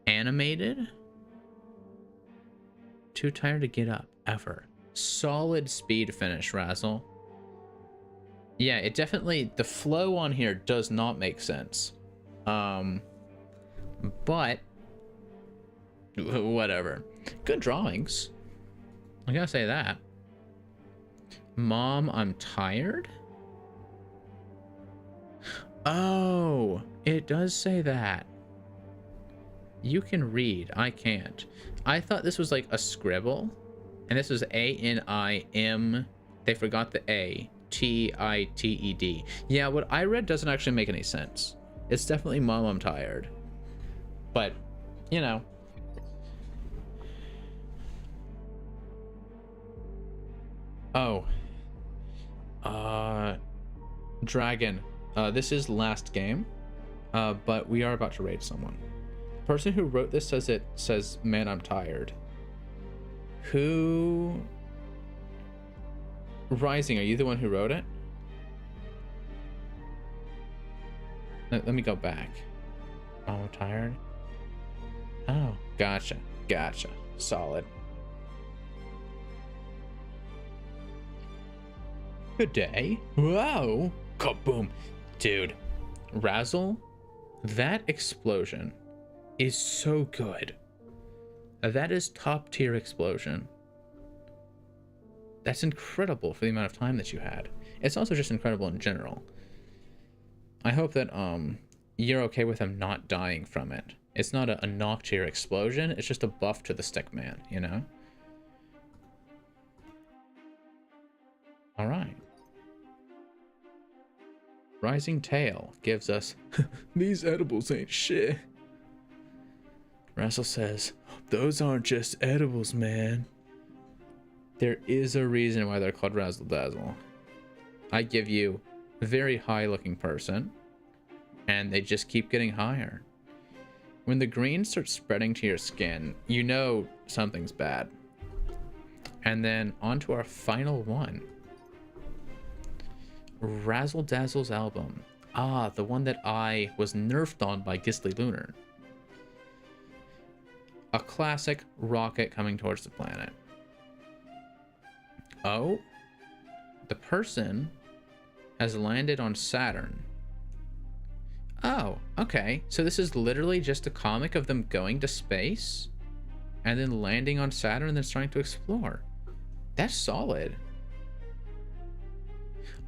Animated? Too tired to get up, ever. Solid speed finish, Razzle. Yeah, it definitely, the flow on here does not make sense. But, whatever. Good drawings. I gotta say that. Mom, I'm tired? Oh, it does say that. You can read, I can't. I thought this was like a scribble, and this was A-N-I-M. They forgot the A. T-I-T-E-D. Yeah, what I read doesn't actually make any sense. It's definitely Mom, I'm tired. But, you know. Oh. Dragon. This is last game. But we are about to raid someone. The person who wrote this says, man, I'm tired. Who... Rising, are you the one who wrote it? Let me go back. Oh, I'm tired. Oh, gotcha. Gotcha. Solid. Good day. Whoa. Kaboom. Dude. Razzle, that explosion is so good. That is top tier explosion. That's incredible for the amount of time that you had. It's also just incredible in general. I hope that you're okay with him not dying from it. It's not a knock tier explosion, it's just a buff to the stick man, you know? Alright. Rising Tail gives us these edibles ain't shit. Russell says, those aren't just edibles, man. There is a reason why they're called Razzle Dazzle. I give you a very high looking person, and they just keep getting higher. When the green starts spreading to your skin, you know something's bad. And then on to our final one. Razzle Dazzle's album. Ah, the one that I was nerfed on by Gisli Lunar. A classic rocket coming towards the planet. Oh, the person has landed on Saturn. Oh, okay. So this is literally just a comic of them going to space and then landing on Saturn and then starting to explore. That's solid.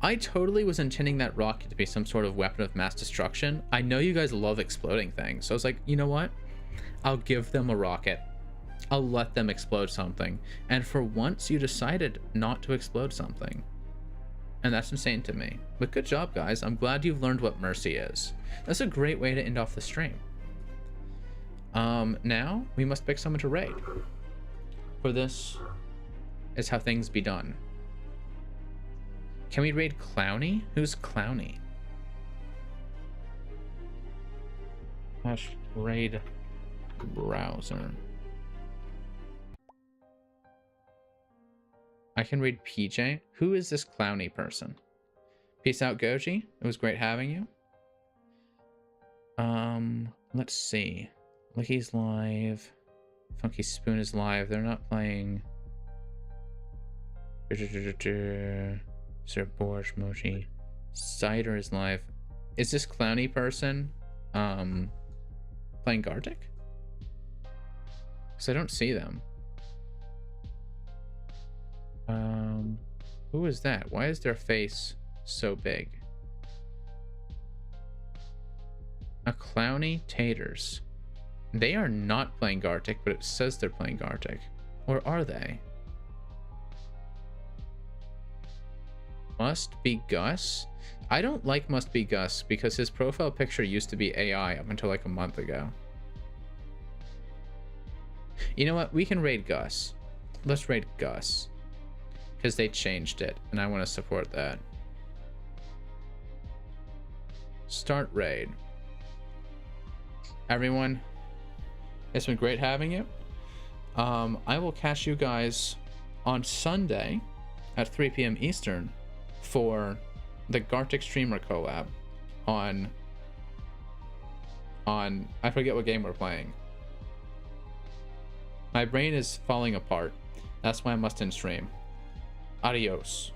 I totally was intending that rocket to be some sort of weapon of mass destruction. I know you guys love exploding things. So I was like, you know what? I'll give them a rocket. I'll let them explode something. And for once, you decided not to explode something. And that's insane to me. But good job, guys. I'm glad you've learned what mercy is. That's a great way to end off the stream. Now, we must pick someone to raid. For this is how things be done. Can we raid Clowny? Who's Clowny? Hash raid browser. I can read PJ. Who is this Clowny person? Peace out, Goji. It was great having you. Let's see. Licky's live. Funky Spoon is live. They're not playing. Sir Borscht, Mochi. Cider is live. Is this Clowny person playing Gartic? Because I don't see them. Who is that? Why is their face so big? A Clowny Taters. They are not playing Gartic, but it says they're playing Gartic. Or are they? Must Be Gus? I don't like Must Be Gus because his profile picture used to be AI up until like a month ago. You know what? We can raid Gus. Let's raid Gus. Because they changed it, and I want to support that. Start raid. Everyone, it's been great having you. I will catch you guys on Sunday at 3 p.m. Eastern for the Gartic streamer collab on I forget what game we're playing. My brain is falling apart. That's why I must end stream. Adios.